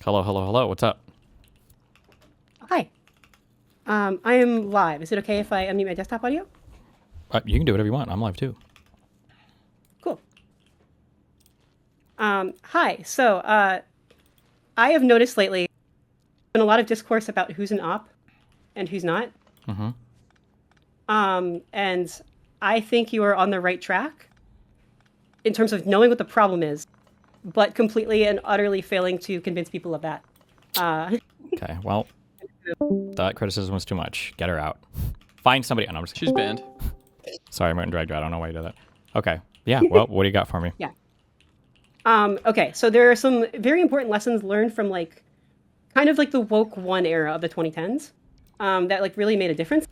Hello, hello, hello. What's up? Hi. I am live. Is it okay if I unmute my desktop audio? You can do whatever you want. I'm live too. Cool. Hi. I have noticed lately been a lot of discourse about who's an op and who's not. Mm-hmm. And I think you are on the right track in terms of knowing what the problem is, but completely and utterly failing to convince people of that. Okay, well, that criticism was too much. Get her out. Find somebody. Oh, no, I'm just She's banned. Sorry, I'm getting dragged out. I don't know why you did that. Okay. Yeah, well, what do you got for me? Yeah. Okay, so there are some very important lessons learned from kind of like the woke one era of the 2010s that like really made a difference.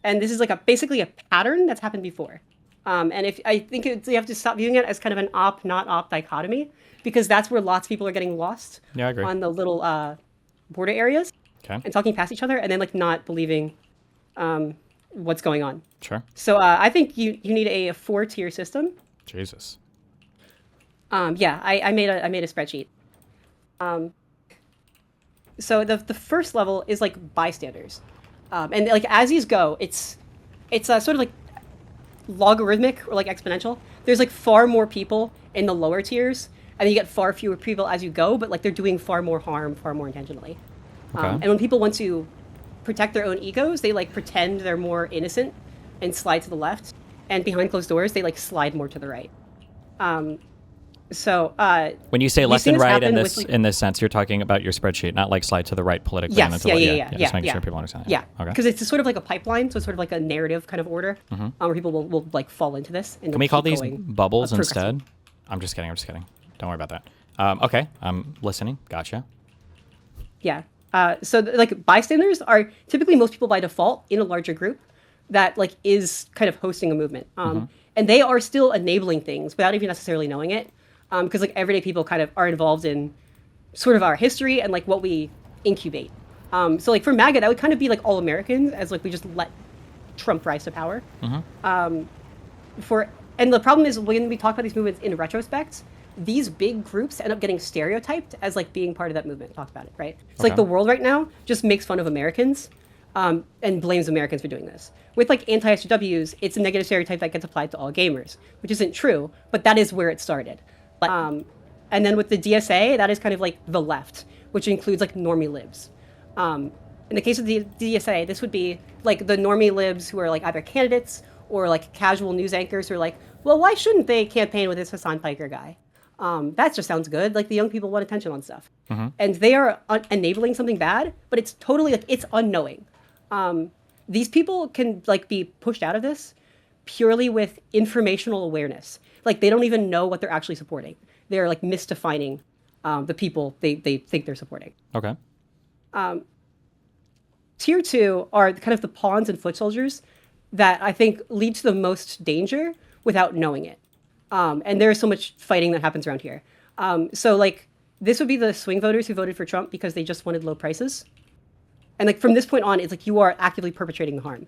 And this is like basically a pattern that's happened before. And if I think you have to stop viewing it as kind of an op, not op dichotomy, because that's where lots of people are getting lost. Yeah, I agree. On the little border areas. Okay. And talking past each other and then like not believing what's going on. Sure. So I think you need a 4-tier system. Jesus. Yeah, I made a spreadsheet. So the first level is like bystanders, and like as these go, it's sort of like logarithmic or like exponential. There's like far more people in the lower tiers, and you get far fewer people as you go, but like they're doing far more harm, far more intentionally. Okay. And when people want to protect their own egos, they like pretend they're more innocent and slide to the left, and behind closed doors, they like slide more to the right. When you say we've left seen and this right happen in with, this like- in this sense, you're talking about your spreadsheet, not like slide to the right politically. Yes, and to the yeah. Just making sure people understand. Yeah, Okay. because it's sort of like a pipeline, so it's sort of like a narrative kind of order where people will like fall into this. And Can we call keep these going, bubbles progressing. instead? I'm just kidding. Don't worry about that. Okay, I'm listening. Gotcha. Yeah. Like bystanders are typically most people by default in a larger group that like is kind of hosting a movement. And they are still enabling things without even necessarily knowing it. Because like everyday people kind of are involved in sort of our history and like what we incubate. So like for MAGA, that would kind of be like all Americans as like we just let Trump rise to power. And the problem is when we talk about these movements in retrospect, these big groups end up getting stereotyped as like being part of that movement. Talked about it, right? It's like the world right now just makes fun of Americans and blames Americans for doing this. With like anti-SJWs, it's a negative stereotype that gets applied to all gamers, which isn't true, but that is where it started. And then with the DSA, that is kind of like the left, which includes like normie libs. In the case of the DSA, this would be like the normie libs who are like either candidates or like casual news anchors who are like, well, why shouldn't they campaign with this Hassan Piker guy? That just sounds good. Like the young people want attention on stuff. And they are enabling something bad, but it's totally like, it's unknowing. These people can like be pushed out of this purely with informational awareness. Like they don't even know what they're actually supporting. They're like misdefining the people they think they're supporting. Okay. Tier 2 are kind of the pawns and foot soldiers that I think lead to the most danger without knowing it. And there's so much fighting that happens around here. So like this would be the swing voters who voted for Trump because they just wanted low prices. And like from this point on, it's like you are actively perpetrating the harm.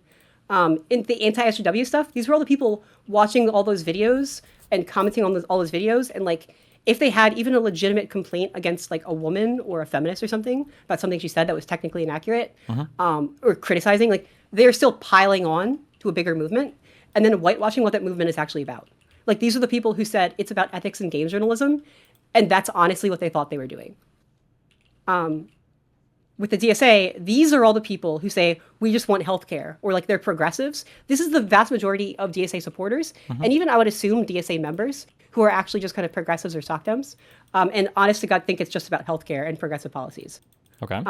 In the anti-SJW stuff, these were all the people watching all those videos and commenting on all those videos. And like, if they had even a legitimate complaint against like a woman or a feminist or something about something she said that was technically inaccurate, or criticizing, like they're still piling on to a bigger movement and then whitewashing what that movement is actually about. Like these are the people who said it's about ethics and games journalism. And that's honestly what they thought they were doing. With the DSA, these are all the people who say, we just want healthcare, or like they're progressives. This is the vast majority of DSA supporters. And even I would assume DSA members who are actually just kind of progressives or sock dems. And honest to God, think it's just about healthcare and progressive policies. Okay.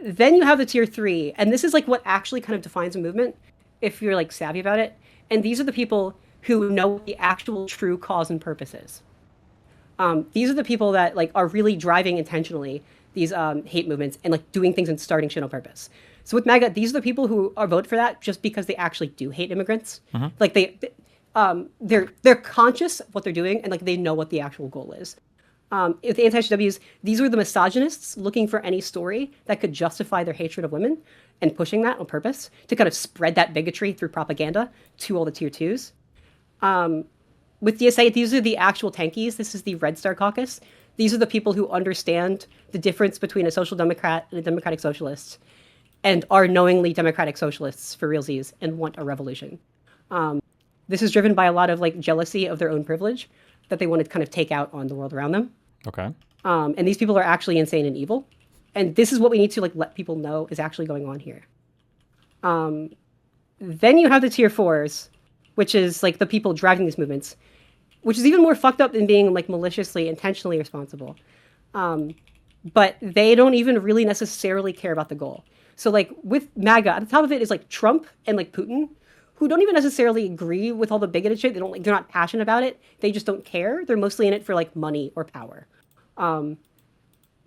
Then you have the tier 3, and this is like what actually kind of defines a movement if you're like savvy about it. And these are the people who know what the actual true cause and purpose is. These are the people that like are really driving intentionally these hate movements and like doing things and starting shit on purpose. So with MAGA, these are the people who are vote for that just because they actually do hate immigrants. Like they're conscious of what they're doing and like they know what the actual goal is. With the anti-SJWs, these were the misogynists looking for any story that could justify their hatred of women and pushing that on purpose to kind of spread that bigotry through propaganda to all the tier 2s. with DSA, these are the actual tankies. This is the Red Star Caucus. These are the people who understand the difference between a social democrat and a democratic socialist, and are knowingly democratic socialists for realsies and want a revolution. This is driven by a lot of like jealousy of their own privilege that they want to kind of take out on the world around them. Okay. And these people are actually insane and evil. And this is what we need to like let people know is actually going on here. Then you have the tier fours, which is like the people driving these movements, which is even more fucked up than being like maliciously, intentionally responsible. But they don't even really necessarily care about the goal. So like with MAGA, at the top of it is like Trump and like Putin, who don't even necessarily agree with all the bigoted shit. They're not passionate about it. They just don't care. They're mostly in it for like money or power.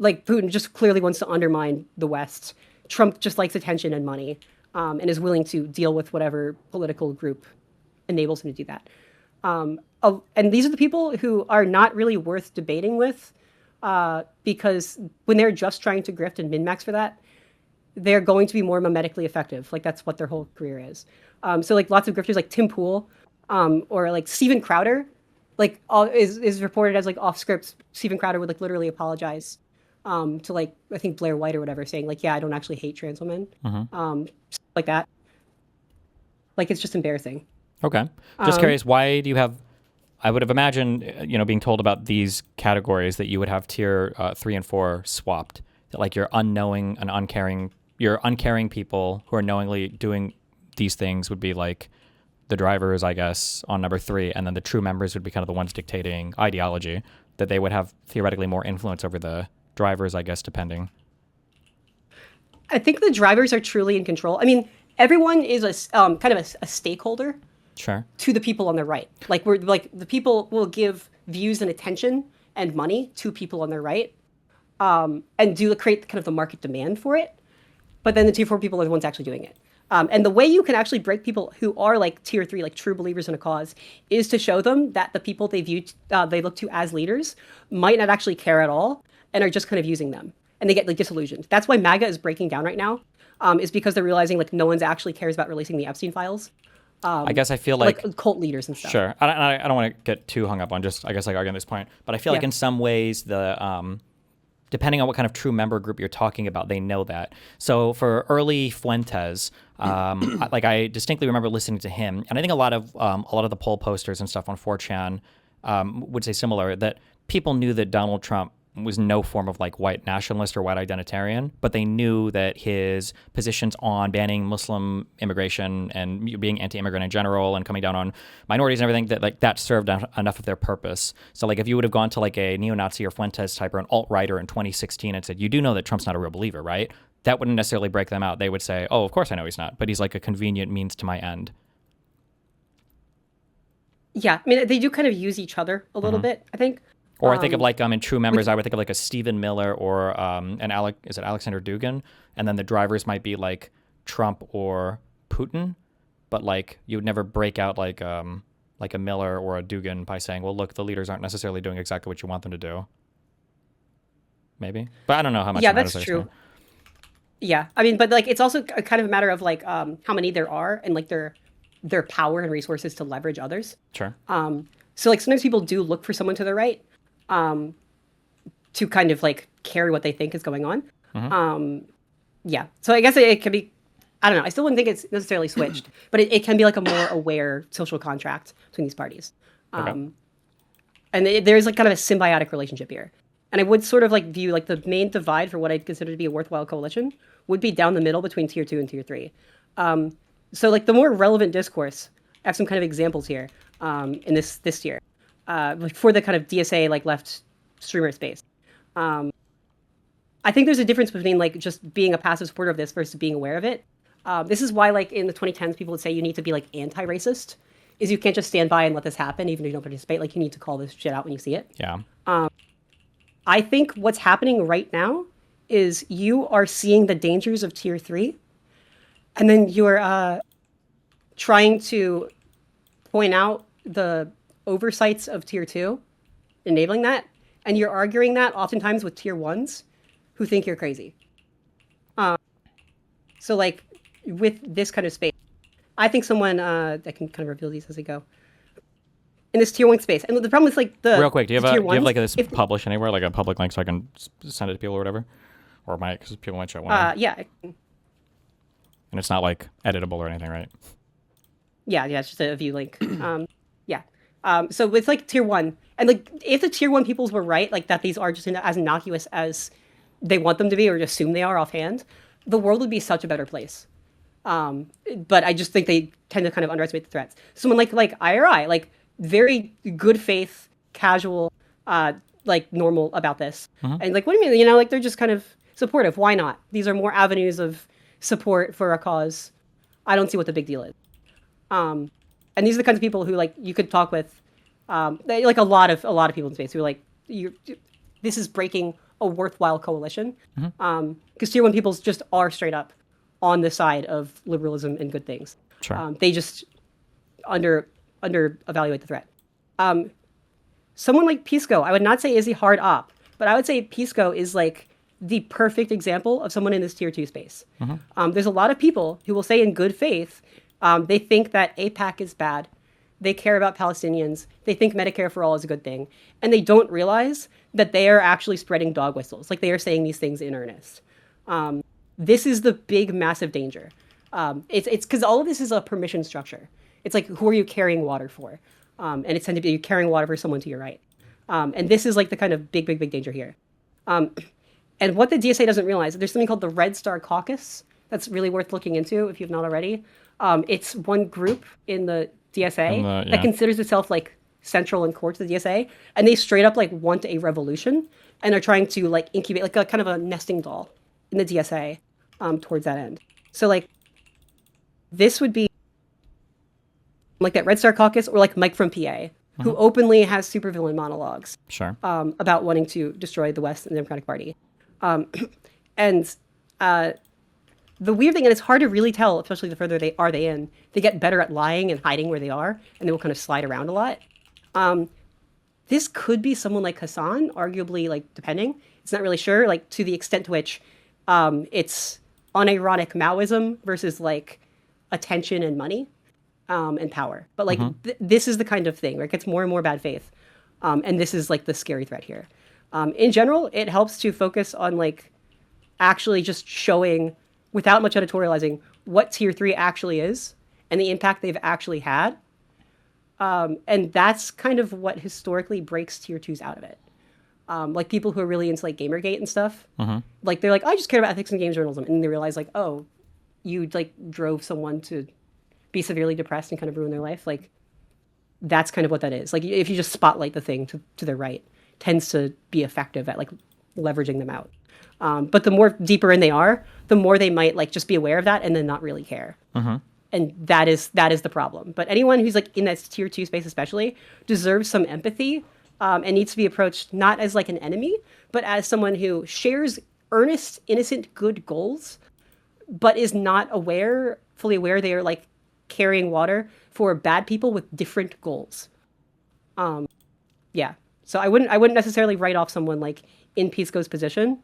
Like Putin just clearly wants to undermine the West. Trump just likes attention and money, and is willing to deal with whatever political group enables him to do that. And these are the people who are not really worth debating with, because when they're just trying to grift and min-max for that, they're going to be more mimetically effective. Like that's what their whole career is. So like lots of grifters like Tim Pool, or like Steven Crowder, like is reported as like off script. Steven Crowder would like literally apologize to like I think Blair White or whatever, saying like, yeah, I don't actually hate trans women, like that. Like it's just embarrassing. Okay. Just curious, why do you have? I would have imagined, being told about these categories that you would have tier 3 and 4 swapped. That like your unknowing and uncaring, your uncaring people who are knowingly doing these things would be like the drivers, I guess, on number 3, and then the true members would be kind of the ones dictating ideology. That they would have theoretically more influence over the drivers, I guess, depending. I think the drivers are truly in control. I mean, everyone is a kind of a stakeholder. Sure. To the people on the right. Like we're like the people will give views and attention and money to people on their right, and create kind of the market demand for it. But then the tier 4 people are the ones actually doing it. And the way you can actually break people who are like tier 3, like true believers in a cause, is to show them that the people they look to as leaders might not actually care at all and are just kind of using them, and they get like disillusioned. That's why MAGA is breaking down right now, is because they're realizing like no one's actually cares about releasing the Epstein files. I guess I feel like cult leaders and stuff. Sure. I don't want to get too hung up on just, I guess, like arguing this point, but I feel like in some ways depending on what kind of true member group you're talking about, they know that. So for early Fuentes, I distinctly remember listening to him, and I think a lot of the poll posters and stuff on 4chan would say similar, that people knew that Donald Trump was no form of like white nationalist or white identitarian, but they knew that his positions on banning Muslim immigration and being anti-immigrant in general and coming down on minorities and everything, that like that served enough of their purpose. So like if you would have gone to like a neo-Nazi or Fuentes type or an alt-righter in 2016 and said, you do know that Trump's not a real believer, right? That wouldn't necessarily break them out. They would say, oh, of course I know he's not, but he's like a convenient means to my end. Yeah, I mean, they do kind of use each other a little bit, I think. Or I think of like in true members, I would think of like a Stephen Miller or is it Alexander Dugin? And then the drivers might be like Trump or Putin, but like you would never break out like a Miller or a Dugin by saying, well, look, the leaders aren't necessarily doing exactly what you want them to do. Maybe, but I don't know how much. Yeah, that's true. Yeah, I mean, but like it's also a kind of a matter of like how many there are and like their power and resources to leverage others. Sure. So like sometimes people do look for someone to their right, to kind of like carry what they think is going on. Yeah. So I guess it can be, I don't know. I still wouldn't think it's necessarily switched, but it can be like a more aware social contract between these parties. And there's like kind of a symbiotic relationship here. And I would sort of like view like the main divide for what I consider to be a worthwhile coalition would be down the middle between tier 2 and tier 3. So like the more relevant discourse, I have some kind of examples here in this tier. Like for the kind of DSA like left streamer space. I think there's a difference between like just being a passive supporter of this versus being aware of it. This is why like in the 2010s people would say you need to be like anti-racist, is you can't just stand by and let this happen even if you don't participate. Like you need to call this shit out when you see it. Yeah. I think what's happening right now is you are seeing the dangers of tier 3, and then you're trying to point out the oversights of tier 2, enabling that, and you're arguing that oftentimes with tier 1s who think you're crazy. So like with this kind of space, I think someone I can kind of reveal these as I go. in this tier 1 space. And the problem with like the Real quick, do you tier have ones, like this publish anywhere, like a public link, so I can send it to people or whatever, or might because people might show one. Yeah. And it's not like editable or anything, right? Yeah, it's just a view link. Yeah. So it's like tier 1, and like if the tier 1 peoples were right, like that these are just as innocuous as they want them to be or just assume they are offhand, the world would be such a better place. But I just think they tend to kind of underestimate the threats. Someone like IRI, like very good faith, casual, like normal about this, and like, what do you mean? Like they're just kind of supportive. Why not? These are more avenues of support for a cause. I don't see what the big deal is. And these are the kinds of people who like you could talk with, like a lot of people in space who are like, this is breaking a worthwhile coalition. Because tier 1 peoples just are straight up on the side of liberalism and good things. Sure. They just under evaluate the threat. Someone like Pisco, I would not say is a hard op, but I would say Pisco is like the perfect example of someone in this tier 2 space. There's a lot of people who will say in good faith, they think that AIPAC is bad. They care about Palestinians. They think Medicare for all is a good thing. And they don't realize that they are actually spreading dog whistles. Like they are saying these things in earnest. This is the big, massive danger. It's because all of this is a permission structure. It's like, who are you carrying water for? And it's tend to be carrying water for someone to your right. And this is like the kind of big, big, big danger here. And what the DSA doesn't realize, there's something called the Red Star Caucus that's really worth looking into if you've not already. It's one group in the DSA that considers itself like central and core to the DSA, and they straight up like want a revolution and are trying to like incubate like a kind of a nesting doll in the DSA towards that end. So like this would be like that Red Star Caucus or like Mike from PA, who openly has supervillain monologues about wanting to destroy the West and the Democratic Party. And the weird thing, and it's hard to really tell, especially the further they in, they get better at lying and hiding where they are, and they will kind of slide around a lot. This could be someone like Hassan, arguably, like, depending. It's not really sure, like, to the extent to which it's unironic Maoism versus, like, attention and money and power. But, like, this is the kind of thing where it gets more and more bad faith. And this is, like, the scary threat here. In general, it helps to focus on, like, actually just showing, without much editorializing, what tier 3 actually is and the impact they've actually had. And that's kind of what historically breaks tier 2s out of it. Like people who are really into like Gamergate and stuff, like they're like, I just care about ethics and games journalism. And they realize like, oh, you like drove someone to be severely depressed and kind of ruin their life. Like that's kind of what that is. Like if you just spotlight the thing to their right, tends to be effective at like leveraging them out. But the more deeper in they are, the more they might like just be aware of that and then not really care. And that is the problem. But anyone who's like in that tier 2 space especially deserves some empathy and needs to be approached not as like an enemy, but as someone who shares earnest, innocent, good goals, but is not fully aware they are like carrying water for bad people with different goals. Yeah. So I wouldn't necessarily write off someone like in Pisco's position,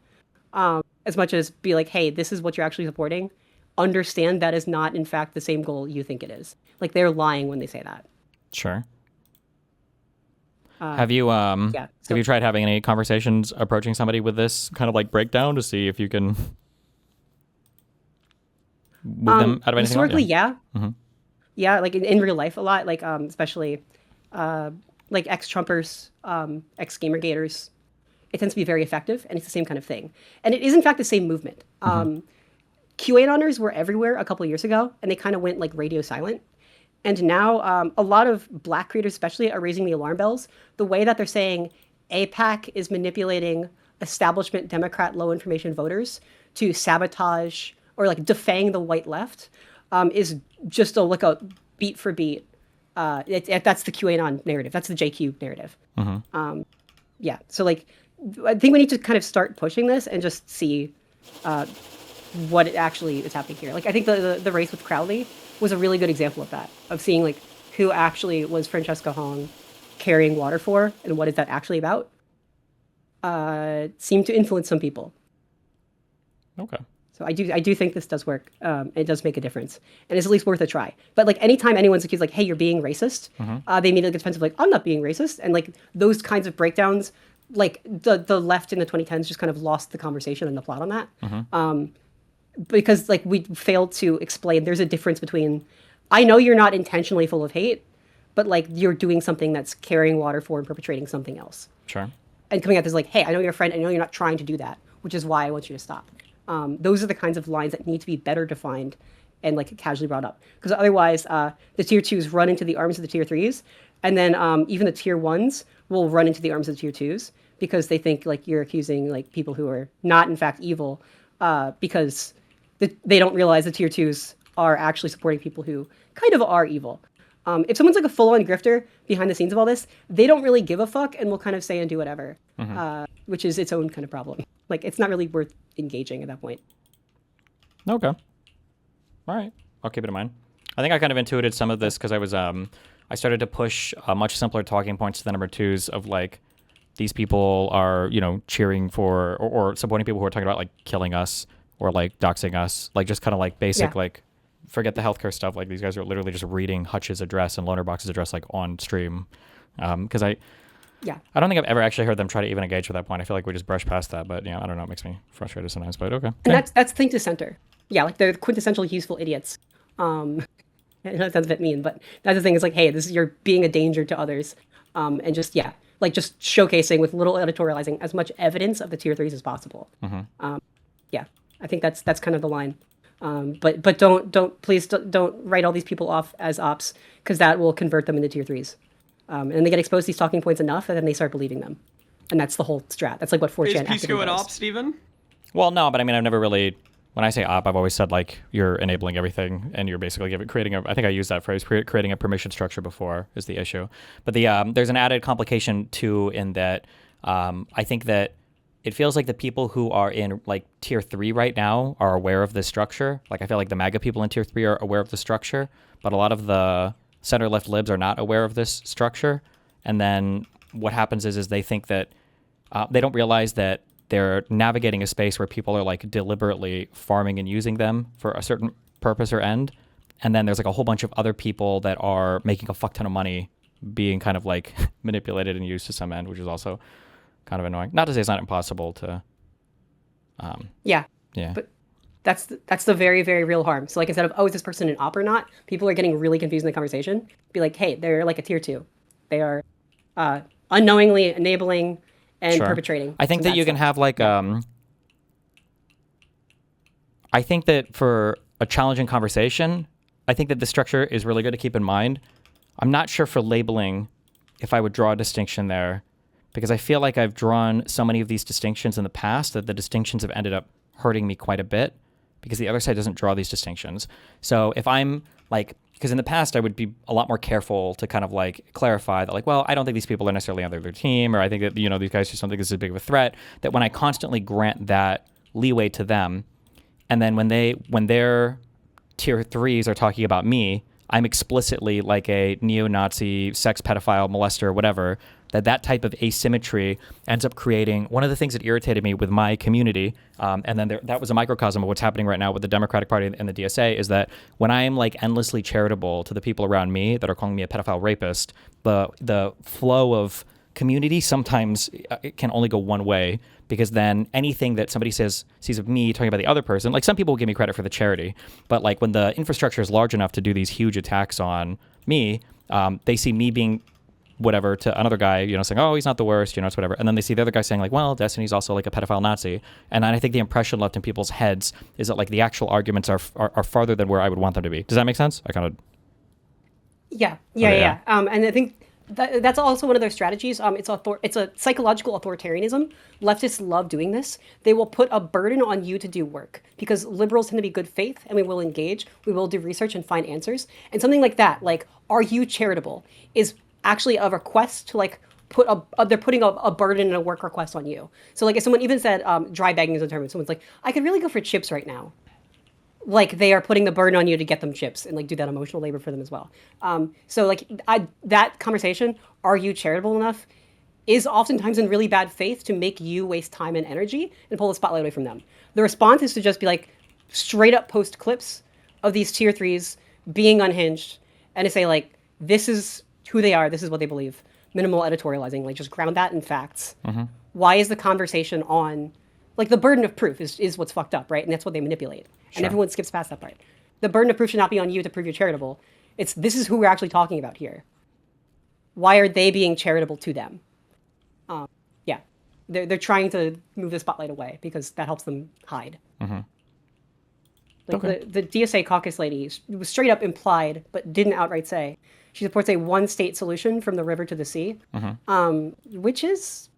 as much as be like, hey, this is what you're actually supporting. Understand that is not, in fact, the same goal you think it is. Like, they're lying when they say that. Sure. Have you tried having any conversations approaching somebody with this kind of like breakdown to see if you can move them out of anything? Historically, yeah. Yeah, like in real life a lot, like especially like ex-Trumpers, ex-Gamergaters. It tends to be very effective, and it's the same kind of thing. And it is, in fact, the same movement. QAnoners were everywhere a couple of years ago, and they kind of went like radio silent. And now a lot of Black creators especially are raising the alarm bells. The way that they're saying AIPAC is manipulating establishment Democrat low information voters to sabotage or like defang the white left is just like a beat for beat. That's the QAnon narrative. That's the JQ narrative. Yeah. So like, I think we need to kind of start pushing this and just see what actually is happening here. Like I think the race with Crowley was a really good example of that, of seeing like who actually was Francesca Hong carrying water for and what is that actually about. Seemed to influence some people. Okay. So I do think this does work. It does make a difference, and it's at least worth a try. But like anytime anyone's accused, like, "Hey, you're being racist," they immediately get defensive, like, "I'm not being racist," and like those kinds of breakdowns, like the left in the 2010s just kind of lost the conversation and the plot on that, because like we failed to explain there's a difference between, I know you're not intentionally full of hate, but like you're doing something that's carrying water for and perpetrating something else. Sure. And coming out this like, "Hey, I know you're a friend. I know you're not trying to do that, which is why I want you to stop." Those are the kinds of lines that need to be better defined and like casually brought up. Because otherwise, the tier 2s run into the arms of the tier 3s, and then even the tier 1s will run into the arms of the tier 2s because they think like you're accusing like people who are not in fact evil, because they don't realize the tier 2s are actually supporting people who kind of are evil. If someone's like a full-on grifter behind the scenes of all this, they don't really give a fuck and will kind of say and do whatever, which is its own kind of problem. Like, it's not really worth engaging at that point. Okay. All right. I'll keep it in mind. I think I kind of intuited some of this because I started to push much simpler talking points to the number 2s of like, these people are, cheering for or supporting people who are talking about like killing us or like doxing us, like just kind of like basic, like, forget the healthcare stuff. Like these guys are literally just reading Hutch's address and Lonerbox's address like on stream. Because I don't think I've ever actually heard them try to even engage with that point. I feel like we just brush past that, but I don't know. It makes me frustrated sometimes, but okay. And that's the thing to center. Yeah, like they're quintessential useful idiots. That sounds a bit mean, but that's the thing. Is like, hey, you're being a danger to others, and just just showcasing with little editorializing as much evidence of the tier 3s as possible. I think that's kind of the line. But please don't write all these people off as ops, because that will convert them into tier 3s. And they get exposed to these talking points enough, and then they start believing them. And that's the whole strat. That's like what 4chan Is Pisco an op, Steven? Well, no, but I mean, I've never really, when I say op, I've always said like you're enabling everything and you're basically creating I think I used that phrase, creating a permission structure before is the issue. But there's an added complication too in that I think that it feels like the people who are in like tier 3 right now are aware of this structure. Like I feel like the MAGA people in tier 3 are aware of the structure, but a lot of the center left libs are not aware of this structure. And then what happens is they think that they don't realize that they're navigating a space where people are like deliberately farming and using them for a certain purpose or end. And then there's like a whole bunch of other people that are making a fuck ton of money being kind of like manipulated and used to some end, which is also kind of annoying. Not to say it's not impossible to. Yeah. But that's the very, very real harm. So like instead of, is this person an op or not? People are getting really confused in the conversation. Be like, hey, they're like a tier 2. They are unknowingly enabling and perpetrating. I think that you can have like I think that for a challenging conversation, I think that the structure is really good to keep in mind. I'm not sure for labeling if I would draw a distinction there, because I feel like I've drawn so many of these distinctions in the past that the distinctions have ended up hurting me quite a bit because the other side doesn't draw these distinctions. So if I'm like, because in the past I would be a lot more careful to kind of like clarify that like, well, I don't think these people are necessarily on their team, or I think that, these guys just don't think this is as big of a threat, that when I constantly grant that leeway to them, and then when their tier 3s are talking about me, I'm explicitly like a neo-Nazi, sex pedophile, molester, whatever, that type of asymmetry ends up creating one of the things that irritated me with my community. And then that was a microcosm of what's happening right now with the Democratic Party and the DSA, is that when I'm like endlessly charitable to the people around me that are calling me a pedophile rapist, the flow of community sometimes it can only go one way, because then anything that somebody sees of me talking about the other person, like some people will give me credit for the charity, but like when the infrastructure is large enough to do these huge attacks on me, they see me being whatever to another guy, saying, oh, he's not the worst, it's whatever. And then they see the other guy saying like, well, Destiny's also like a pedophile Nazi. And then I think the impression left in people's heads is that like the actual arguments are farther than where I would want them to be. Does that make sense? I kind of. Yeah. And I think that's also one of their strategies. It's a psychological authoritarianism. Leftists love doing this. They will put a burden on you to do work because liberals tend to be good faith, and we will engage. We will do research and find answers. And something like that, like, are you charitable, is actually a request to like they're putting a burden and a work request on you. So like if someone even said dry begging is a term, someone's like, I could really go for chips right now. Like they are putting the burden on you to get them chips and like do that emotional labor for them as well. So like that conversation, are you charitable enough, is oftentimes in really bad faith to make you waste time and energy and pull the spotlight away from them. The response is to just be like, straight up post clips of these tier 3s being unhinged and to say, like, this is who they are, this is what they believe. Minimal editorializing, like, just ground that in facts. Why is the conversation on, like, the burden of proof is what's fucked up, right? And that's what they manipulate. And everyone skips past that part. The burden of proof should not be on you to prove you're charitable. This is who we're actually talking about here. Why are they being charitable to them? Yeah. They're trying to move the spotlight away because that helps them hide. Like the DSA caucus lady was straight up implied, but didn't outright say. She supports a one-state solution from the river to the sea, which is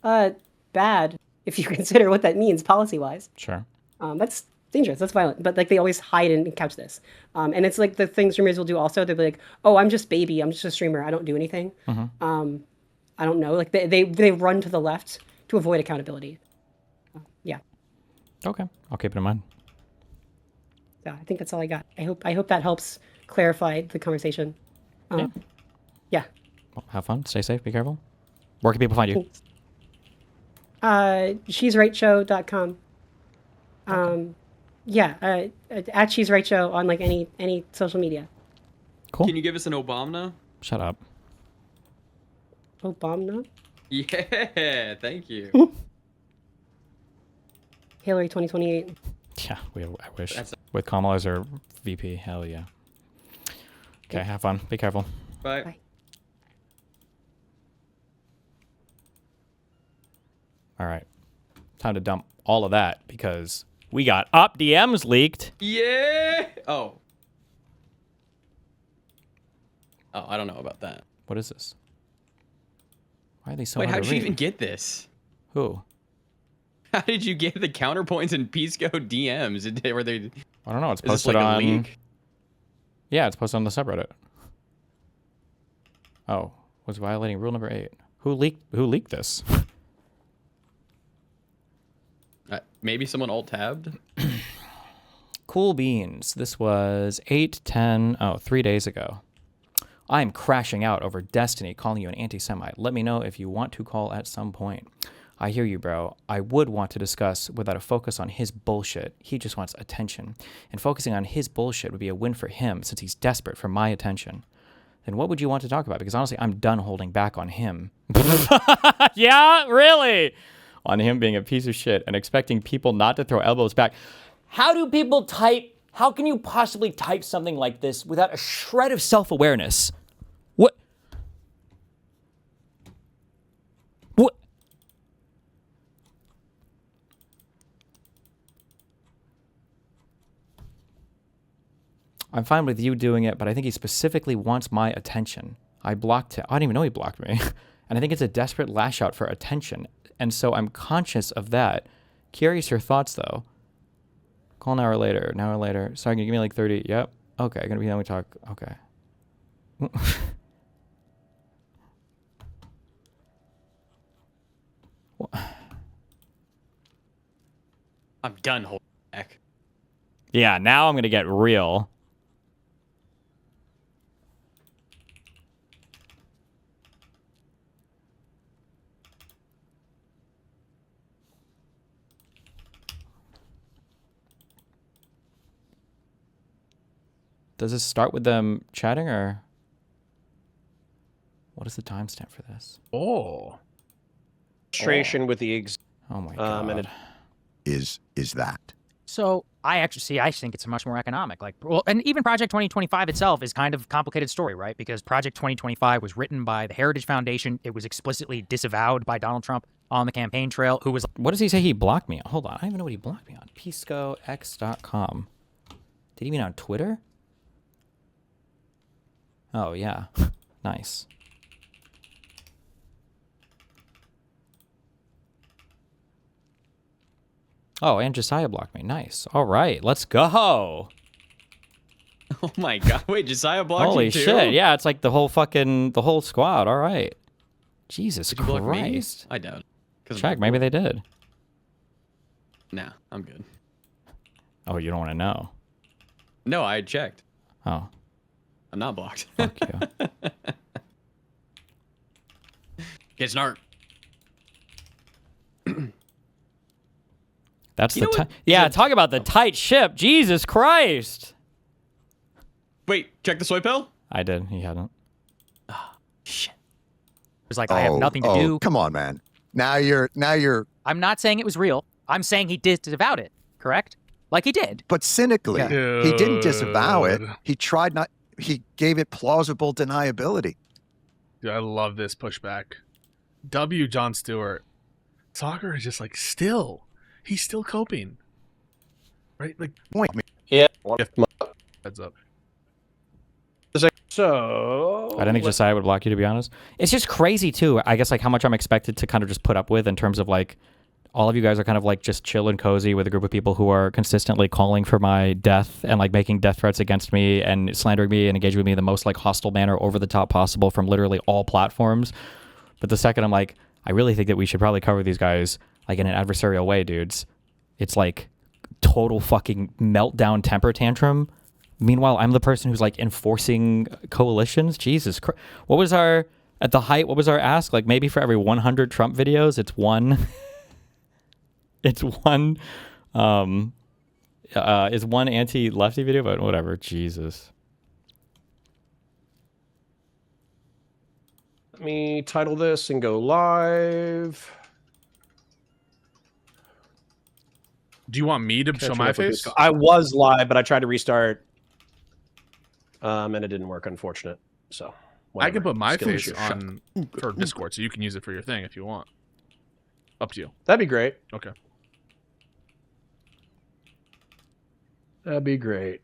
bad if you consider what that means policy-wise. Sure. That's dangerous. That's violent. But like they always hide and couch this. And it's like the thing streamers will do also. They'll be like, "Oh, I'm just baby. I'm just a streamer. I don't do anything. I don't know." Like they run to the left to avoid accountability. Yeah. Okay, I'll keep it in mind. Yeah, I think that's all I got. I hope that helps clarify the conversation. Yeah. Well, have fun. Stay safe. Be careful. Where can people find you? She'srightshow.com. At She's Right Show on like any social media. Cool. Can you give us an Obama? Shut up. Obama? Yeah, thank you. Hillary 2028. Yeah, I wish. With Kamala as our VP. Hell yeah. Okay, have fun. Be careful. Bye. Bye. All right. Time to dump all of that because we got op DMs leaked. Yeah. Oh, I don't know about that. What is this? Why are they so Wait, hard how'd to you read? even get this? Who? How did you get the counterpoints in Pisco DMs? Were they? I don't know. It's Is this posted like on. a leak? Yeah, it's posted on the subreddit. Oh, was violating rule number 8. Who leaked this? Maybe someone alt-tabbed? Cool beans. This was 3 days ago. I'm crashing out over Destiny calling you an anti-Semite. Let me know if you want to call at some point. I hear you, bro. I would want to discuss without a focus on his bullshit. He just wants attention. And focusing on his bullshit would be a win for him since he's desperate for my attention. Then what would you want to talk about? Because honestly, I'm done holding back on him. Yeah, really? On him being a piece of shit and expecting people not to throw elbows back. How do people type? How can you possibly type something like this without a shred of self-awareness? What? I'm fine with you doing it, but I think he specifically wants my attention. I blocked him. I didn't even know he blocked me. And I think it's a desperate lash out for attention. And so I'm conscious of that. Curious your thoughts, though. Call an hour later. Sorry, can you give me like 30? Yep. Okay, gonna be done. We talk. Okay. I'm done holding back. Yeah, now I'm gonna get real. Does this start with them chatting or what is the timestamp for this? Oh. Illustration with the Oh my god. and it is that. So I think it's much more economic. And even Project 2025 itself is kind of a complicated story, right? Because Project 2025 was written by the Heritage Foundation. It was explicitly disavowed by Donald Trump on the campaign trail, who was... What does he say he blocked me on? Hold on. I don't even know what he blocked me on. PiscoX.com. Did he mean on Twitter? Oh, yeah. Nice. Oh, and Josiah blocked me. Nice. All right, let's go. Oh my god! Wait, Josiah blocked Holy you too? shit! Yeah, it's like the whole squad. All right. Jesus Did you block me? Christ. I doubt. Check. Maybe they did. Nah, I'm good. Oh, you don't want to know. No, I checked. Oh. I'm not blocked. Fuck you. Get snark. That's talk about the tight ship. Jesus Christ. Wait, check the soy pill? I did. He hadn't. Shit. It was like, I have nothing to do. Come on, man. Now you're. I'm not saying it was real. I'm saying he disavowed it, correct? Like he did. But cynically, he didn't disavow it. He tried not. He gave it plausible deniability. Dude, I love this pushback. Jon Stewart. Soccer is just like he's still coping, right? Like Point me. Yeah. heads up. So I didn't think Josiah would block you, to be honest. It's just crazy too. I guess like how much I'm expected to kind of just put up with in terms of like all of you guys are kind of like just chill and cozy with a group of people who are consistently calling for my death and like making death threats against me and slandering me and engaging with me in the most like hostile manner over the top possible from literally all platforms. But the second I'm like, I really think that we should probably cover these guys like in an adversarial way, dudes. It's like total fucking meltdown temper tantrum. Meanwhile, I'm the person who's like enforcing coalitions. Jesus Christ. What was our ask? Like maybe for every 100 Trump videos, it's one. It's one. Is one anti-lefty video, but whatever. Jesus. let me title this and go live. Do you want me to show my face? I was live, but I tried to restart. And it didn't work, unfortunate. So I can put my Skill face issue. on for Discord, so you can use it for your thing if you want. Up to you. That'd be great. Okay. That'd be great.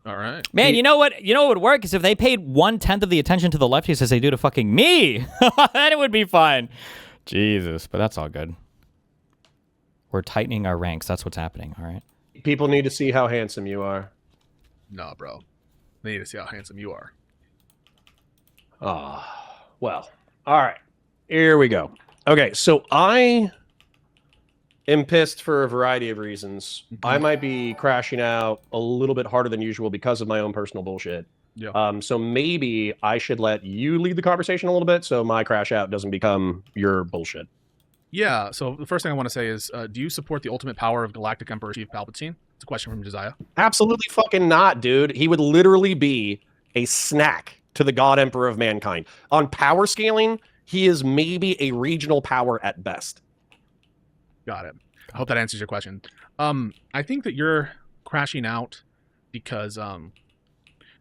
All right. Man, you know what would work is if they paid 1/10 of the attention to the lefties as they do to fucking me. Then it would be fine. Jesus, but that's all good. We're tightening our ranks. That's what's happening. All right. People need to see how handsome you are. No, bro. They need to see how handsome you are. Well, all right. Here we go. Okay, so I am pissed for a variety of reasons. I might be crashing out a little bit harder than usual because of my own personal bullshit. Yeah. So maybe I should let you lead the conversation a little bit so my crash out doesn't become your bullshit. Yeah, so the first thing I want to say is, do you support the ultimate power of Galactic Emperor Chief Palpatine? It's a question from Josiah. Absolutely fucking not, dude. He would literally be a snack to the God Emperor of mankind. On power scaling, he is maybe a regional power at best. Got it. I hope that answers your question. I think that you're crashing out because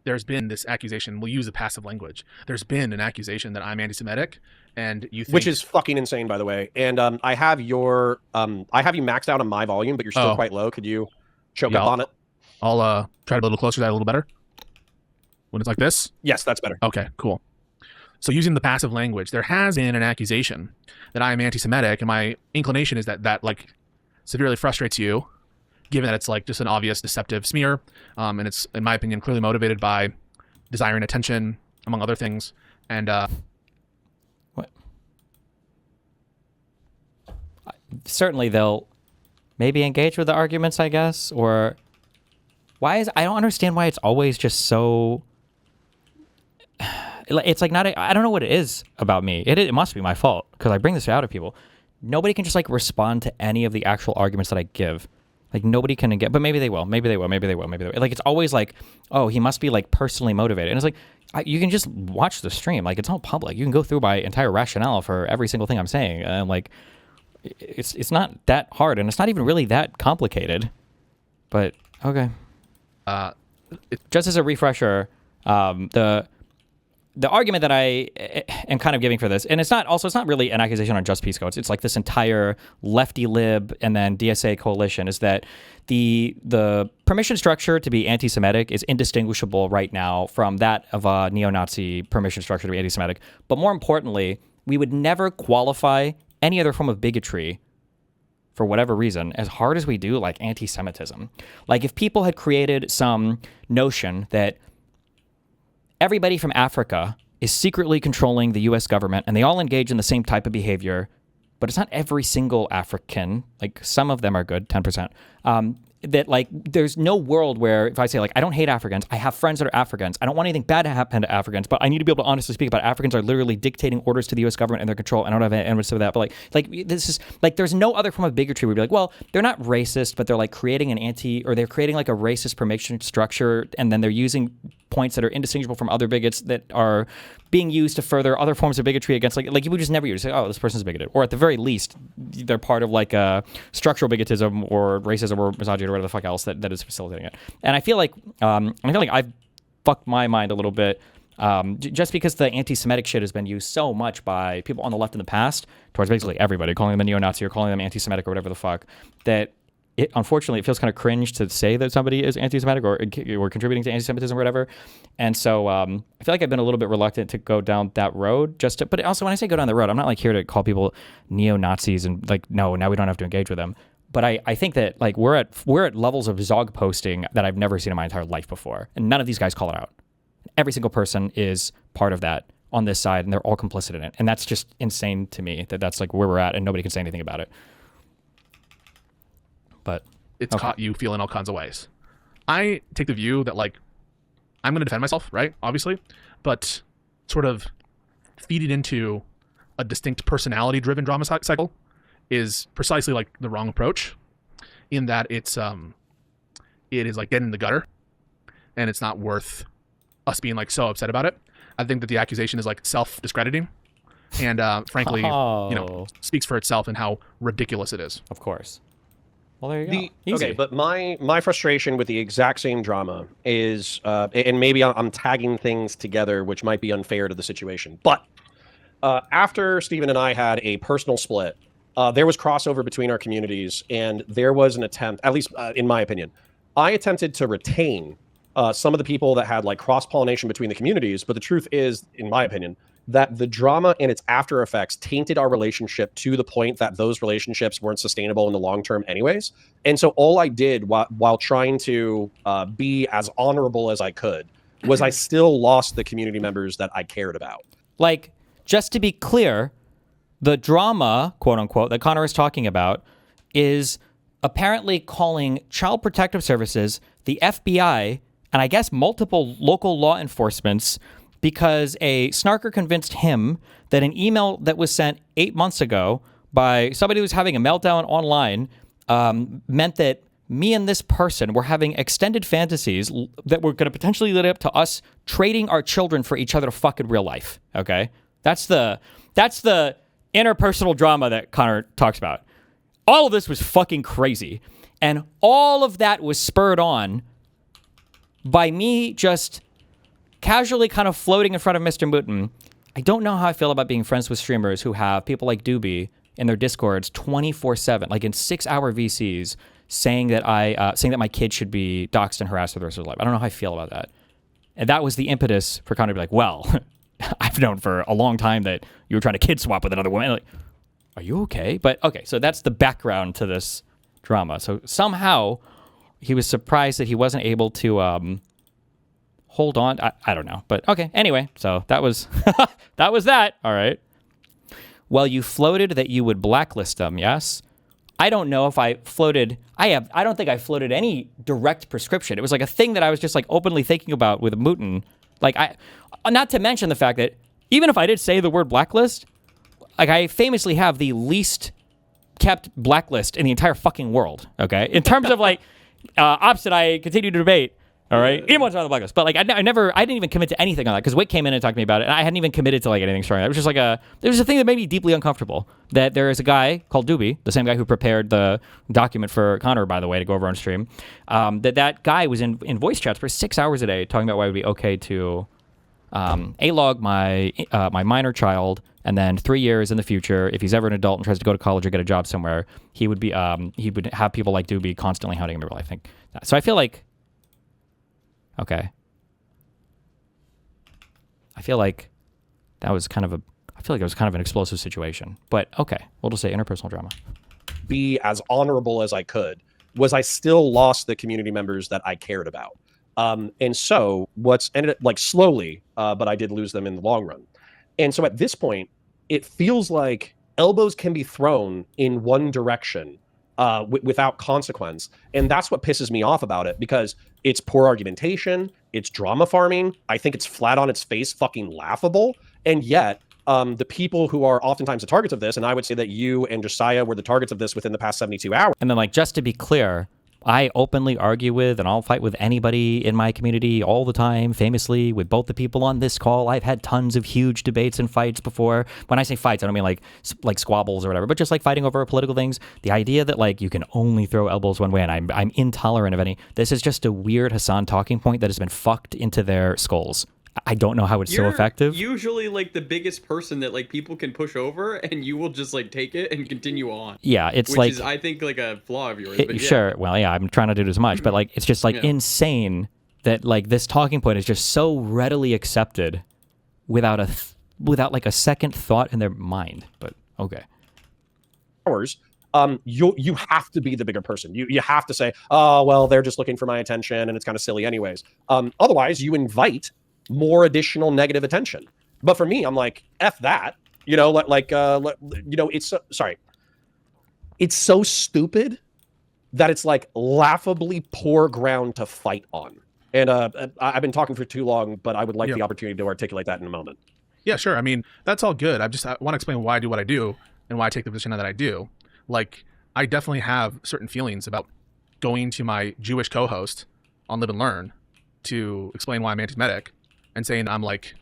there's been this accusation. We'll use the passive language. There's been an accusation that I'm anti-Semitic, and you think... Which is fucking insane, by the way. And I have you maxed out on my volume, but you're still quite low. Could you choke up on it? I'll try to be a little closer to that a little better. When it's like this? Yes, that's better. Okay, cool. So using the passive language, there has been an accusation that I am anti-Semitic, and my inclination is that like severely frustrates you, given that it's like just an obvious deceptive smear, and it's, in my opinion, clearly motivated by desiring attention, among other things. And what? Certainly they'll maybe engage with the arguments, I guess, or I don't understand why it's always just so... It's like I don't know what it is about me. It must be my fault because I bring this out of people. Nobody can just like respond to any of the actual arguments that I give. Like nobody can get, but maybe they will. Maybe they will. Maybe they will. Maybe they will. Like it's always like, oh, he must be like personally motivated. And it's like, you can just watch the stream. Like it's all public. You can go through my entire rationale for every single thing I'm saying. And like, it's not that hard, and it's not even really that complicated. But okay. Just as a refresher, the argument that I am kind of giving for this, and it's not really an accusation on just Pisco. It's like this entire lefty lib and then DSA coalition is that the permission structure to be anti-Semitic is indistinguishable right now from that of a neo-Nazi permission structure to be anti-Semitic. But more importantly, we would never qualify any other form of bigotry for whatever reason as hard as we do like anti-Semitism. Like if people had created some notion that everybody from Africa is secretly controlling the U.S. government, and they all engage in the same type of behavior, but it's not every single African. Like some of them are good, 10%. that like there's no world where if I say like I don't hate Africans, I have friends that are Africans, I don't want anything bad to happen to Africans, but I need to be able to honestly speak about Africans are literally dictating orders to the U.S. government and their control. I don't have any evidence of that, but like this is like there's no other form of bigotry where you'd be like, well, they're not racist, but they're like creating they're creating like a racist permission structure, and then they're using points that are indistinguishable from other bigots that are being used to further other forms of bigotry against like you would just never use say, oh, this person's bigoted, or at the very least they're part of like a structural bigotism or racism or misogyny or whatever the fuck else that is facilitating it. And I feel like I've fucked my mind a little bit just because the anti-Semitic shit has been used so much by people on the left in the past towards basically everybody, calling them a neo-Nazi or calling them anti-Semitic or whatever the fuck, that unfortunately, it feels kind of cringe to say that somebody is anti-Semitic or contributing to anti-Semitism or whatever. And so I feel like I've been a little bit reluctant to go down that road. But also when I say go down the road, I'm not like here to call people neo-Nazis and like, no, now we don't have to engage with them. But I think that like we're at levels of Zog posting that I've never seen in my entire life before. And none of these guys call it out. Every single person is part of that on this side, and they're all complicit in it. And that's just insane to me that that's like where we're at and nobody can say anything about it. But it's caught you feeling all kinds of ways. I take the view that like I'm going to defend myself, right? Obviously, but sort of feed it into a distinct personality-driven drama cycle is precisely like the wrong approach. In that it is like getting in the gutter, and it's not worth us being like so upset about it. I think that the accusation is like self-discrediting, and frankly, speaks for itself and how ridiculous it is. Of course. Well, there you go. Okay, but my frustration with the exact same drama is, and maybe I'm tagging things together, which might be unfair to the situation. But after Steven and I had a personal split, there was crossover between our communities, and there was an attempt, at least in my opinion, I attempted to retain some of the people that had like cross-pollination between the communities. But the truth is, in my opinion, that the drama and its after effects tainted our relationship to the point that those relationships weren't sustainable in the long term anyways. And so all I did while trying to be as honorable as I could was I still lost the community members that I cared about. Like, just to be clear, the drama, quote unquote, that Connor is talking about is apparently calling Child Protective Services, the FBI, and I guess multiple local law enforcements because a snarker convinced him that an email that was sent 8 months ago by somebody who was having a meltdown online meant that me and this person were having extended fantasies that were going to potentially lead up to us trading our children for each other to fuck in real life. Okay? That's the interpersonal drama that Connor talks about. All of this was fucking crazy. And all of that was spurred on by me just casually kind of floating in front of Mr. Mooten. I don't know how I feel about being friends with streamers who have people like Doobie in their Discords 24/7, like in 6-hour VCs, saying that my kid should be doxxed and harassed for the rest of his life. I don't know how I feel about that. And that was the impetus for Connor to be like, well, I've known for a long time that you were trying to kid swap with another woman. Like, are you okay? But okay, so that's the background to this drama. So somehow he was surprised that he wasn't able to hold on. I don't know. But okay, anyway, so that was that was that. All right. Well, you floated that you would blacklist them, yes? I don't know if I floated. I don't think I floated any direct prescription. It was like a thing that I was just like openly thinking about with Mooten. Like not to mention the fact that even if I did say the word blacklist, like I famously have the least kept blacklist in the entire fucking world. Okay, in terms of like opposite, I continue to debate. All right, even once on the blacklist, but like I didn't even commit to anything on that because Wick came in and talked to me about it, and I hadn't even committed to like anything strong. It was just like it was a thing that made me deeply uncomfortable. That there is a guy called Doobie, the same guy who prepared the document for Connor, by the way, to go over on stream. That guy was in voice chats for 6 hours a day talking about why it would be okay to A-log my minor child, and then 3 years in the future, if he's ever an adult and tries to go to college or get a job somewhere, he would have people like Doobie constantly hunting him in real life. I think so. I feel like. Okay. I feel like it was kind of an explosive situation. But okay, we'll just say interpersonal drama. Be as honorable as I could was I still lost the community members that I cared about. And so what's ended up like slowly, but I did lose them in the long run. And so at this point, it feels like elbows can be thrown in one direction without consequence. And that's what pisses me off about it, because it's poor argumentation, it's drama farming. I think it's flat on its face fucking laughable. And yet, the people who are oftentimes the targets of this, and I would say that you and Josiah were the targets of this within the past 72 hours. And then, like, just to be clear, I openly argue with and I'll fight with anybody in my community all the time, famously, with both the people on this call. I've had tons of huge debates and fights before. When I say fights, I don't mean like squabbles or whatever, but just like fighting over political things. The idea that like you can only throw elbows one way and I'm intolerant of any, this is just a weird Hassan talking point that has been fucked into their skulls. I don't know how it's so effective. Usually like the biggest person that like people can push over, and you will just like take it and continue on. Yeah, it's which like is, I think, like a flaw of yours. But sure. Well, yeah, I'm trying to do it as much, but like it's just like insane that like this talking point is just so readily accepted without like a second thought in their mind. But okay. You have to be the bigger person. You have to say, oh well, they're just looking for my attention, and it's kind of silly anyways. Otherwise, you invite more additional negative attention. But for me, I'm like, F that, you know, it's sorry. It's so stupid that it's like laughably poor ground to fight on. And I've been talking for too long, but I would like the opportunity to articulate that in a moment. Yeah, sure. I mean, that's all good. I want to explain why I do what I do and why I take the position that I do. Like, I definitely have certain feelings about going to my Jewish co-host on Live and Learn to explain why I'm anti-Semitic, and saying I'm like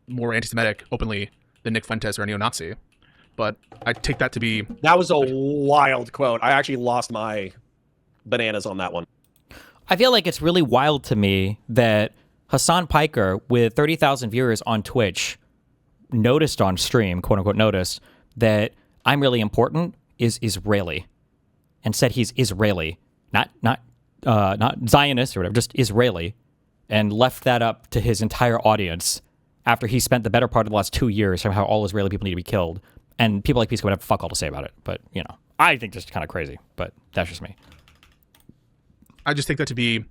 more anti-Semitic openly than Nick Fuentes or a neo-Nazi. But I take that to be... That was a wild quote. I actually lost my bananas on that one. I feel like it's really wild to me that Hassan Piker, with 30,000 viewers on Twitch, noticed on stream, quote unquote noticed, that I'm really important, is Israeli. And said he's Israeli. Not Zionist or whatever, just Israeli. And left that up to his entire audience after he spent the better part of the last 2 years from how all Israeli people need to be killed. And people like Pisco would have fuck all to say about it. But, you know, I think that's kind of crazy. But that's just me. I just take that to be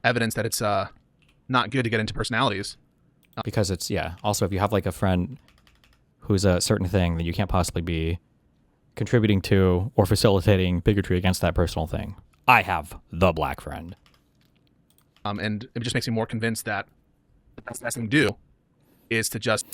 evidence that it's not good to get into personalities. Because it's, also if you have like a friend who's a certain thing, then you can't possibly be contributing to or facilitating bigotry against that personal thing. I have the black friend. And it just makes me more convinced that the best thing to do is to just...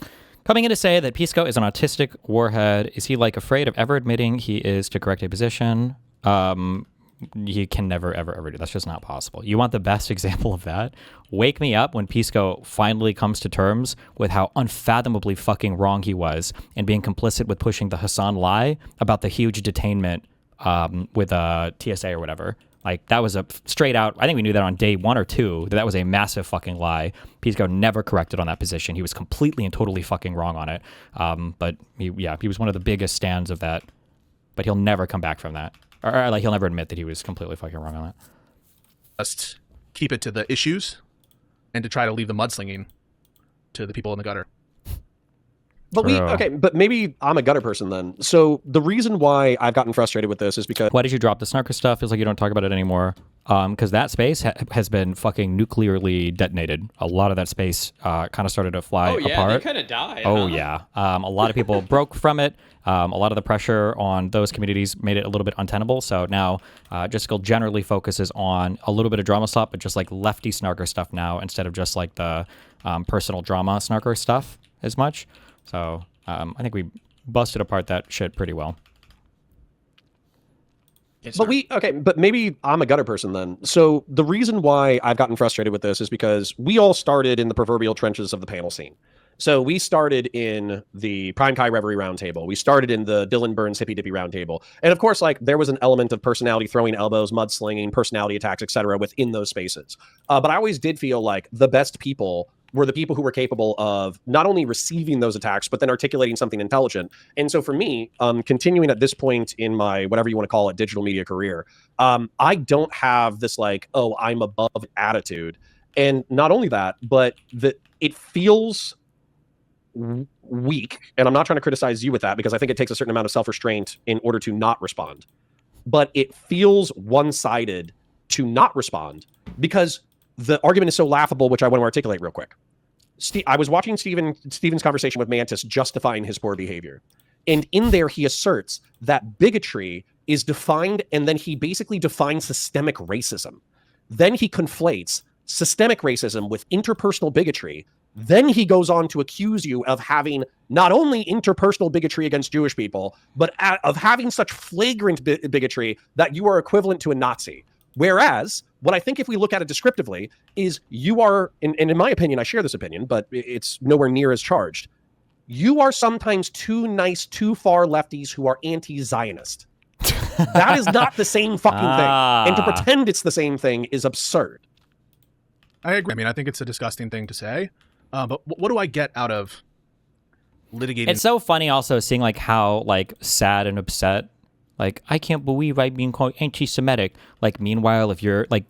Coming in to say that Pisco is an autistic warhead, is he like afraid of ever admitting he is to correct a position? He can never, ever do. That's just not possible. You want the best example of that? Wake me up when Pisco finally comes to terms with how unfathomably fucking wrong he was and being complicit with pushing the Hassan lie about the huge detainment with TSA or whatever. Like, that was a straight out, I think we knew that on day 1 or 2, that was a massive fucking lie. Pisco never corrected on that position. He was completely and totally fucking wrong on it. But he was one of the biggest stands of that. But he'll never come back from that. Or like, he'll never admit that he was completely fucking wrong on that. Just keep it to the issues and to try to leave the mudslinging to the people in the gutter. But but maybe I'm a gutter person then. So the reason why I've gotten frustrated with this is because... Why did you drop the snarker stuff? Feels like you don't talk about it anymore. Because that space has been fucking nuclearly detonated. A lot of that space kind of started to fly apart. Oh yeah, they kind of died. Oh yeah. A lot of people broke from it. A lot of the pressure on those communities made it a little bit untenable. So now Jessica generally focuses on a little bit of drama slop, but just like lefty snarker stuff now instead of just like the personal drama snarker stuff as much. So I think we busted apart that shit pretty well. Yes, but maybe I'm a gutter person then. So the reason why I've gotten frustrated with this is because we all started in the proverbial trenches of the panel scene. So we started in the Prime Kai Reverie Roundtable. We started in the Dylan Burns Hippy Dippy Roundtable. And of course, like, there was an element of personality throwing elbows, mudslinging, personality attacks, etc. within those spaces. But I always did feel like the best people were the people who were capable of not only receiving those attacks, but then articulating something intelligent. And so for me, continuing at this point in my, whatever you want to call it, digital media career, I don't have this like, oh, I'm above attitude. And not only that, but that it feels weak. And I'm not trying to criticize you with that, because I think it takes a certain amount of self-restraint in order to not respond. But it feels one-sided to not respond because the argument is so laughable, which I want to articulate real quick. I was watching Steven's conversation with Mantis justifying his poor behavior. And in there, he asserts that bigotry is defined, and then he basically defines systemic racism. Then he conflates systemic racism with interpersonal bigotry. Then he goes on to accuse you of having not only interpersonal bigotry against Jewish people, but of having such flagrant bigotry that you are equivalent to a Nazi. Whereas, what I think if we look at it descriptively, is you are, and in my opinion, I share this opinion, but it's nowhere near as charged. You are sometimes too nice, too far lefties who are anti-Zionist. That is not the same fucking thing. And to pretend it's the same thing is absurd. I agree. I mean, I think it's a disgusting thing to say. But what do I get out of litigating? It's so funny also seeing like how like sad and upset, like, I can't believe I'm being called anti-Semitic. Like, meanwhile, if you're like,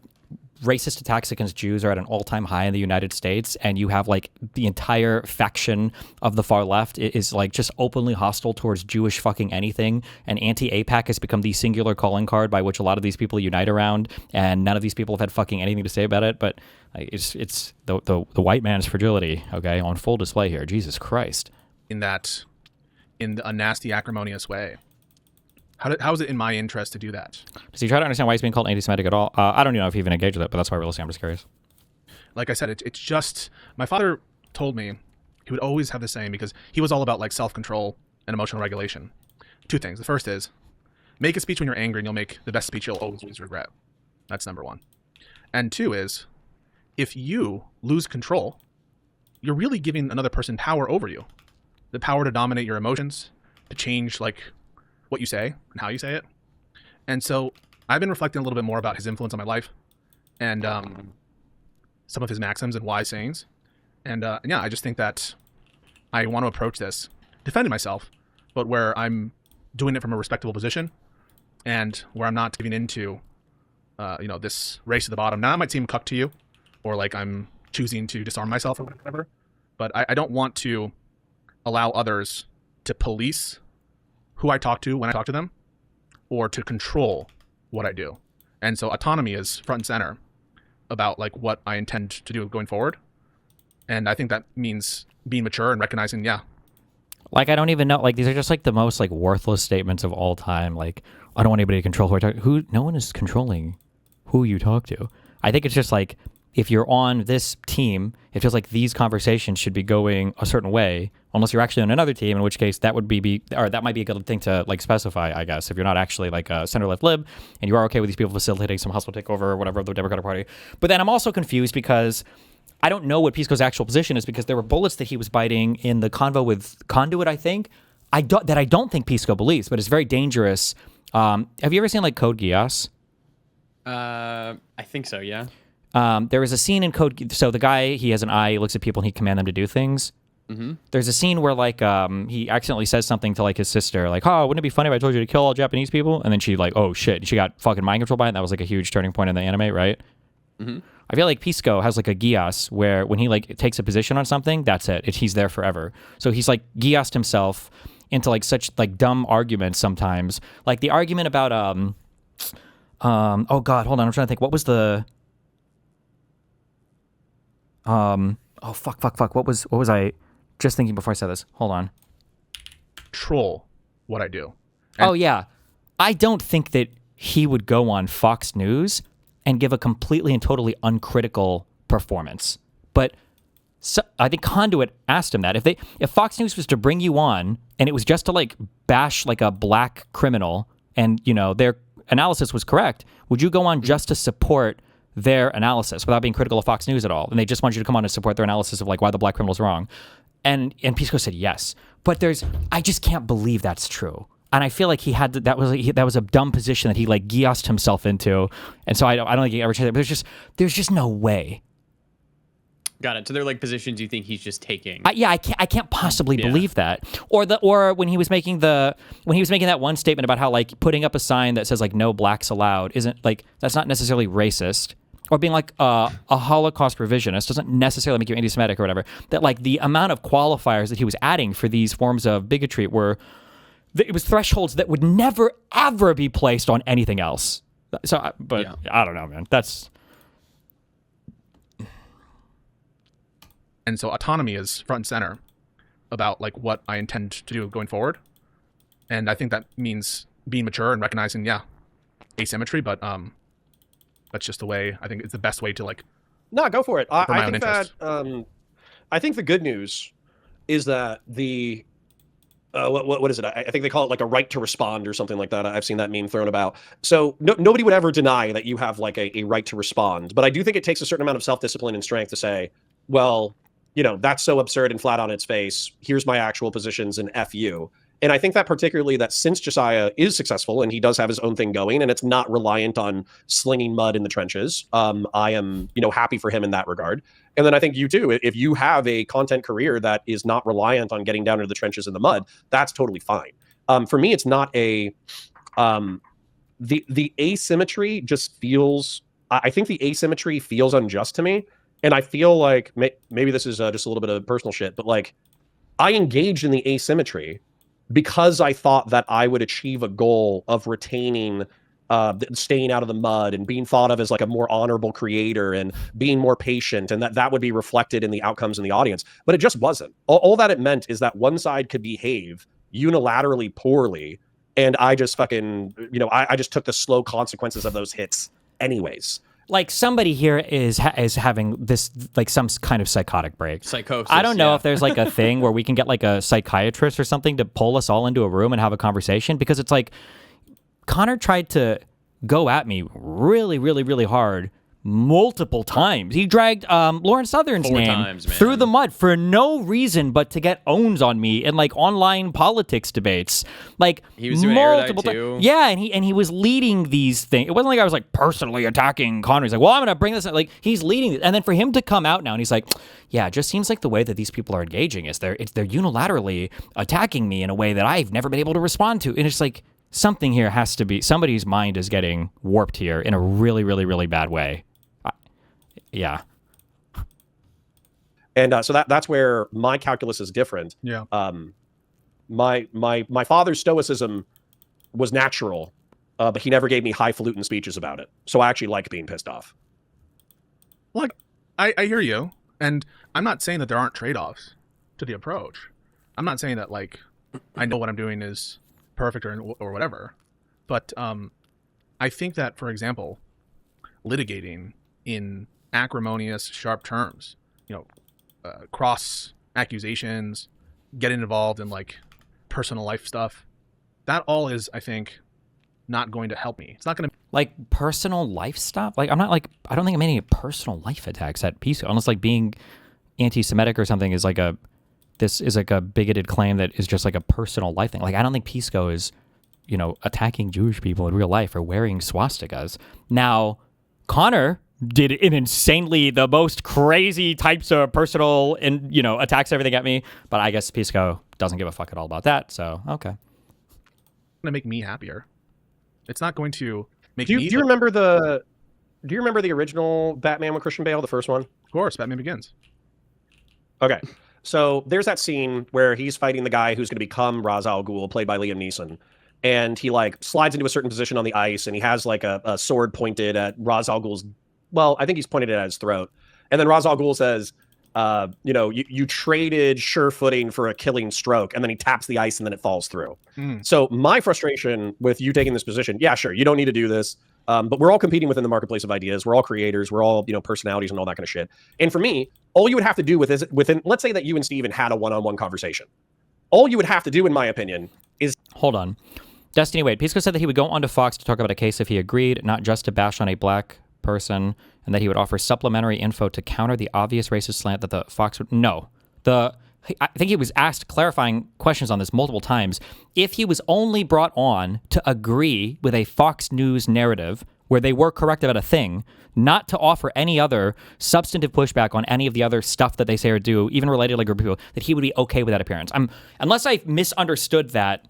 racist attacks against Jews are at an all-time high in the United States, and you have like the entire faction of the far left is like just openly hostile towards Jewish fucking anything, and anti-APAC has become the singular calling card by which a lot of these people unite around, and none of these people have had fucking anything to say about it. But it's the white man's fragility, okay, on full display here. Jesus Christ. In a nasty, acrimonious way. How is it in my interest to do that? Does he try to understand why he's being called anti-Semitic at all? I don't even know if he even engaged with it, but that's why we're listening. I'm just curious. Like I said, it's just, my father told me he would always have the saying, because he was all about like self-control and emotional regulation. Two things. The first is, make a speech when you're angry and you'll make the best speech you'll always regret. That's number one. And two is, if you lose control, you're really giving another person power over you. The power to dominate your emotions, to change like what you say and how you say it. And so I've been reflecting a little bit more about his influence on my life, and some of his maxims and wise sayings. And yeah, I just think that I want to approach this defending myself, but where I'm doing it from a respectable position, and where I'm not giving into this race to the bottom. Now that might seem cuck to you, or like I'm choosing to disarm myself or whatever, but I don't want to allow others to police who I talk to when I talk to them, or to control what I do. And so autonomy is front and center about like what I intend to do going forward. And I think that means being mature and recognizing, yeah. Like, I don't even know, like, these are just like the most like worthless statements of all time. Like, I don't want anybody to control who I talk to. No one is controlling who you talk to. I think it's just like, if you're on this team, it feels like these conversations should be going a certain way, unless you're actually on another team, in which case that would that might be a good thing to like specify, I guess, if you're not actually like a center-left lib and you are okay with these people facilitating some hostile takeover or whatever of the Democratic Party. But then I'm also confused because I don't know what Pisco's actual position is, because there were bullets that he was biting in the convo with Conduit, I think, that I don't think Pisco believes, but it's very dangerous. Have you ever seen like Code Geass? I think so, yeah. There is a scene in Code. So the guy, he has an eye, he looks at people and he commands them to do things. Mm-hmm. There's a scene where like he accidentally says something to like his sister, like, "Oh, wouldn't it be funny if I told you to kill all Japanese people?" And then she like, "Oh shit!" And she got fucking mind controlled by it. And that was like a huge turning point in the anime, right? Mm-hmm. I feel like Pisco has like a Gias where when he like takes a position on something, that's it. He's there forever. So he's like Giased himself into like such like dumb arguments sometimes. Like the argument about oh god, hold on, I'm trying to think. What was the fuck. What was I just thinking before I said this? Hold on. Control what I do. Oh yeah. I don't think that he would go on Fox News and give a completely and totally uncritical performance. But so, I think Conduit asked him that. If Fox News was to bring you on and it was just to like bash like a black criminal and, you know, their analysis was correct, would you go on just to support their analysis without being critical of Fox News at all? And they just want you to come on and support their analysis of like why the black criminal's wrong. And Pisco said yes. But I just can't believe that's true. And I feel like that was a dumb position that he like Giased himself into. And so I don't think he ever changed it. But there's just no way. Got it. So they're like positions you think he's just taking. I can't possibly believe that. Or when he was making that one statement about how like putting up a sign that says like no blacks allowed isn't like, that's not necessarily racist. Or being like a Holocaust revisionist doesn't necessarily make you anti-Semitic or whatever. That like the amount of qualifiers that he was adding for these forms of bigotry it was thresholds that would never ever be placed on anything else. So, I don't know, man. And so autonomy is front and center about like what I intend to do going forward. And I think that means being mature and recognizing, asymmetry, but that's just the way, I think it's the best way to like. No, go for it. my I own think interest. that I think the good news is that the what is it? I think they call it like a right to respond or something like that. I've seen that meme thrown about. So nobody would ever deny that you have like a right to respond. But I do think it takes a certain amount of self-discipline and strength to say, well, that's so absurd and flat on its face. Here's my actual positions and F you. And I think that particularly that since Josiah is successful and he does have his own thing going and it's not reliant on slinging mud in the trenches, I am, happy for him in that regard. And then I think you too, if you have a content career that is not reliant on getting down into the trenches in the mud, that's totally fine. For me, it's not the asymmetry just feels, I think the asymmetry feels unjust to me. And I feel like maybe this is just a little bit of personal shit, but like I engaged in the asymmetry because I thought that I would achieve a goal of retaining, staying out of the mud and being thought of as like a more honorable creator and being more patient, and that would be reflected in the outcomes in the audience. But it just wasn't. All that it meant is that one side could behave unilaterally poorly, and I just fucking, I just took the slow consequences of those hits anyways. Like somebody here is having this like some kind of psychotic break. Psychosis. I don't know if there's like a thing where we can get like a psychiatrist or something to pull us all into a room and have a conversation, because it's like Connor tried to go at me really, really, really hard multiple times. He dragged Lauren Southern's 4 name times, man. through the mud for no reason but to get owns on me in like online politics debates. Like He was doing multiple erudite, times. too. Yeah, and he was leading these things. It wasn't like I was like personally attacking Connor. He's like, well, I'm gonna bring this up. Like he's leading it. And then for him to come out now and he's like, yeah, it just seems like the way that these people are engaging is they're unilaterally attacking me in a way that I've never been able to respond to. And it's like something here has to be, somebody's mind is getting warped here in a really, really, really bad way. Yeah. And so that's where my calculus is different. Yeah. My father's stoicism was natural, but he never gave me highfalutin speeches about it. So I actually like being pissed off. Like, I hear you, and I'm not saying that there aren't trade-offs to the approach. I'm not saying that like I know what I'm doing is perfect or whatever, but I think that, for example, litigating in acrimonious, sharp terms, cross accusations, getting involved in like personal life stuff, that all is, I think, not going to help me. It's not going to Like personal life stuff. Like I don't think I'm any personal life attacks at Pisco, unless like being anti-Semitic or something is like a bigoted claim that is just like a personal life thing. Like I don't think Pisco is, attacking Jewish people in real life or wearing swastikas. Now, Connor did the most crazy types of personal and attacks everything at me, but I guess Pisco doesn't give a fuck at all about that. So okay, make me happier. It's not going to make Do me. you remember the original Batman with Christian Bale, the first one? Of course, Batman Begins. Okay. So there's that scene where he's fighting the guy who's going to become Ra's al Ghul, played by Liam Neeson. And he like slides into a certain position on the ice, and he has like a sword pointed at Ra's al Ghul's, well, I think he's pointed it at his throat. And then Ra's al Ghul says, you traded sure footing for a killing stroke. And then he taps the ice and then it falls through. So my frustration with you taking this position, yeah, sure, you don't need to do this. But we're all competing within the marketplace of ideas. We're all creators. We're all, personalities and all that kind of shit. And for me, all you would have to do within, let's say that you and Steven had a one-on-one conversation. All you would have to do, in my opinion, is... Hold on. Destiny, wait. Pisco said that he would go onto Fox to talk about a case if he agreed, not just to bash on a black person, and that he would offer supplementary info to counter the obvious racist slant that the Fox would... No. I think he was asked clarifying questions on this multiple times. If he was only brought on to agree with a Fox News narrative where they were correct about a thing, not to offer any other substantive pushback on any of the other stuff that they say or do, even related to like group of people, that he would be okay with that appearance. Unless I misunderstood that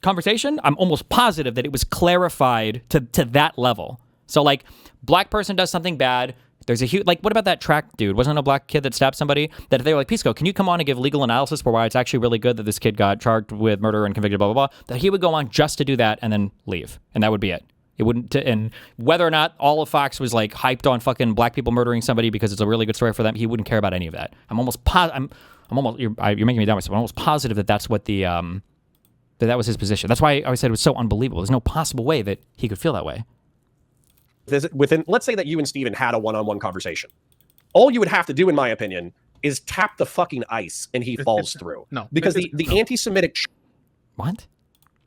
conversation, I'm almost positive that it was clarified to that level. So like, black person does something bad, there's a huge, like, what about that track dude? Wasn't it a black kid that stabbed somebody? That if they were like, Pisco, can you come on and give legal analysis for why it's actually really good that this kid got charged with murder and convicted, blah, blah, blah, that he would go on just to do that and then leave. And that would be it. It wouldn't, and whether or not all of Fox was like hyped on fucking black people murdering somebody because it's a really good story for them, he wouldn't care about any of that. I'm almost, you're making me doubt myself. I'm almost positive that that's what the that was his position. That's why I said it was so unbelievable. There's no possible way that he could feel that way. Let's say that you and Steven had a one-on-one conversation. All you would have to do, in my opinion, is tap the fucking ice and he falls through. No. Because the anti-Semitic What?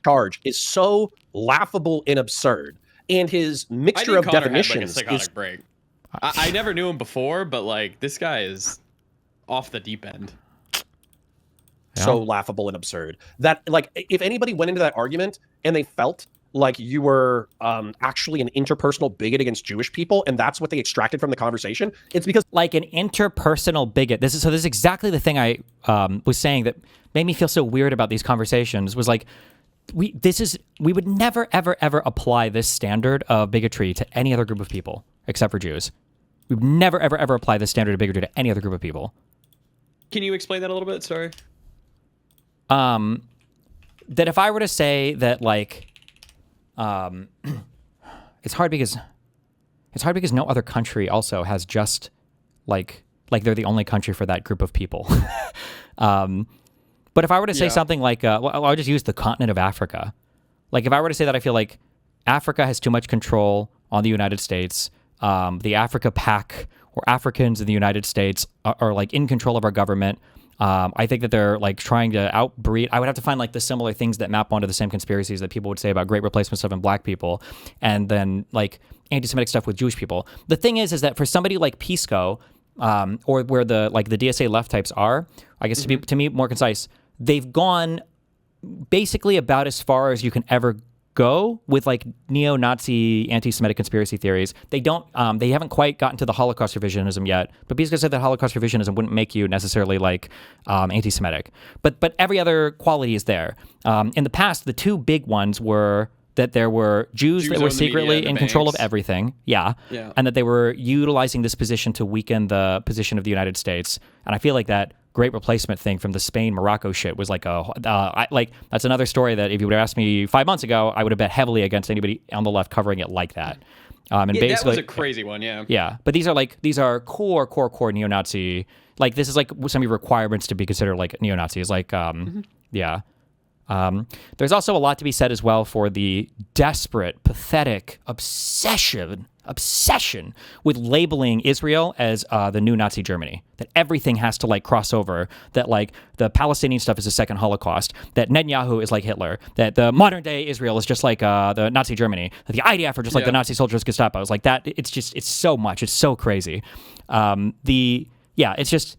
charge is so laughable and absurd. And his mixture of definitions had, like, a psychotic break. I never knew him before, but like this guy is off the deep end. So laughable and absurd that, like, if anybody went into that argument and they felt like you were actually an interpersonal bigot against Jewish people, and that's what they extracted from the conversation, it's because like an interpersonal bigot. This is exactly the thing I was saying that made me feel so weird about these conversations. Was like, we would never ever apply this standard of bigotry to any other group of people except for Jews. We would never ever apply this standard of bigotry to any other group of people. Can you explain that a little bit? Sorry. That if I were to say that, like, it's hard because no other country also has just like they're the only country for that group of people. But if I were to say something like, well, I'll just use the continent of Africa. Like, if I were to say that I feel like Africa has too much control on the United States, the Africa Pac or Africans in the United States are like in control of our government. I think that they're like trying to outbreed. I would have to find like the similar things that map onto the same conspiracies that people would say about great replacement stuff in black people, and then like anti-Semitic stuff with Jewish people. The thing is that for somebody like Pisco, or where the DSA left types are, I guess to be more concise, they've gone basically about as far as you can ever go with like neo-Nazi anti-Semitic conspiracy theories. They haven't quite gotten to the Holocaust revisionism yet, but Pisco said that Holocaust revisionism wouldn't make you necessarily like anti-Semitic, but every other quality is there. In the past, the two big ones were that there were Jews that were secretly in control of everything, and that they were utilizing this position to weaken the position of the United States. And I feel like that great replacement thing from the Spain-Morocco shit was like that's another story that if you would have asked me 5 months ago, I would have bet heavily against anybody on the left covering it like that. And Yeah, basically, that was a crazy one, yeah. Yeah, but these are core neo-Nazi. Like, this is like some of your requirements to be considered like neo-Nazis. Like, yeah. There's also a lot to be said as well for the desperate, pathetic obsession with labeling Israel as the new Nazi Germany. That everything has to like cross over. That like the Palestinian stuff is a second Holocaust. That Netanyahu is like Hitler. That the modern day Israel is just like the Nazi Germany. That the IDF are just like the Nazi soldiers, Gestapo. It's like that. It's so much. It's so crazy. It's just.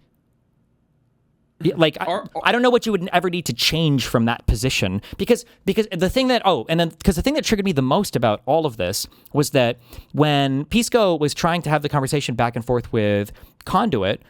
Like, I don't know what you would ever need to change from that position because the thing that the thing that triggered me the most about all of this was that when Pisco was trying to have the conversation back and forth with Conduit,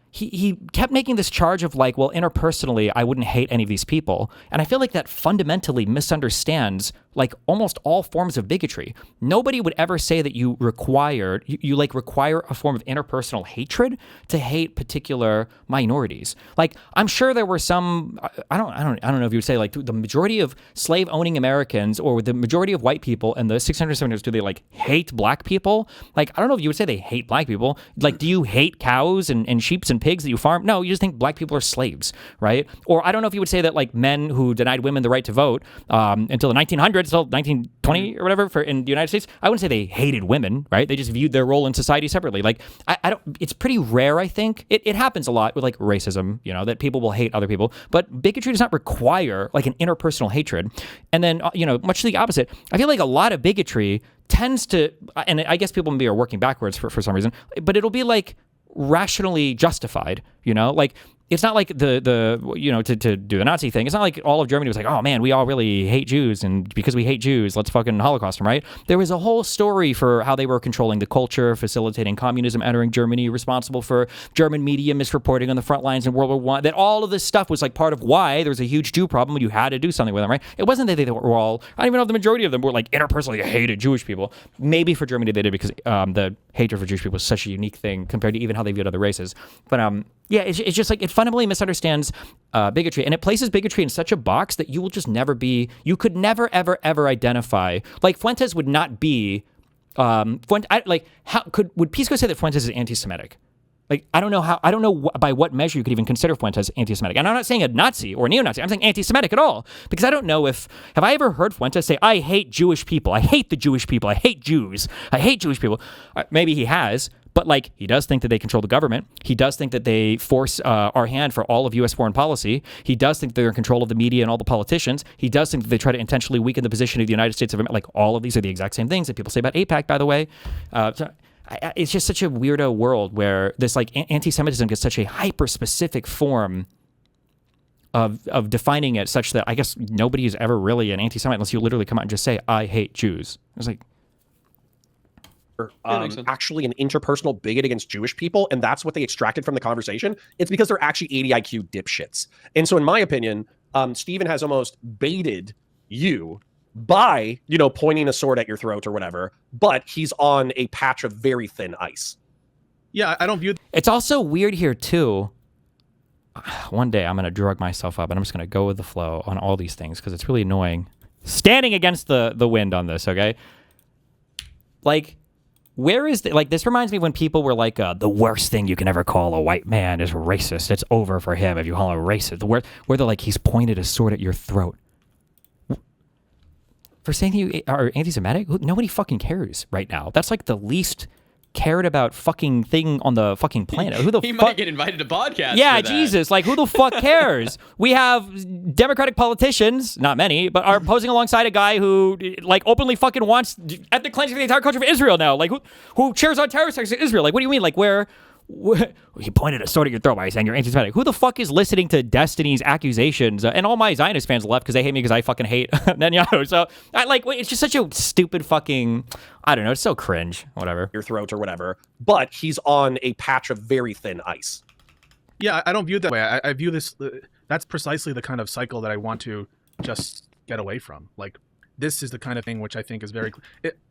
he kept making this charge of like, well, interpersonally, I wouldn't hate any of these people. And I feel like that fundamentally misunderstands like almost all forms of bigotry. Nobody would ever say that you require a form of interpersonal hatred to hate particular minorities. Like, I'm sure there were some, I don't know if you would say like the majority of slave owning Americans or the majority of white people and the 600 700s, do they like hate black people? Like, I don't know if you would say they hate black people. Like, do you hate cows and sheep and pigs that you farm? No, you just think black people are slaves, right? Or I don't know if you would say that like men who denied women the right to vote until the 1900s, until 1920 or whatever in the United States, I wouldn't say they hated women, right? They just viewed their role in society separately. Like, I don't, it's pretty rare, I think. It happens a lot with like racism, that people will hate other people, but bigotry does not require like an interpersonal hatred. And then, much to the opposite, I feel like a lot of bigotry tends to, and I guess people maybe are working backwards for some reason, but it'll be like rationally justified, like it's not like the to do the Nazi thing. It's not like all of Germany was like, oh man, we all really hate Jews, and because we hate Jews, let's fucking Holocaust them, right? There was a whole story for how they were controlling the culture, facilitating communism entering Germany, responsible for German media misreporting on the front lines in World War I. That all of this stuff was like part of why there was a huge Jew problem and you had to do something with them, right? It wasn't that they were all, I don't even know if the majority of them were like interpersonally hated Jewish people. Maybe for Germany they did because the hatred for Jewish people was such a unique thing compared to even how they viewed other races. But yeah, it's just like it fundamentally misunderstands bigotry, and it places bigotry in such a box that you will just never be. You could never, ever, ever identify. Like Fuentes would not be. Would Pisco say that Fuentes is anti-Semitic? Like, I don't know by what measure you could even consider Fuentes anti-Semitic. And I'm not saying a Nazi or a neo-Nazi. I'm saying anti-Semitic at all. Because I don't know have I ever heard Fuentes say, I hate Jewish people. I hate the Jewish people. I hate Jews. I hate Jewish people. Maybe he has, but like, he does think that they control the government. He does think that they force our hand for all of U.S. foreign policy. He does think they're in control of the media and all the politicians. He does think that they try to intentionally weaken the position of the United States of America. Like, all of these are the exact same things that people say about AIPAC, by the way. It's just such a weirdo world where this like anti-Semitism gets such a hyper-specific form of defining it, such that I guess nobody is ever really an anti-Semite unless you literally come out and just say, I hate Jews. It's like, actually an interpersonal bigot against Jewish people, and that's what they extracted from the conversation. It's because they're actually 80 IQ dipshits. And so in my opinion, Stephen has almost baited you by, pointing a sword at your throat or whatever, but he's on a patch of very thin ice. Yeah, I don't view... It's also weird here, too. One day I'm going to drug myself up, and I'm just going to go with the flow on all these things, because it's really annoying. Standing against the wind on this, okay? Like, where is... this reminds me when people were like, the worst thing you can ever call a white man is racist. It's over for him if you call him racist. Where they're like, he's pointed a sword at your throat. For saying you are anti-Semitic? Nobody fucking cares right now. That's like the least cared about fucking thing on the fucking planet. Who the he fuck? might get invited to podcasts. Yeah, for that. Jesus. Like, who the fuck cares? We have Democratic politicians, not many, but are posing alongside a guy who, like, openly fucking wants ethnic cleansing of the entire country of Israel now. Like, who cheers on terrorist acts in Israel? Like, what do you mean? Like, where he pointed a sword at your throat by saying you're anti-Semitic. Who the fuck is listening to Destiny's accusations? And all my Zionist fans left because they hate me because I fucking hate Netanyahu. So it's just such a stupid fucking, I don't know. It's so cringe. Whatever. Your throat or whatever. But he's on a patch of very thin ice. Yeah, I don't view it that way. I view this. That's precisely the kind of cycle that I want to just get away from. Like, this is the kind of thing which I think is very.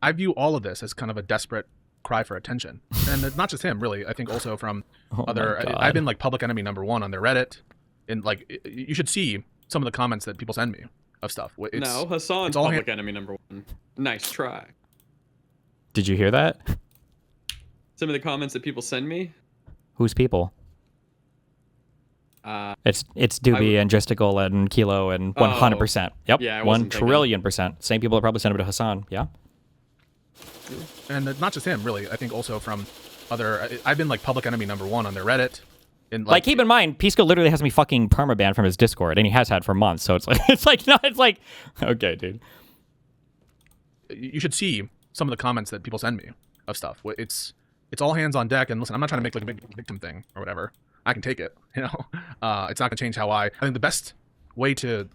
I view all of this as kind of a desperate cry for attention, and it's not just him, really. I think also from other. I've been like public enemy #1 on their Reddit, and like you should see some of the comments that people send me of stuff. No, Hassan's public enemy #1. Nice try. Did you hear that? Some of the comments that people send me. Whose people? It's Doobie and Justical and Kilo and 100%. Yep. Yeah, 1 trillion%. Same people that probably sent it to Hassan. Yeah. And not just him, really. I think also from other. I've been like public enemy #1 on their Reddit. And like keep in mind, Pisco literally has me fucking permabanned from his Discord, and he has had for months. So it's like, okay, dude. You should see some of the comments that people send me of stuff. It's all hands on deck. And listen, I'm not trying to make like a big victim thing or whatever. I can take it. It's not gonna change how I think the best way to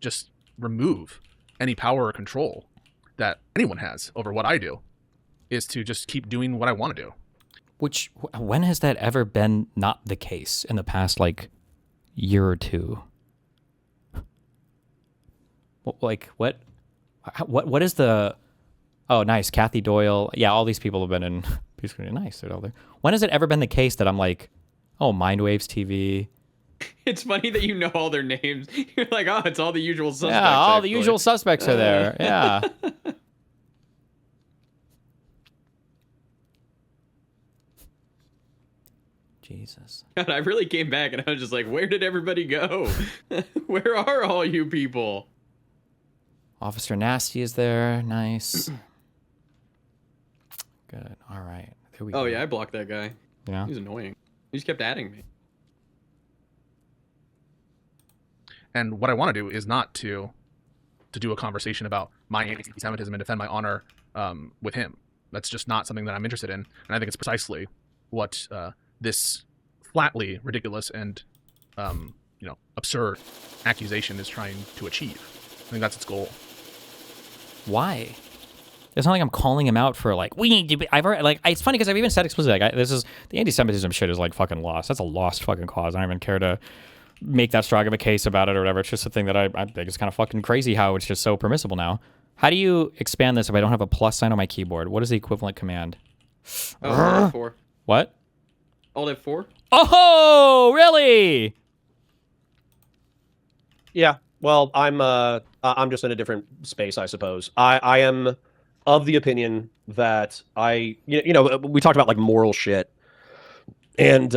just remove any power or control that anyone has over what I do is to just keep doing what I want to do. Which, when has that ever been not the case in the past, like, year or two? Like, what is the... Oh, nice. Kathy Doyle. Yeah, all these people have been in... Nice. They're all there. When has it ever been the case that I'm like, oh, Mindwaves TV... It's funny that you know all their names. You're like, oh, it's all the usual suspects. Yeah, all the usual suspects are there. Yeah. Jesus. God, I really came back and I was just like, where did everybody go? Where are all you people? Officer Nasty is there. Nice. Good. All right. There we go. Oh, yeah, I blocked that guy. Yeah. He's annoying. He just kept adding me. And what I want to do is not to do a conversation about my anti-Semitism and defend my honor with him. That's just not something that I'm interested in. And I think it's precisely what this flatly ridiculous and absurd accusation is trying to achieve. I think that's its goal. Why? It's not like I'm calling him out for like, we need to be, I've already, like, it's funny because I've even said explicitly, like, this is, the anti-Semitism shit is like fucking lost. That's a lost fucking cause. I don't even care to make that strong of a case about it or whatever. It's just a thing that I think is kind of fucking crazy how it's just so permissible now. How do you expand this if I don't have a plus sign on my keyboard? What is the equivalent command? Alt F4. What? Alt F4. Oh, really? Yeah. Well, I'm just in a different space, I suppose. I am of the opinion that we talked about like moral shit and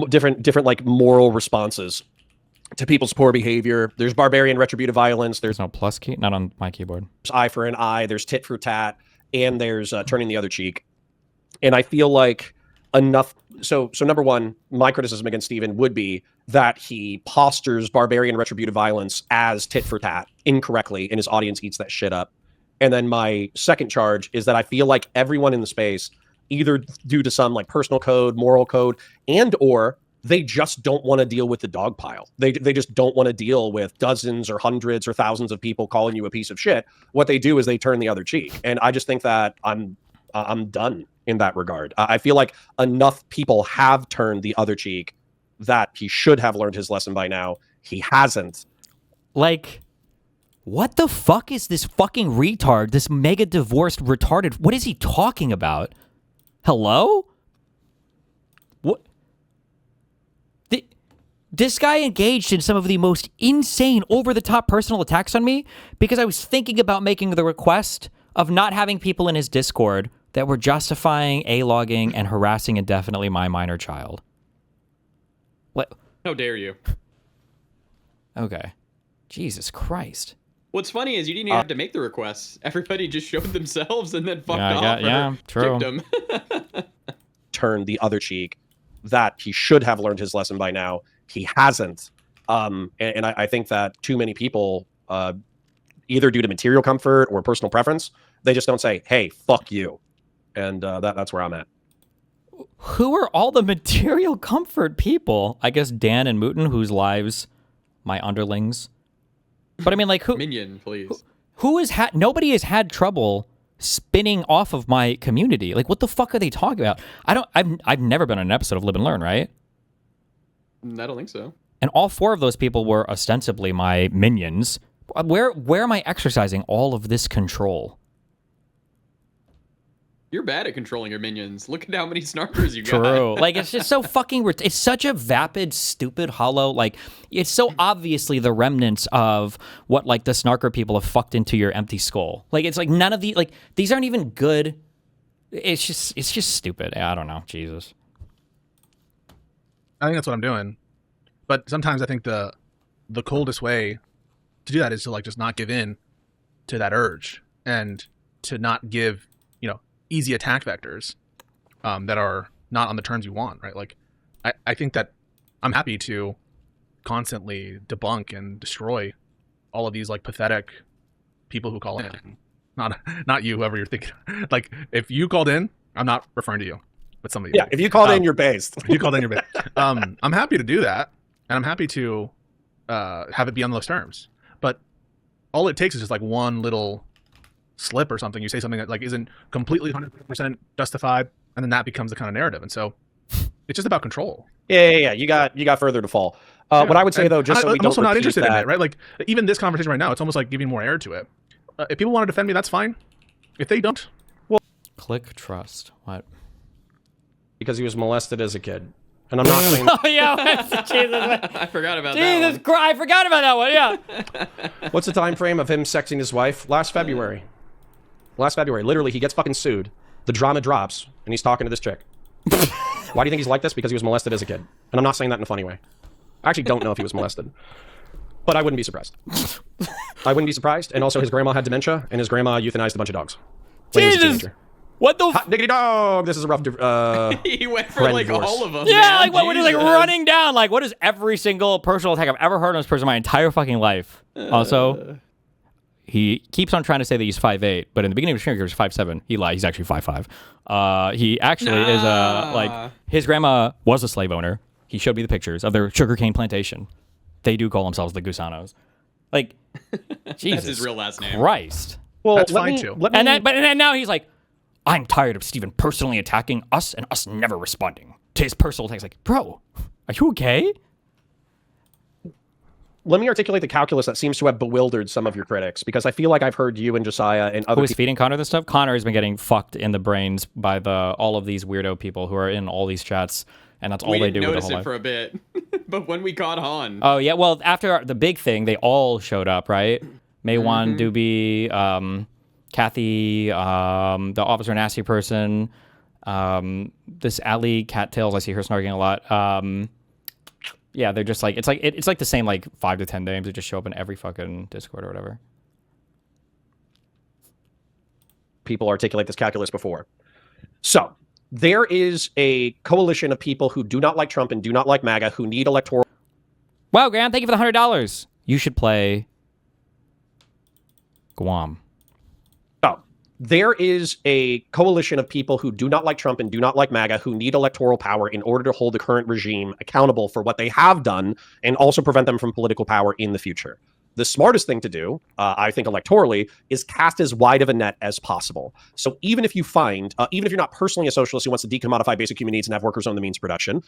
different like moral responses to people's poor behavior. There's barbarian retributive violence. There's There's no plus key, not on my keyboard. eye for an eye. There's tit for tat, and there's turning the other cheek. And I feel like enough. So number one, my criticism against Steven would be that he postures barbarian retributive violence as tit for tat incorrectly, and his audience eats that shit up. And then my second charge is that I feel like everyone in the space, either due to some like personal code, moral code, and or they just don't want to deal with the dog pile. They just don't want to deal with dozens or hundreds or thousands of people calling you a piece of shit. What they do is they turn the other cheek. And I just think that I'm done in that regard. I feel like enough people have turned the other cheek that he should have learned his lesson by now. He hasn't. Like, what the fuck is this fucking retard? This mega divorced retarded. What is he talking about? Hello? What? This guy engaged in some of the most insane, over-the-top personal attacks on me because I was thinking about making the request of not having people in his Discord that were justifying A-logging and harassing indefinitely my minor child. What? How dare you? Okay. Jesus Christ. What's funny is you didn't even have to make the requests. Everybody just showed themselves and then fucked Yeah, off. yeah, true. Kicked them. Turn the other cheek that he should have learned his lesson by now. He hasn't. And I think that too many people, either due to material comfort or personal preference, they just don't say, hey, fuck you. And that's where I'm at. Who are all the material comfort people? I guess Dan and Mooten, whose lives my underlings. But I mean, like, who? Minion, please. Who has had? Nobody has had trouble spinning off of my community. Like, what the fuck are they talking about? I've never been on an episode of Live and Learn, right? I don't think so. And all four of those people were ostensibly my minions. Where am I exercising all of this control? You're bad at controlling your minions. Look at how many snarkers you got. True. Like, it's just so fucking... It's such a vapid, stupid, hollow... Like, it's so obviously the remnants of what, like, the snarker people have fucked into your empty skull. Like, it's like none of the... Like, these aren't even good. It's just stupid. I don't know. Jesus. I think that's what I'm doing. But sometimes I think the coldest way to do that is to, like, just not give in to that urge and to not give, easy attack vectors that are not on the terms you want, right? Like, I think that I'm happy to constantly debunk and destroy all of these, like, pathetic people who call in. Not you, whoever you're thinking. Like, if you called in, I'm not referring to you, but somebody. Yeah, if you called in, you're based. If you called in, you're based. I'm happy to do that, and I'm happy to have it be on those terms. But all it takes is just, like, one little slip or something. You say something that, like, isn't completely 100% justified, and then that becomes the kind of narrative. And so it's just about control. Yeah. You got further to fall. What I would say, though, just so we I'm don't also not repeat interested in that- it, right? Like, even this conversation right now, it's almost like giving more air to it. If people want to defend me, that's fine. If they don't, Click trust. What? because he was molested as a kid. And I'm not saying... Oh, yeah. Jesus. I forgot about Jesus that Christ. I forgot about that one. Yeah. What's the time frame of him sexting his wife? Last February. Literally, he gets fucking sued. The drama drops, and he's talking to this chick. Why do you think he's like this? Because he was molested as a kid. And I'm not saying that in a funny way. I actually don't know if he was molested. But I wouldn't be surprised. And also, his grandma had dementia, and his grandma euthanized a bunch of dogs. when he was a Jesus. teenager. What the? Hot diggity dog! This is a rough... He went for friend like divorce. all of them. Yeah, man. like what is like Jesus. running down? Like what is every single personal attack I've ever heard on this person in my entire fucking life? Also, he keeps on trying to say that he's 5'8", but in the beginning of the stream he was 5'7". He lied. He's actually 5'5". He actually is like his grandma was a slave owner. He showed me the pictures of their sugarcane plantation. They do call themselves the Gusanos. Like, Jesus That's his real last name. Christ. Well, That's let fine, me- too. let me- And then now he's like, I'm tired of Steven personally attacking us and us never responding to his personal attacks. Like, bro, are you okay? Let me articulate the calculus that seems to have bewildered some of your critics, because I feel like I've heard you and Josiah and Who other is people. feeding Connor this stuff? Connor has been getting fucked in the brains by all of these weirdo people who are in all these chats, and that's all We they didn't do with notice the whole it for life. a bit, but when we caught Han, Oh yeah, well after the big thing, they all showed up, right? Maywan, Doobie, Kathy, the Officer Nasty person, This Alley Cattails, I see her snarking a lot. Yeah, they're just like it's like the same like 5 to 10 names that just show up in every fucking Discord or whatever. People articulate this calculus before. So there is a coalition of people who do not like Trump and do not like MAGA who need electoral. Wow, Grant, thank you for the $100. You should play Guam. Oh, there is a coalition of people who do not like Trump and do not like MAGA who need electoral power in order to hold the current regime accountable for what they have done and also prevent them from political power in the future. The smartest thing to do, I think electorally, is cast as wide of a net as possible. So even if you find, even if you're not personally a socialist who wants to decommodify basic human needs and have workers own the means of production,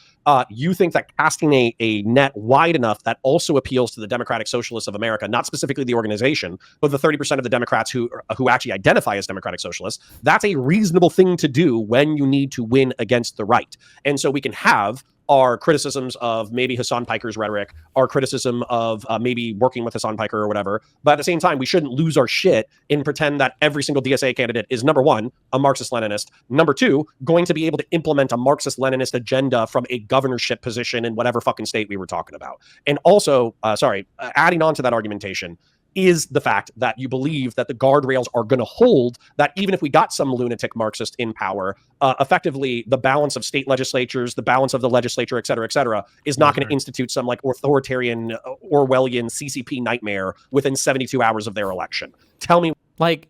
you think that casting a net wide enough that also appeals to the Democratic Socialists of America, not specifically the organization, but the 30% of the Democrats who actually identify as Democratic Socialists, that's a reasonable thing to do when you need to win against the right. And so we can have our criticisms of maybe Hassan Piker's rhetoric, our criticism of maybe working with Hassan Piker or whatever. But at the same time, we shouldn't lose our shit and pretend that every single DSA candidate is, number one, a Marxist-Leninist, number two, going to be able to implement a Marxist-Leninist agenda from a governorship position in whatever fucking state we were talking about. And also, adding on to that argumentation, is the fact that you believe that the guardrails are going to hold, that even if we got some lunatic Marxist in power, effectively the balance of state legislatures, the balance of the legislature, et cetera, is not going to institute some like authoritarian Orwellian CCP nightmare within 72 hours of their election. Tell me. Like,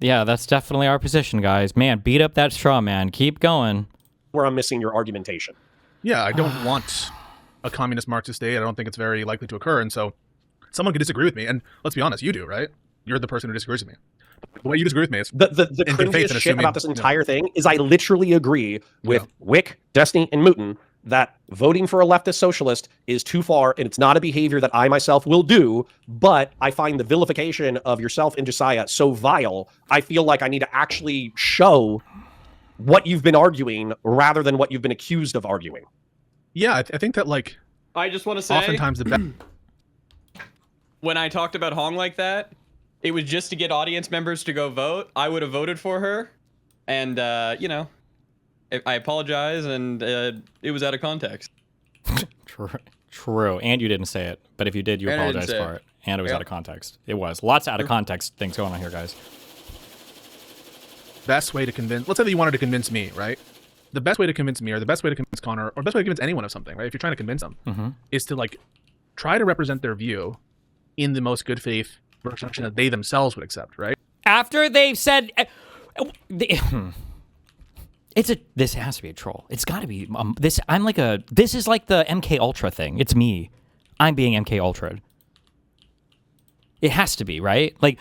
yeah, that's definitely our position, guys. Man, beat up that straw man. Keep going. Where I'm missing your argumentation. Yeah, I don't want a communist Marxist state. I don't think it's very likely to occur. And so someone could disagree with me, and let's be honest, you do, right? You're the person who disagrees with me. The way you disagree with me is the cringiest shit about this entire thing is I literally agree with Wick, Destiny, and Mooten that voting for a leftist socialist is too far, and it's not a behavior that I myself will do, but I find the vilification of yourself and Josiah so vile, I feel like I need to actually show what you've been arguing rather than what you've been accused of arguing. Yeah, I think that, like, I just want to say, oftentimes the best. When I talked about Hong like that, it was just to get audience members to go vote. I would have voted for her, and you know, I apologize, and it was out of context. True, and you didn't say it, but if you did, you apologized for it, and it was out of context. It was lots of out of context things going on here, guys. Best way to convince, let's say that you wanted to convince me, right? The best way to convince me, or the best way to convince Connor, or the best way to convince anyone of something, right? If you're trying to convince them, is to like try to represent their view in the most good faith version that they themselves would accept, right? After they've said, this has to be a troll. It's got to be this. This is like the MK Ultra thing. It's me. I'm being MK Ultra. It has to be, right? Like,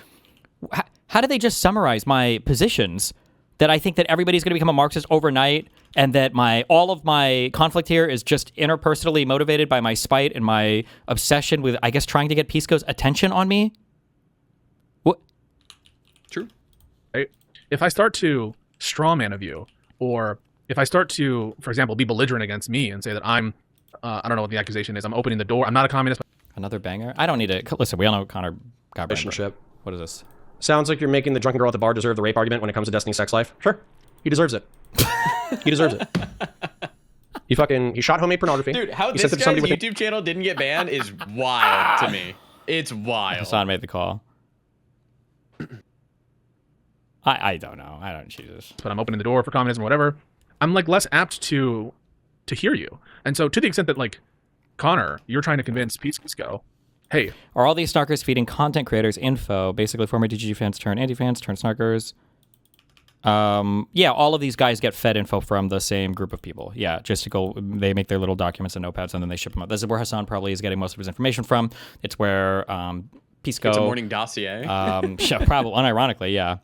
how do they just summarize my positions? That I think that everybody's going to become a Marxist overnight, and that all of my conflict here is just interpersonally motivated by my spite and my obsession with, I guess, trying to get Pisco's attention on me? What? True. Right? If I start to strawman of you, or if I start to, for example, be belligerent against me and say that I'm, I don't know what the accusation is, I'm opening the door, I'm not a communist. Another banger? I don't need to. Listen, we all know Connor got Relationship. What is this? Sounds like you're making the drunken girl at the bar deserve the rape argument when it comes to Destiny's sex life. Sure. He deserves it. He deserves it. He shot homemade pornography. Dude, how this guy's YouTube channel didn't get banned is wild to me. It's wild. Hassan made the call. I don't know. Jesus. But I'm opening the door for communism or whatever. I'm like less apt to hear you. And so to the extent that like Connor, you're trying to convince Pisco, hey, are all these snarkers feeding content creators info? Basically, former DGG fans turn anti-fans, turn snarkers. Yeah, all of these guys get fed info from the same group of people. Yeah, just to go, they make their little documents and notepads, and then they ship them out. This is where Hassan probably is getting most of his information from. It's where Pisco. It's a morning dossier. Probably, unironically, yeah.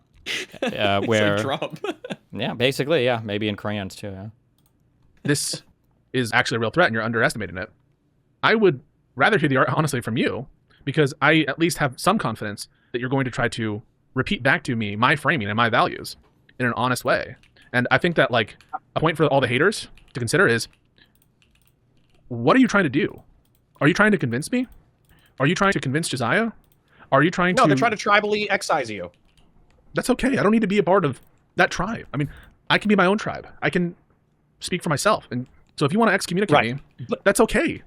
Where it's like Trump. Yeah, basically, yeah. Maybe in crayons too. Yeah. This is actually a real threat, and you're underestimating it. I would rather hear the honestly from you, because I at least have some confidence that you're going to try to repeat back to me my framing and my values in an honest way. And I think that like a point for all the haters to consider is, what are you trying to do? Are you trying to convince me? Are you trying to convince Josiah? Are you trying to... No, they're trying to tribally excise you. That's okay. I don't need to be a part of that tribe. I mean, I can be my own tribe. I can speak for myself. And so if you want to excommunicate me, that's okay.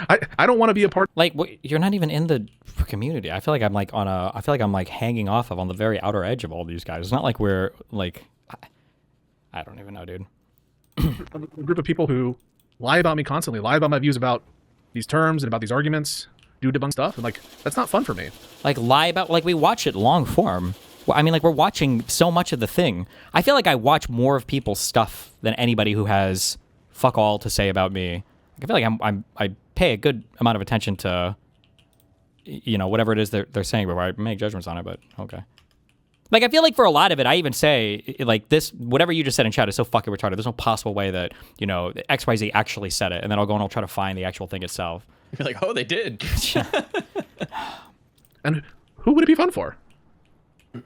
I don't want to be a part. Like, you're not even in the community. I feel like I'm like hanging off on the very outer edge of all these guys. It's not like we're like, I don't even know, dude. A group of people who lie about me constantly, lie about my views about these terms and about these arguments, do debunk stuff, and like that's not fun for me. Like lie about, like we watch it long form. I mean, like we're watching so much of the thing. I feel like I watch more of people's stuff than anybody who has fuck all to say about me. I feel like I pay a good amount of attention to, you know, whatever it is they're saying before I make judgments on it. But okay. Like, I feel like for a lot of it, I even say, like, this, whatever you just said in chat is so fucking retarded. There's no possible way that, you know, XYZ actually said it. And then I'll go and I'll try to find the actual thing itself. You're like, oh, they did. And who would it be fun for?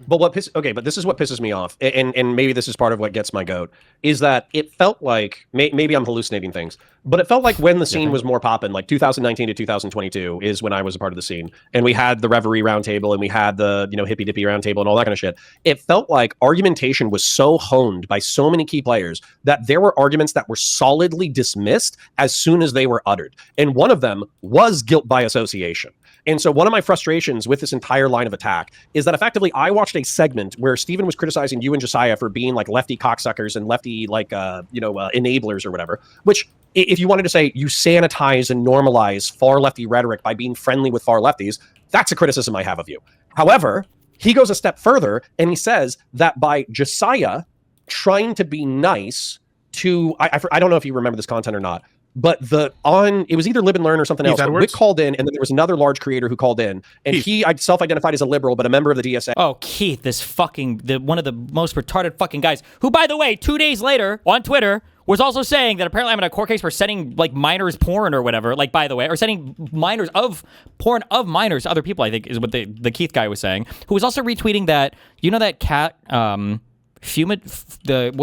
But but this is what pisses me off, and maybe this is part of what gets my goat, is that it felt like, maybe I'm hallucinating things, but it felt like when the scene was more poppin', like 2019 to 2022 is when I was a part of the scene, and we had the Reverie roundtable, and we had the, you know, Hippy Dippy roundtable and all that kind of shit. It felt like argumentation was so honed by so many key players that there were arguments that were solidly dismissed as soon as they were uttered, and one of them was guilt by association. And so one of my frustrations with this entire line of attack is that effectively I watched a segment where Steven was criticizing you and Josiah for being like lefty cocksuckers and lefty like enablers or whatever, which if you wanted to say you sanitize and normalize far lefty rhetoric by being friendly with far lefties, that's a criticism I have of you. However, he goes a step further and he says that by Josiah trying to be nice to, I don't know if you remember this content or not, but it was either Live and Learn or something else. But Wick called in, and then there was another large creator who called in, and he self-identified as a liberal, but a member of the DSA. Oh, Keith, this one of the most retarded fucking guys, who, by the way, 2 days later on Twitter was also saying that apparently I'm in a court case for sending like minors porn or whatever. Like, by the way, or sending minors of porn of minors to other people. I think is what the Keith guy was saying. Who was also retweeting that, you know, that cat. What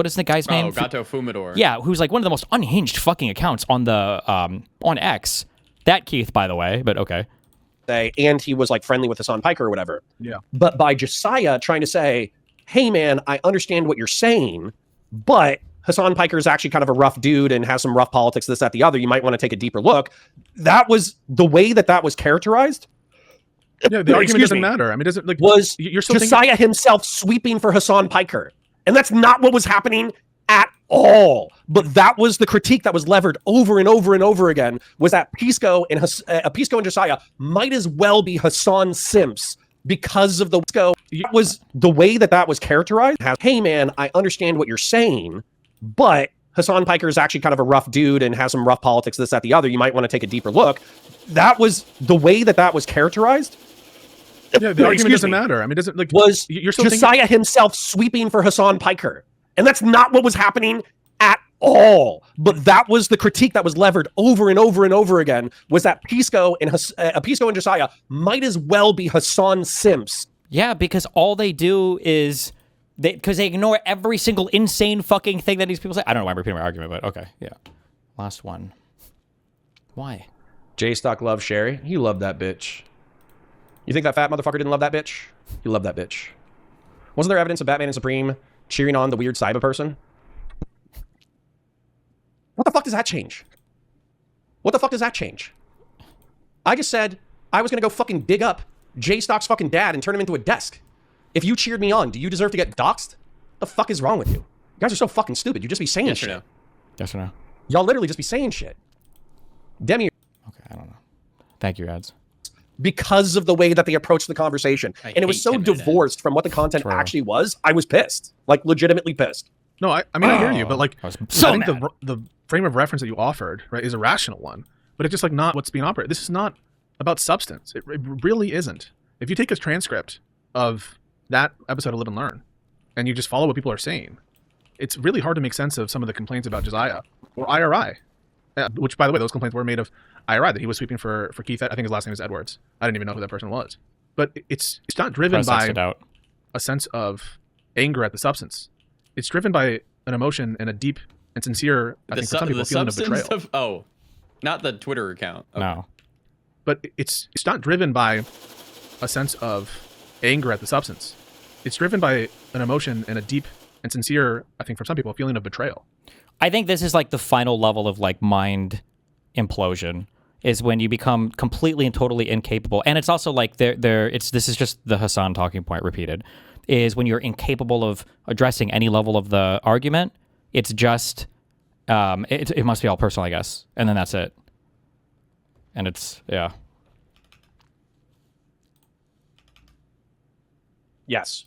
is the guy's name? Oh, Gato Fumador. Yeah, who's like one of the most unhinged fucking accounts on the on X. That Keith, by the way, but okay. And he was like friendly with Hassan Piker or whatever. Yeah. But by Josiah trying to say, hey man, I understand what you're saying, but Hassan Piker is actually kind of a rough dude and has some rough politics, this, that, the other. You might want to take a deeper look. That was the way that was characterized. Yeah, the argument doesn't matter. I mean, doesn't like was you're still Josiah himself sweeping for Hassan Piker. And that's not what was happening at all. But that was the critique that was levered over and over and over again, was that Pisco and Josiah might as well be Hassan simps because of the Pisco. It was the way that was characterized. Hey man, I understand what you're saying, but Hassan Piker is actually kind of a rough dude and has some rough politics, this, that, the other. You might want to take a deeper look. That was the way that was characterized. Yeah, the argument doesn't matter. I mean, doesn't like was you're still Josiah himself sweeping for Hassan Piker, and that's not what was happening at all. But that was the critique that was levered over and over and over again, was that Pisco and Josiah might as well be Hassan simps. Yeah, because all they do is because they ignore every single insane fucking thing that these people say. I don't know why I'm repeating my argument, but okay, yeah. Last one. Why? J-Stock loves Sherry. He loved that bitch. You think that fat motherfucker didn't love that bitch? He loved that bitch. Wasn't there evidence of Batman and Supreme cheering on the weird cyber person? What the fuck does that change? What the fuck does that change? I just said I was gonna go fucking dig up J-Stock's fucking dad and turn him into a desk. If you cheered me on, do you deserve to get doxxed? The fuck is wrong with you? You guys are so fucking stupid. You just be saying shit. No. Yes or no? Y'all literally just be saying shit. Demi. Okay, I don't know. Thank you, ads. Because of the way that they approached the conversation. And it was so divorced from what the content actually was, I was pissed. Like, legitimately pissed. No, I mean, I hear you, but like, I think mad. the frame of reference that you offered, right, is a rational one, but it's just like not what's being operated. This is not about substance. It really isn't. If you take a transcript of that episode of Live and Learn, and you just follow what people are saying, it's really hard to make sense of some of the complaints about Josiah or IRI, which, by the way, those complaints were made of IRI, that he was sweeping for Keith. I think his last name is Edwards. I didn't even know who that person was. But it's not driven by a sense of anger at the substance. It's driven by an emotion and a deep and sincere, I think, for some people, feeling of betrayal. Not the Twitter account. Okay. No. But it's not driven by a sense of anger at the substance. It's driven by an emotion and a deep and sincere, I think, for some people, a feeling of betrayal. I think this is like the final level of like mind implosion is when you become completely and totally incapable. And it's also like this is just the Hassan talking point repeated, is when you're incapable of addressing any level of the argument. It's just it must be all personal, I guess, and then that's it. And it's Yes.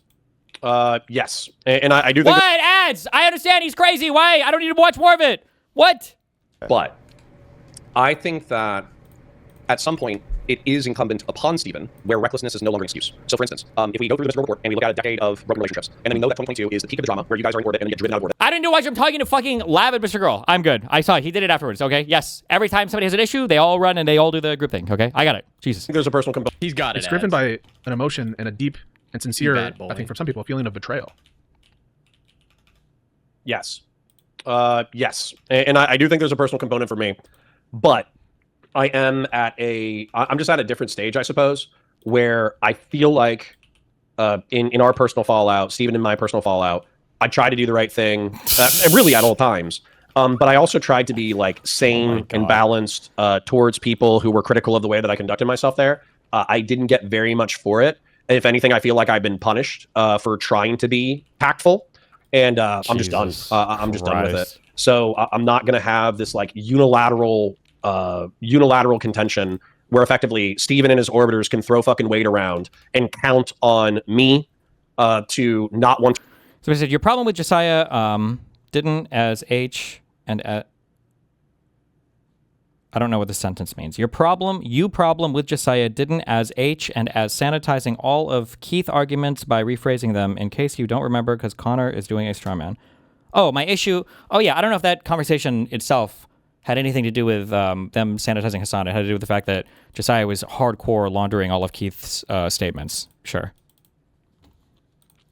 Yes. And I do think... What? Ads! I understand he's crazy. Why? I don't need to watch more of it. What? But I think that at some point, it is incumbent upon Stephen where recklessness is no longer an excuse. So for instance, if we go through the Mystery Report and we look at a decade of broken relationships, and then we know that 2022 is the peak of the drama where you guys are in orbit and then you get driven out of orbit. I didn't know why I'm talking to fucking Lav and Mr. Girl. I'm good. I saw it. He did it afterwards, okay? Yes. Every time somebody has an issue, they all run and they all do the group thing, okay? I got it. Jesus. I think there's a personal component. He's got it. It's driven by an emotion and a deep and sincere, I think, for some people, a feeling of betrayal. Yes. Yes. And I do think there's a personal component for me. But I'm just at a different stage, I suppose, where I feel like in our personal fallout, Stephen and my personal fallout, I try to do the right thing, really at all times. But I also tried to be like sane and balanced towards people who were critical of the way that I conducted myself there. I didn't get very much for it. If anything, I feel like I've been punished for trying to be tactful, and I'm just done. I'm just done with it. So I'm not going to have this like unilateral contention where effectively Steven and his orbiters can throw fucking weight around and count on me to not want. So he said, your problem with Josiah didn't as H and I don't know what the sentence means. Your problem with Josiah didn't as H and as sanitizing all of Keith arguments by rephrasing them in case you don't remember because Connor is doing a straw man. Oh, my issue. Oh, yeah. I don't know if that conversation itself had anything to do with them sanitizing Hassan. It had to do with the fact that Josiah was hardcore laundering all of Keith's statements. Sure.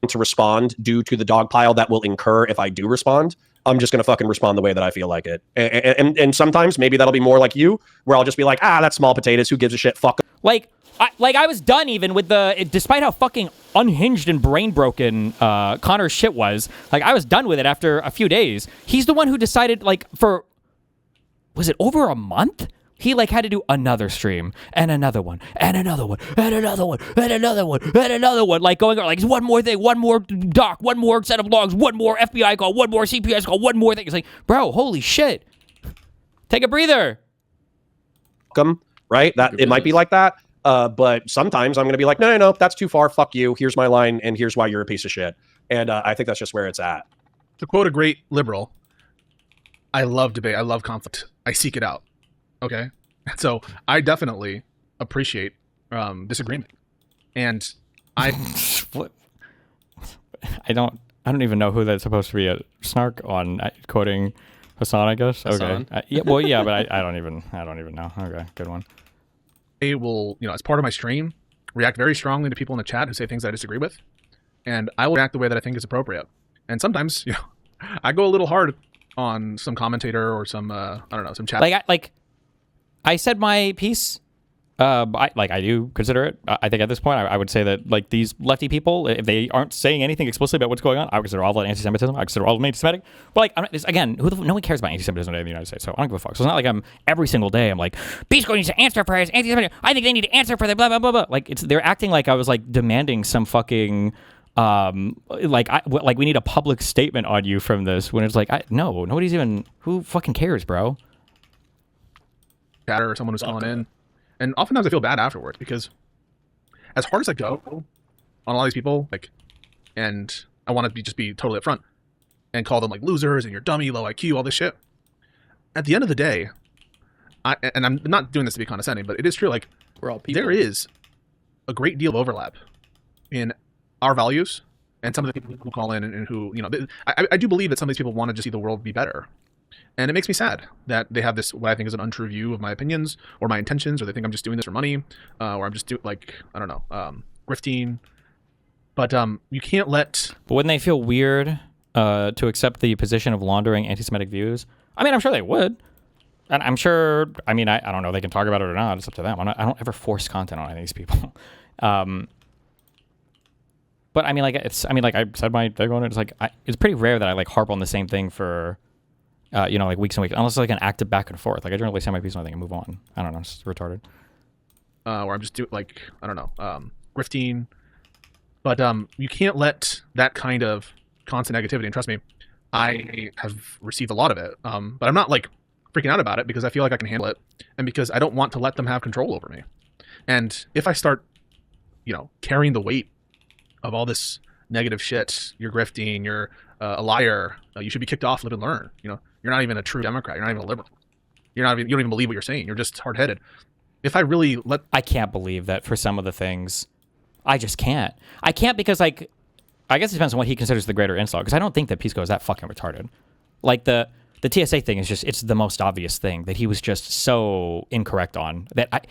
To respond due to the dog pile that will incur if I do respond. I'm just going to fucking respond the way that I feel like it. And sometimes maybe that'll be more like you, where I'll just be like, that's small potatoes. Who gives a shit? Fuck. I was done even with despite how fucking unhinged and brain broken Connor's shit was. Like, I was done with it after a few days. He's the one who decided, like, was it over a month? He like had to do another stream and another one and another one and another one and another one and another one, like going on like one more thing, one more doc, one more set of logs, one more FBI call, one more CPS call, one more thing. It's like, bro, holy shit. Take a breather. Right? That it might be like that. But sometimes I'm gonna be like, no, that's too far. Fuck you. Here's my line, and here's why you're a piece of shit. And I think that's just where it's at. To quote a great liberal, I love debate. I love conflict. I seek it out. Okay, so I definitely appreciate disagreement, and what? I don't even know who that's supposed to be a snark on quoting Hassan, I guess. Hassan? Okay, yeah, but I don't even know. Okay, good one. I will, as part of my stream, react very strongly to people in the chat who say things I disagree with, and I will react the way that I think is appropriate. And sometimes, I go a little hard on some commentator or some some chat. I said my piece. I do consider it. I think at this point, I would say that like these lefty people, if they aren't saying anything explicitly about what's going on, I would consider all of that anti-Semitism. I consider all of them anti-Semitic. But like, no one cares about anti-Semitism in the United States, so I don't give a fuck. So it's not like I'm every single day. I'm like, Pisco needs to answer for his anti-Semitism. I think they need to answer for the blah blah blah blah. Like they're acting like I was like demanding some fucking we need a public statement on you from this when it's like no, nobody's even who fucking cares, bro. Chatter or someone who's calling in, and oftentimes I feel bad afterwards because as hard as I go on all these people, and I want to just be totally upfront and call them like losers and you're dummy, low IQ, all this shit. At the end of the day, and I'm not doing this to be condescending, but it is true. Like, we're all people. There is a great deal of overlap in our values and some of the people who call in and who, I do believe that some of these people want to just see the world be better. And it makes me sad that they have this, what I think is an untrue view of my opinions or my intentions, or they think I'm just doing this for money, or I'm just grifting. But you can't let... But wouldn't they feel weird to accept the position of laundering anti-Semitic views? I mean, I'm sure they would. And I'm sure, I don't know if they can talk about it or not. It's up to them. I don't ever force content on any of these people. But I mean, like I said my take on it. It's like it's pretty rare that I like harp on the same thing for, like weeks and weeks, unless it's like an active back and forth. Like I generally say my piece on anything and move on. I don't know, it's retarded. Where I'm just doing like I don't know, grifting. But you can't let that kind of constant negativity. And trust me, I have received a lot of it. But I'm not like freaking out about it because I feel like I can handle it, and because I don't want to let them have control over me. And if I start, carrying the weight of all this negative shit, you're grifting, you're a liar, you should be kicked off, live and learn. You're not even a true Democrat. You're not even a liberal. You don't even believe what you're saying. You're just hard-headed. If I really I can't believe that for some of the things, I just can't. I can't because I guess it depends on what he considers the greater insult. Because I don't think that Pisco is that fucking retarded. Like the TSA thing is just, it's the most obvious thing that he was just so incorrect on that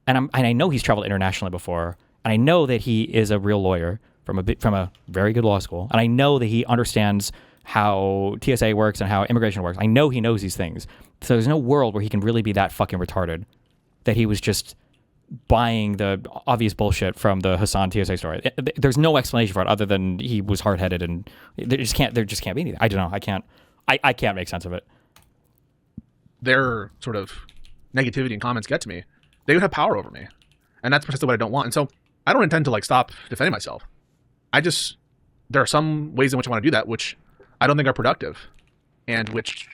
I know he's traveled internationally before, and I know that he is a real lawyer from a very good law school, and I know that he understands how TSA works and how immigration works. I know he knows these things. So there's no world where he can really be that fucking retarded that he was just buying the obvious bullshit from the Hassan TSA story. There's no explanation for it other than he was hard-headed, and there just can't be anything. I don't know. I can't make sense of it. Their sort of negativity and comments get to me. They would have power over me, and that's precisely what I don't want. And so I don't intend to like stop defending myself. There are some ways in which I want to do that, which I don't think are productive, and which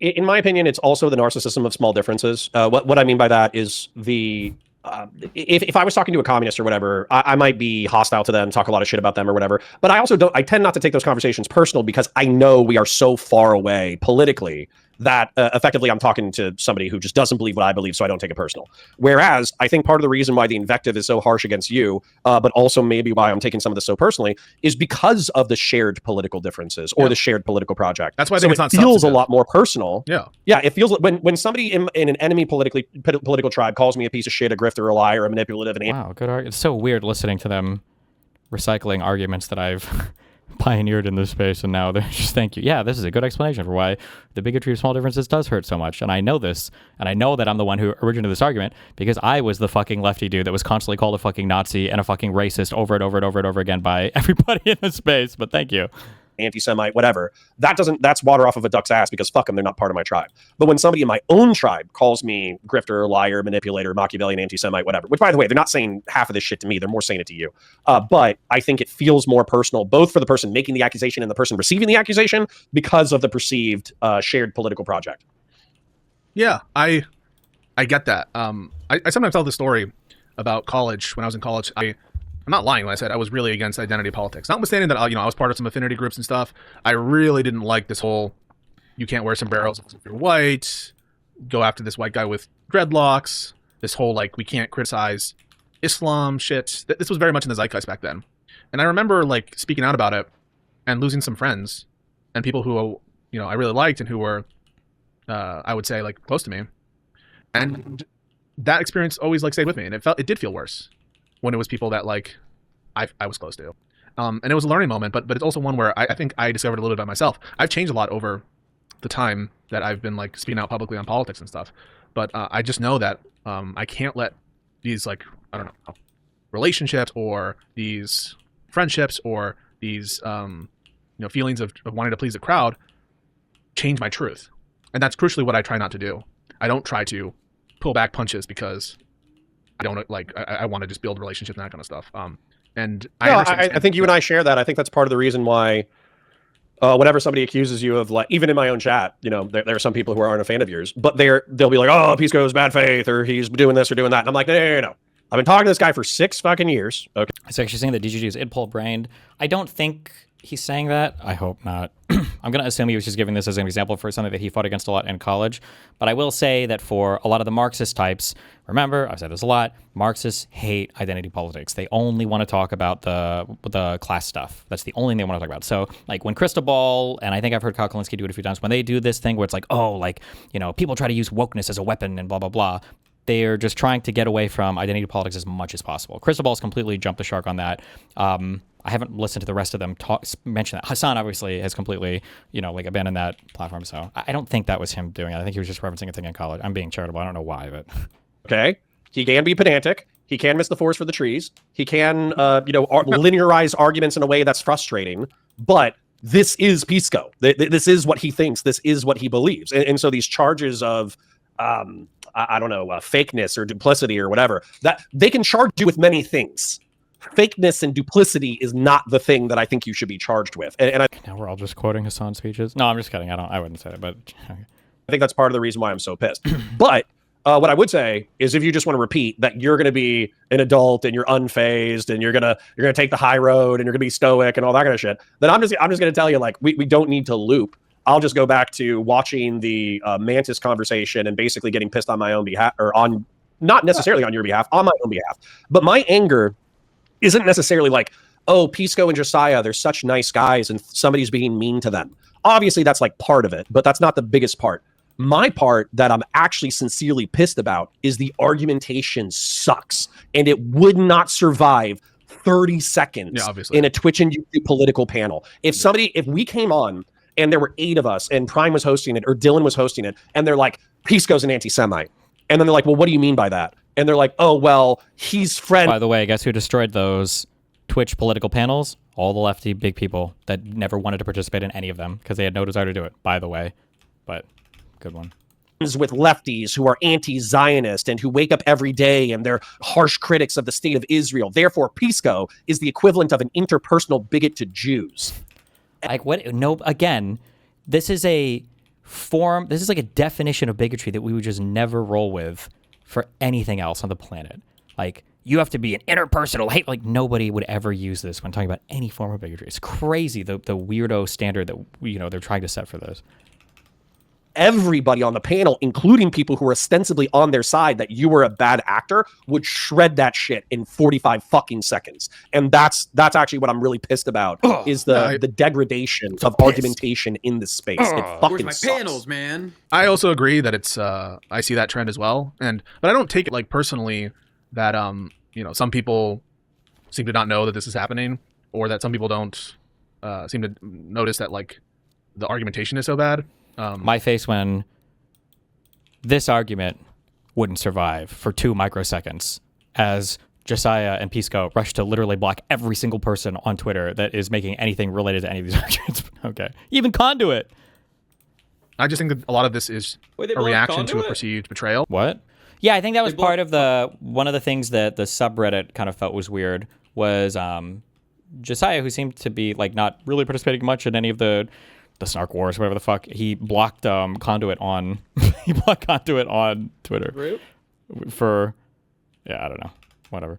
in my opinion, it's also the narcissism of small differences. What I mean by that is if I was talking to a communist or whatever, I might be hostile to them, talk a lot of shit about them or whatever. But I tend not to take those conversations personal because I know we are so far away politically that effectively I'm talking to somebody who just doesn't believe what I believe, so I don't take it personal. Whereas I think part of the reason why the invective is so harsh against you, but also maybe why I'm taking some of this so personally, is because of the shared political differences or the shared political project. That's why I think it not feels a lot more personal. Yeah. Yeah, it feels when somebody in an enemy political tribe calls me a piece of shit, a grifter, a liar, a manipulative, wow, good argument. It's so weird listening to them recycling arguments that I've pioneered in this space, and now they're just, thank you. Yeah, this is a good explanation for why the bigotry of small differences does hurt so much. And I know this, and I know that I'm the one who originated this argument because I was the fucking lefty dude that was constantly called a fucking Nazi and a fucking racist over and over and over and over again by everybody in this space. But thank you. Anti-Semite, whatever. That's water off of a duck's ass because fuck them, they're not part of my tribe. But when somebody in my own tribe calls me grifter, liar, manipulator, Machiavellian, anti-Semite, whatever, which by the way, they're not saying half of this shit to me, they're more saying it to you. But I think it feels more personal, both for the person making the accusation and the person receiving the accusation because of the perceived shared political project. Yeah, I get that. I sometimes tell the story about college. When I was in college, I'm not lying when I said I was really against identity politics. Notwithstanding that, I was part of some affinity groups and stuff. I really didn't like this whole, you can't wear sombreros if you're white, go after this white guy with dreadlocks, this whole, like, we can't criticize Islam shit. This was very much in the zeitgeist back then. And I remember, like, speaking out about it and losing some friends and people who, I really liked and who were, I would say, like, close to me. And that experience always, like, stayed with me. And it did feel worse when it was people that like I was close to. And it was a learning moment, but it's also one where I think I discovered a little bit about myself. I've changed a lot over the time that I've been like speaking out publicly on politics and stuff. But I just know that I can't let these like, I don't know, relationships or these friendships or these feelings of wanting to please the crowd change my truth. And that's crucially what I try not to do. I don't try to pull back punches because I don't like. I want to just build relationships and that kind of stuff. And I think you and I share that. I think that's part of the reason why, whenever somebody accuses you of like, even in my own chat, there are some people who aren't a fan of yours, but they'll be like, oh, Pisco's bad faith, or he's doing this or doing that, and I'm like, no. I've been talking to this guy for 6 fucking years. Okay. It's actually saying that DGG is idpol brained. I don't think he's saying that. I hope not. I'm going to assume he was just giving this as an example for something that he fought against a lot in college. But I will say that for a lot of the Marxist types, remember, I've said this a lot, Marxists hate identity politics. They only want to talk about the class stuff. That's the only thing they want to talk about. So, like, when Cristobal, and I think I've heard Kyle Kalinske do it a few times, when they do this thing where it's like, oh, like, people try to use wokeness as a weapon and blah, blah, blah, they're just trying to get away from identity politics as much as possible. Cristobal's completely jumped the shark on that. I haven't listened to the rest of them mention that. Hassan obviously has completely, abandoned that platform. So I don't think that was him doing it. I think he was just referencing a thing in college. I'm being charitable. I don't know why, but okay. He can be pedantic. He can miss the forest for the trees. He can, linearize arguments in a way that's frustrating. But this is Pisco. This is what he thinks. This is what he believes. And so these charges of, fakeness or duplicity or whatever, that they can charge you with many things. Fakeness and duplicity is not the thing that I think you should be charged with. And now we're all just quoting Hassan's speeches. No, I'm just kidding. I wouldn't say it, but I think that's part of the reason why I'm so pissed. But what I would say is, if you just want to repeat that you're going to be an adult and you're unfazed and you're gonna take the high road and you're gonna be stoic and all that kind of shit, then I'm just going to tell you, like, we don't need to loop. I'll just go back to watching the Mantis conversation and basically getting pissed on my own behalf, or on, not necessarily on your behalf, on my own behalf. But my anger isn't necessarily like, oh, Pisco and Josiah, they're such nice guys and somebody's being mean to them. Obviously, that's like part of it, but that's not the biggest part. My part that I'm actually sincerely pissed about is the argumentation sucks, and it would not survive 30 seconds in a Twitch and YouTube political panel. If we came on and there were 8 of us and Prime was hosting it or Dylan was hosting it, and they're like, Pisco's an anti-Semite. And then they're like, well, what do you mean by that? And they're like, oh, well, he's friend. By the way, guess who destroyed those Twitch political panels? All the lefty big people that never wanted to participate in any of them because they had no desire to do it, by the way. But good one. With lefties who are anti-Zionist and who wake up every day and they're harsh critics of the state of Israel. Therefore, Pisco is the equivalent of an interpersonal bigot to Jews. Like what? No, again, this is a form. This is like a definition of bigotry that we would just never roll with for anything else on the planet. Like, you have to be an interpersonal hate. Like, nobody would ever use this when talking about any form of bigotry. It's crazy, the weirdo standard that they're trying to set for this. Everybody on the panel, including people who are ostensibly on their side that you were a bad actor, would shred that shit in 45 fucking seconds. And that's actually what I'm really pissed about, is the degradation of argumentation in this space. It fucking sucks. Panels, man. I also agree that it's I see that trend as well. But I don't take it like personally that some people seem to not know that this is happening, or that some people don't seem to notice that like the argumentation is so bad. My face when this argument wouldn't survive for 2 microseconds as Josiah and Pisco rush to literally block every single person on Twitter that is making anything related to any of these arguments. Okay. Even Conduit. I just think that a lot of this is a reaction to a perceived betrayal. What? Yeah, I think that was part of one of the things that the subreddit kind of felt was weird was Josiah, who seemed to be like not really participating much in any of the Snark Wars, whatever the fuck. He blocked Conduit on Twitter. Really? I don't know. Whatever.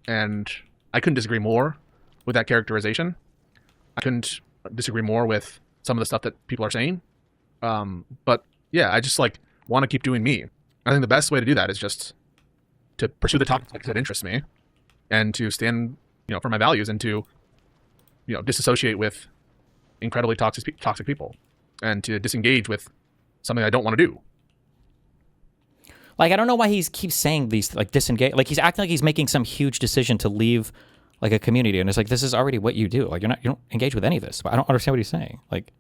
And I couldn't disagree more with that characterization. I couldn't disagree more with some of the stuff that people are saying. But yeah, I just like want to keep doing me. I think the best way to do that is just to pursue the topics that interest me, and to stand, for my values, and to, disassociate with incredibly toxic people, and to disengage with something I don't want to do. Like, I don't know why he keeps saying these, like, disengage. Like, he's acting like he's making some huge decision to leave, like, a community, and it's like, this is already what you do. Like, you don't engage with any of this. I don't understand what he's saying. Like,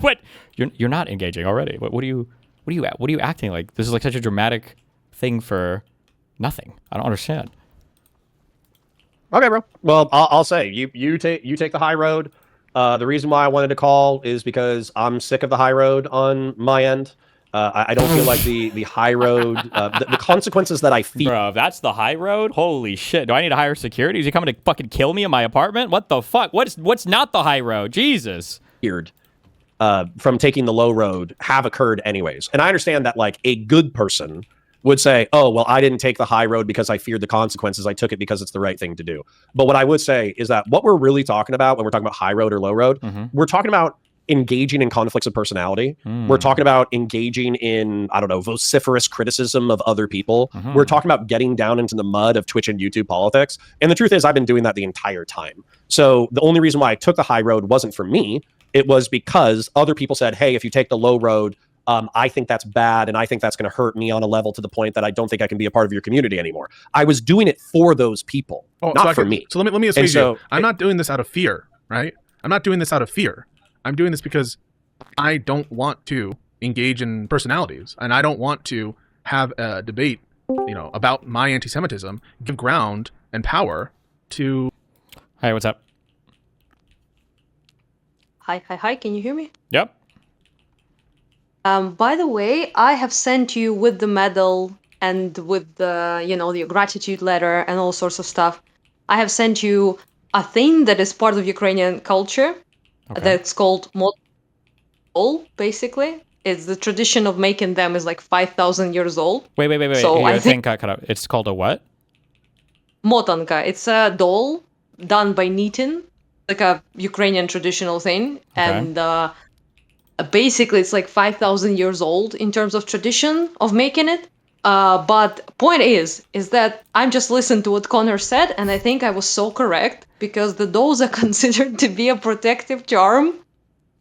what? You're not engaging already. What are you acting like? This is like such a dramatic thing for nothing. I don't understand. Okay, bro. Well, I'll say you take the high road. The reason why I wanted to call is because I'm sick of the high road on my end. I don't feel like the high road, the consequences that I feel. Bro, that's the high road? Holy shit. Do I need to hire security? Is he coming to fucking kill me in my apartment? What the fuck? What's not the high road? Jesus. Weird. From taking the low road have occurred anyways. And I understand that like a good person would say, oh, well, I didn't take the high road because I feared the consequences. I took it because it's the right thing to do. But what I would say is that what we're really talking about when we're talking about high road or low road, we're talking about engaging in conflicts of personality. We're talking about engaging in, I don't know, vociferous criticism of other people. We're talking about getting down into the mud of Twitch and YouTube politics. And the truth is, I've been doing that the entire time. So the only reason why I took the high road wasn't for me. It was because other people said, hey, if you take the low road, I think that's bad, and I think that's going to hurt me on a level to the point that I don't think I can be a part of your community anymore. I was doing it for those people, not for me. So let me assuage you. I'm not doing this out of fear, right? I'm not doing this out of fear. I'm doing this because I don't want to engage in personalities, and I don't want to have a debate about my anti-Semitism, give ground and power to. Hey, what's up? Hi. Can you hear me? Yep. By the way, I have sent you with the medal and with the gratitude letter and all sorts of stuff. I have sent you a thing that is part of Ukrainian culture that's called motol, basically. It's the tradition of making them is like 5,000 years old. Wait. So Your I thing think got cut up. It's called a what? motanka. It's a doll done by knitting, like a Ukrainian traditional thing. And basically it's like 5,000 years old in terms of tradition of making it. But point is that I'm just listening to what Connor said, and I think I was so correct, because the dolls are considered to be a protective charm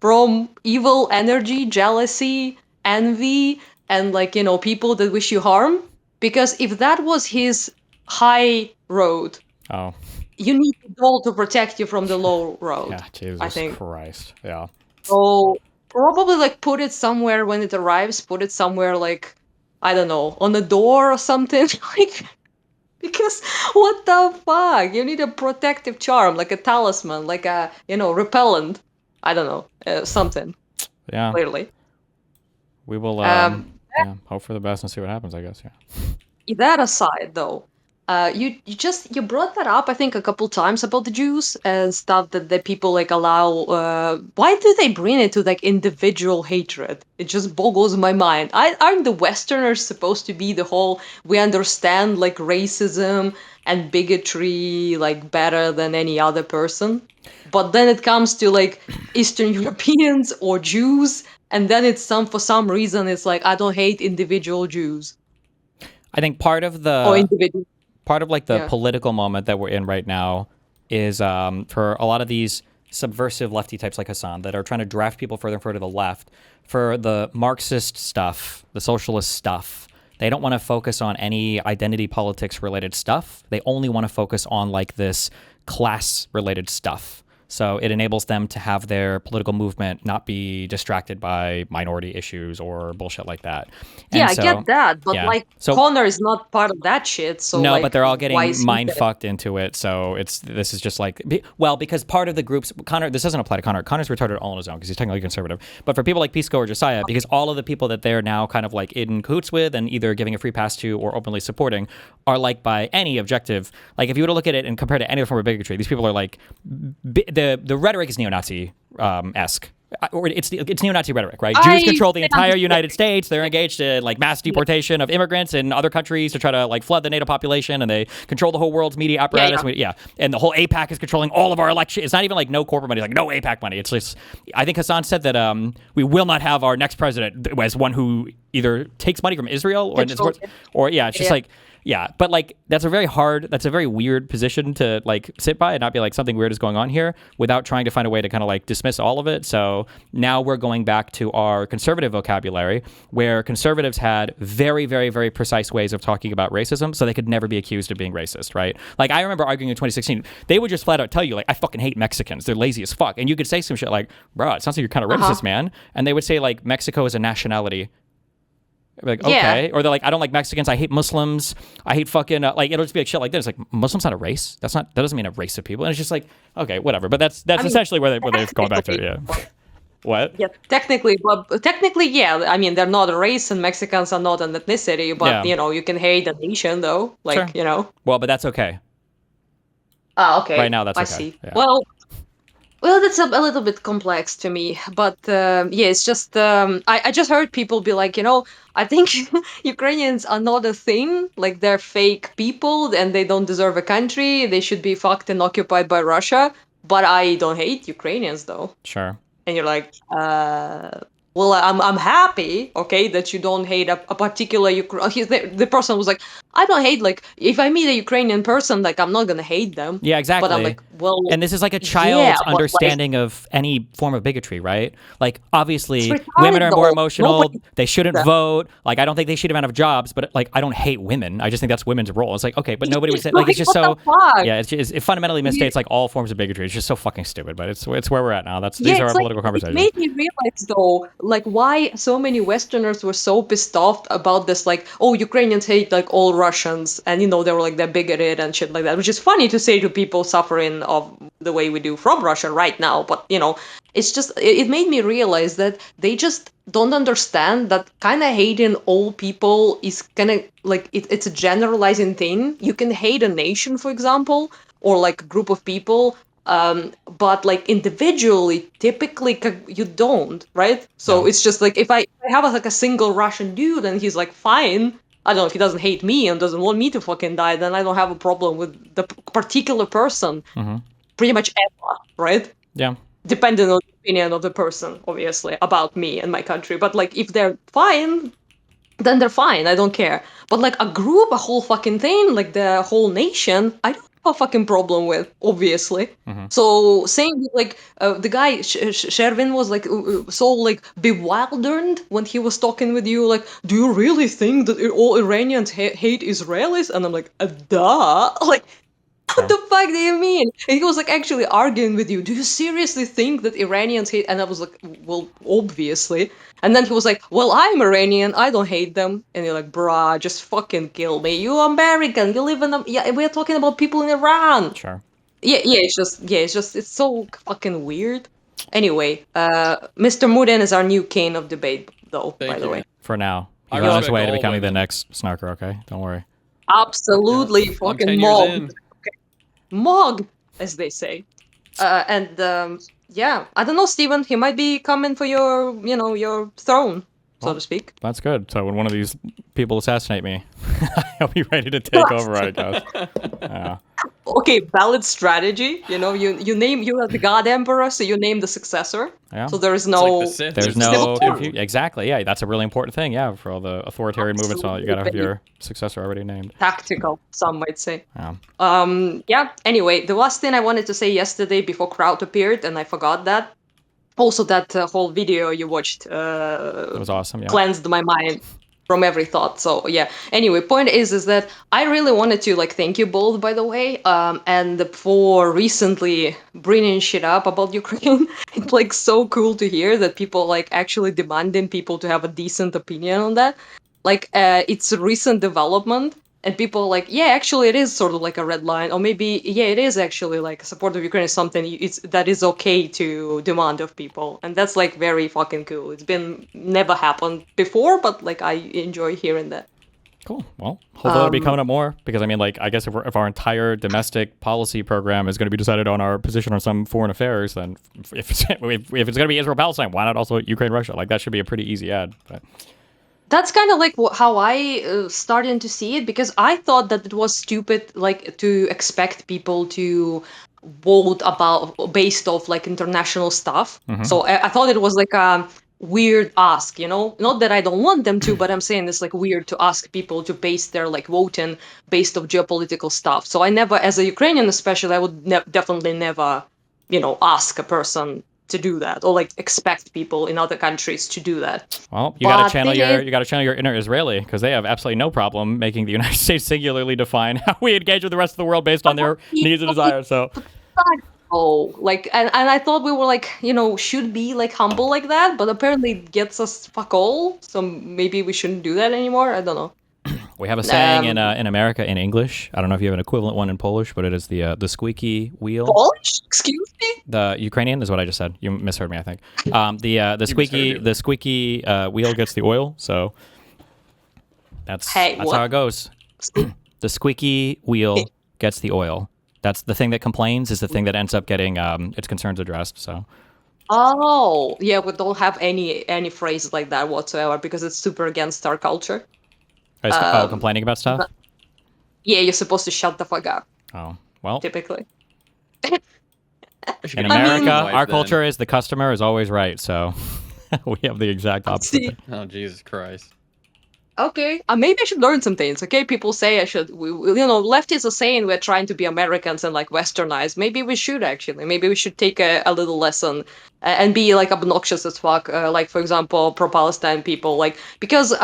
from evil energy, jealousy, envy, and people that wish you harm. Because if that was his high road, Oh. you need a doll to protect you from the low road. Yeah, Jesus I think. Christ. Yeah. So probably put it somewhere when it arrives, put it somewhere I don't know, on a door or something. Because what the fuck? You need a protective charm, like a talisman, like a, repellent. I don't know, something. Yeah. Clearly. We will hope for the best and see what happens, I guess. Yeah. That aside, though, you brought that up, I think, a couple times about the Jews and stuff that people allow. Why do they bring it to individual hatred? It just boggles my mind. Aren't the Westerners supposed to be the whole? We understand racism and bigotry better than any other person, but then it comes to Eastern Europeans or Jews, and then for some reason it's I don't hate individual Jews. I think part of the political moment that we're in right now is for a lot of these subversive lefty types like Hassan that are trying to draft people further and further to the left. For the Marxist stuff, the socialist stuff, they don't want to focus on any identity politics related stuff. They only want to focus on this class related stuff. So it enables them to have their political movement not be distracted by minority issues or bullshit like that. And I get that, but Connor is not part of that shit. So no, but they're all getting mind fucked into it. So this is just because part of the groups, Connor, this doesn't apply to Connor. Connor's retarded all on his own because he's technically conservative. But for people like Pisco or Josiah, because all of the people that they're now kind of in cahoots with and either giving a free pass to or openly supporting are by any objective. If you were to look at it and compare it to any other form of bigotry, these people are the rhetoric is neo-Nazi esque. Or it's neo-Nazi rhetoric, right? Jews control the entire United States. They're engaged in mass deportation of immigrants in other countries to try to flood the native population, and they control the whole world's media apparatus. And the whole APAC is controlling all of our election. It's not even no corporate money, no APAC money. It's just, I think Hassan said that we will not have our next president as one who either takes money from Israel or it's just yeah, but that's a very weird position to sit by and not be something weird is going on here without trying to find a way to kind of dismiss all of it. So now we're going back to our conservative vocabulary where conservatives had very, very, very precise ways of talking about racism so they could never be accused of being racist, right? I remember arguing in 2016, they would just flat out tell you I fucking hate Mexicans. They're lazy as fuck. And you could say some shit bro, it sounds like you're kind of racist, man. And they would say Mexico is a nationality. Okay. Or they're I don't like Mexicans. I hate Muslims. I hate fucking, it'll just be shit like this. Muslim's not a race. That doesn't mean a race of people. And it's just okay, whatever. But that's essentially where they've gone back to, yeah. What? Yeah, technically, yeah. I mean, they're not a race and Mexicans are not an ethnicity, but, you can hate a nation, though. Sure. Well, but that's okay. Okay. Right now, that's okay. I see. Yeah. Well, that's a little bit complex to me, but it's just I just heard people be I think Ukrainians are not a thing, they're fake people and they don't deserve a country. They should be fucked and occupied by Russia. But I don't hate Ukrainians though. Sure. And you're well, I'm happy, okay, that you don't hate a particular the person was I don't hate, like, if I meet a Ukrainian person, like, I'm not gonna hate them. Yeah, exactly. But I'm like, well, and this is like a yeah, child's but, like, understanding of any form of bigotry, right? Like, obviously, it's women are retarded, more though. emotional. Nobody They shouldn't that. vote. Like, I don't think they should have jobs, but like, I don't hate women. I just think that's women's role. It's like, okay, but nobody would say, like, it's just what so, the fuck? yeah, it fundamentally misstates like all forms of bigotry. It's just so fucking stupid, but it's where we're at now. These are our It's like, political it conversations. made me realize though, like, why so many Westerners were so pissed off about this, like, oh, Ukrainians hate like all Russians, and you know they were like they're bigoted and shit like that, which is funny to say to people suffering of the way we do from Russia right now. But you know, it's just it made me realize that they just don't understand that kind of hating all people is kind of like it's a generalizing thing. You can hate a nation, for example, or like a group of people, but like individually typically you don't, right? So Yeah. it's just like if I have like a single Russian dude and he's like fine, I don't know, if he doesn't hate me and doesn't want me to fucking die, then I don't have a problem with the particular person pretty much ever, right? Yeah. Depending on the opinion of the person, obviously, about me and my country. But like if they're fine, then they're fine. I don't care. But like a group, a whole fucking thing, like the whole nation, I don't have a fucking problem with, obviously. So saying like the guy Shervin was like so like bewildered when he was talking with you, like, do you really think that all Iranians hate Israelis? And I'm like, duh, like. What the fuck do you mean? And he was like actually arguing with you. Do you seriously think that Iranians hate? And I was like, well, obviously. And then he was like, well, I'm Iranian. I don't hate them. And you're like, bruh, just fucking kill me. You American. You live in yeah. We're talking about people in Iran. Sure. Yeah. It's so fucking weird. Anyway, Mr. Muden is our new king of debate, though. By the way, For now, I he's on his respect way to all becoming the women. next snarker. Okay, don't worry. absolutely I'm 10 fucking years mob. in. Mog, as they say. Yeah, I don't know, Steven. He might be coming for your, your throne, so to speak. That's good. So when one of these people assassinate me, I'll be ready to take over, I guess. Yeah. Okay, valid strategy. You know, you are the God Emperor, so you name the successor. Yeah. So there is It's no. like the Sith. There's It's no Sith too. confusion. Exactly. Yeah, that's a really important thing. Yeah, for all the authoritarian movements, and all, you gotta have your successor already named. Tactical, some might say. Yeah. Yeah. Anyway, the last thing I wanted to say yesterday before Crowd appeared, and I forgot that. Also, that whole video you watched It was awesome. Yeah. cleansed my mind from every thought. So yeah. Anyway, point is that I really wanted to like thank you both, by the way, and for recently bringing shit up about Ukraine. It's like so cool to hear that people like actually demanding people to have a decent opinion on that. Like it's a recent development. And people are like, yeah, actually, it is sort of like a red line, or maybe, yeah, it is actually like support of Ukraine is something that is okay to demand of people, and that's like very fucking cool. It's been never happened before, but like I enjoy hearing that. Cool. Well, hopefully it'll be coming up more because I mean, like, I guess if our entire domestic policy program is going to be decided on our position on some foreign affairs, then if it's going to be Israel Palestine, why not also Ukraine Russia? Like that should be a pretty easy ad. But That's kind of like how I started to see it, because I thought that it was stupid, like to expect people to vote about based off like international stuff. So I thought it was like a weird ask, not that I don't want them to, but I'm saying it's like weird to ask people to base their like voting based off geopolitical stuff. So I never, as a Ukrainian especially, I would definitely never, ask a person to do that, or like expect people in other countries to do that. well, you got to channel your inner Israeli because they have absolutely no problem making the United States singularly define how we engage with the rest of the world based on their needs and desires. So Oh, like, and I thought we were like, should be like humble like that, but apparently it gets us fuck all. So maybe we shouldn't do that anymore. I don't know. we have a saying in America in English. I don't know if you have an equivalent one in Polish, but it is the squeaky wheel. Polish? Excuse me? The Ukrainian is what I just said. You misheard me, I think. The squeaky wheel gets the oil. So that's how it goes. The squeaky wheel gets the oil. That's the thing that complains is the thing that ends up getting its concerns addressed. So. Oh, yeah, we don't have any phrases like that whatsoever because it's super against our culture. Complaining about stuff? Yeah, you're supposed to shut the fuck up. Oh, well. Typically. In America, our culture is the customer is always right. So we have the exact opposite. Oh, Jesus Christ. okay, maybe I should learn some things. Okay, people say I should. Leftists are saying we're trying to be Americans and like Westernized. Maybe we should actually. Maybe we should take a little lesson and be like obnoxious as fuck. Like for example, pro-Palestine people, like because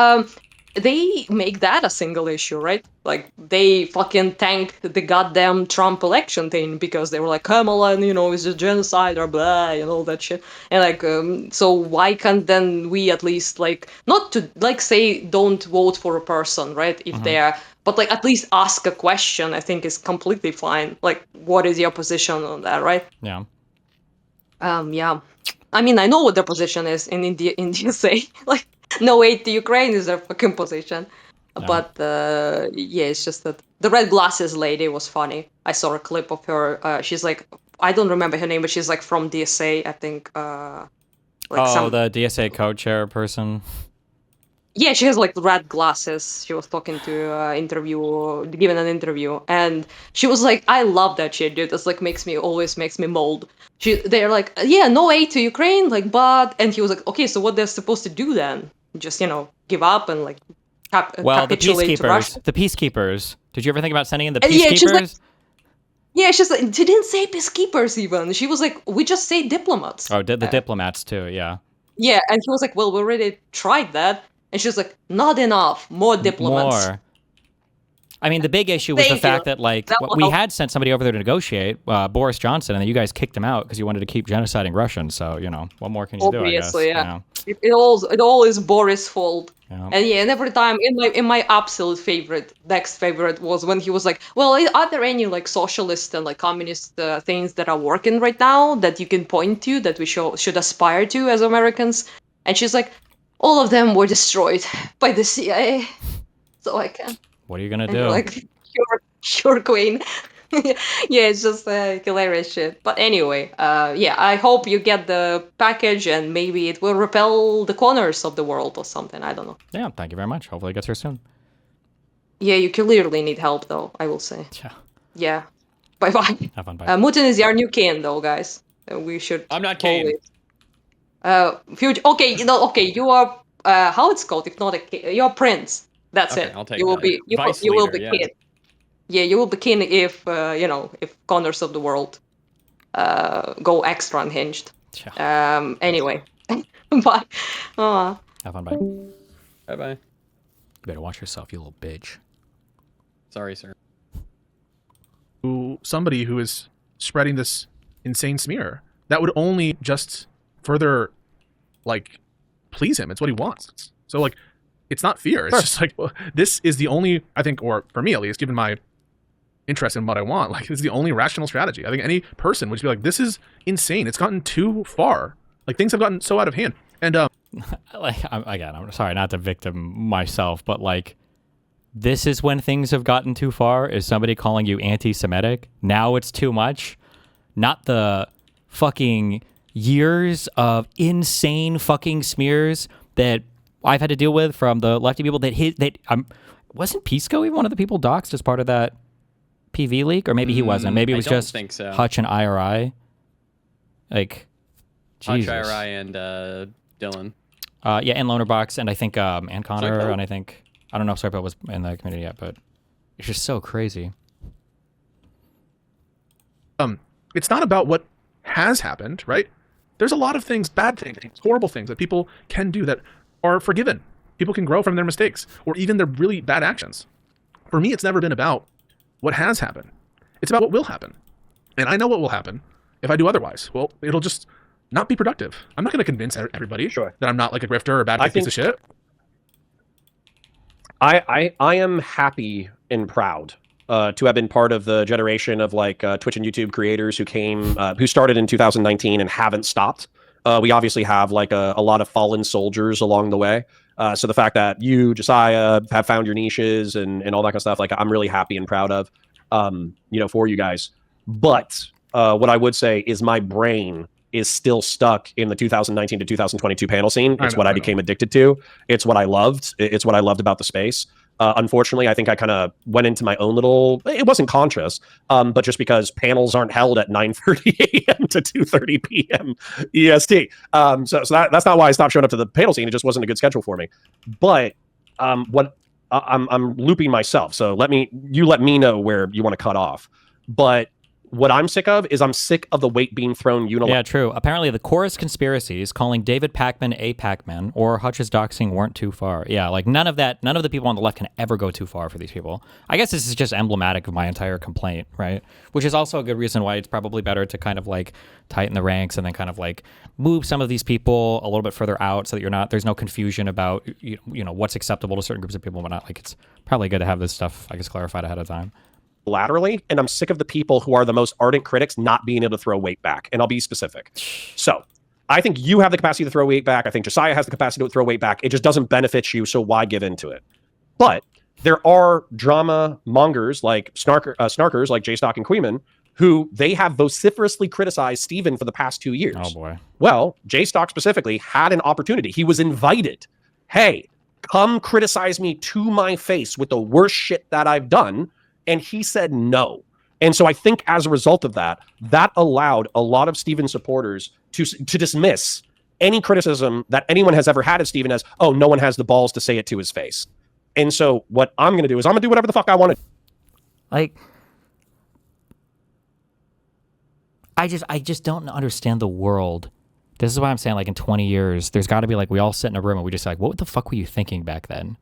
they make that a single issue, right? Like they fucking tanked the goddamn Trump election thing because they were like Kamala, and is a genocide or blah, and all that shit. And like, so why can't then we at least like not to like say don't vote for a person, right? If they are, but like at least ask a question. I think is completely fine. Like, what is your position on that, right? Yeah. Yeah. I mean, I know what their position is in India. India say like no aid to Ukraine is their fucking position. Yeah. But yeah, it's just that the red glasses lady was funny. I saw a clip of her. She's like, I don't remember her name, but she's like from DSA, I think. The DSA co-chair person. Yeah, she has like red glasses. She was talking to giving an interview, and she was like, "I love that shit, dude. That's like always makes me mold." They're like, "Yeah, no aid to Ukraine, like, but," and he was like, "Okay, so what they're supposed to do then? Just give up and like capitulate to Russia?" The peacekeepers. Did you ever think about sending in the Yeah, peacekeepers? she's like, she didn't say peacekeepers even. She was like, "We just say diplomats." Oh, the diplomats too. Yeah. Yeah, and he was like, "Well, we already tried that." And she was like, not enough, more diplomats. More. I mean, the big issue was the fact that, like, we had sent somebody over there to negotiate, Boris Johnson, and then you guys kicked him out because you wanted to keep genociding Russians. So, what more can you do, I guess? Obviously, yeah. It all is Boris' fault. Yeah. And every time, in my absolute next favorite was when he was like, well, are there any, like, socialist and, like, communist things that are working right now that you can point to that we should aspire to as Americans? And she's like, all of them were destroyed by the CIA, so I can. What are you gonna do? Like, sure, queen. Yeah, it's just hilarious shit. But anyway, yeah, I hope you get the package and maybe it will repel the corners of the world or something. I don't know. Yeah, thank you very much. Hopefully it gets here soon. Yeah, you clearly need help, though, I will say. Yeah. Yeah. Bye-bye. Have fun, bye. Mutin is your new king, though, guys. We should... I'm not king. Future. Okay, you are how it's called if not a king. You're a prince. That's Okay, it. I'll take You will that. be Vice you will leader, be yeah. king. Yeah, you will be king if if corners of the world go extra unhinged. Yeah. Anyway, bye. Have fun, bye. Bye bye. You better watch yourself, you little bitch. Sorry, sir. Somebody who is spreading this insane smear that would only just further like please him. It's what he wants. So like it's not fear. It's just like, well, this is the only, I think, or for me at least, given my interest in what I want, like this is the only rational strategy. I think any person would just be like, this is insane. It's gotten too far. Like things have gotten so out of hand. And I'm sorry not to victim myself, but like this is when things have gotten too far, is somebody calling you anti-Semitic. Now it's too much. Not the fucking years of insane fucking smears that I've had to deal with from the lefty people wasn't Pisco even one of the people doxxed as part of that PV leak? Or maybe he wasn't. Maybe it was just think so. Hutch and IRI. Like, Jesus. Hutch, IRI, and Dylan. Yeah, and Lonerbox, and I think and Connor, Soypo? and I don't know if Soypo was in the community yet, but it's just so crazy. It's not about what has happened, right? There's a lot of things, bad things, horrible things that people can do that are forgiven. People can grow from their mistakes or even their really bad actions. For me, it's never been about what has happened. It's about what will happen. And I know what will happen if I do otherwise. Well, it'll just not be productive. I'm not going to convince everybody that I'm not like a grifter or a bad piece of shit. I am happy and proud to have been part of the generation of like Twitch and YouTube creators who started in 2019 and haven't stopped. We obviously have like a lot of fallen soldiers along the way. So the fact that you, Josiah, have found your niches and all that kind of stuff, like I'm really happy and proud of, for you guys. But what I would say is my brain is still stuck in the 2019 to 2022 panel scene. It's what I became addicted to. It's what I loved. It's what I loved about the space. Unfortunately, I think I kind of went into my own little, it wasn't conscious, but just because panels aren't held at 9:30 a.m. to 2:30 p.m. EST. So that's not why I stopped showing up to the panel scene. It just wasn't a good schedule for me. But what I'm looping myself. So let me know where you want to cut off. But what I'm sick of is I'm sick of the weight being thrown unilaterally. Yeah, true. Apparently, the chorus conspiracies calling David Pakman a Pac-Man or Hutch's doxing weren't too far. Yeah, like none of the people on the left can ever go too far for these people. I guess this is just emblematic of my entire complaint, right? Which is also a good reason why it's probably better to kind of like tighten the ranks and then kind of like move some of these people a little bit further out so that there's no confusion about you know what's acceptable to certain groups of people and whatnot. Like it's probably good to have this stuff, I guess, clarified ahead of time. Laterally, and I'm sick of the people who are the most ardent critics not being able to throw weight back. And I'll be specific. So I think you have the capacity to throw weight back. I think Josiah has the capacity to throw weight back. It just doesn't benefit you, so why give into it? But there are drama mongers like snarkers like J Stock and Queeman who they have vociferously criticized Steven for the past 2 years. Oh boy. Well, J Stock specifically had an opportunity. He was invited. Hey, come criticize me to my face with the worst shit that I've done. And he said no. And so I think as a result of that, that allowed a lot of Steven supporters to dismiss any criticism that anyone has ever had of Steven as, oh, no one has the balls to say it to his face. And so what I'm going to do is I'm going to do whatever the fuck I want to. Like, I just don't understand the world. This is why I'm saying, like, in 20 years, there's got to be, like, we all sit in a room and we just like, what the fuck were you thinking back then?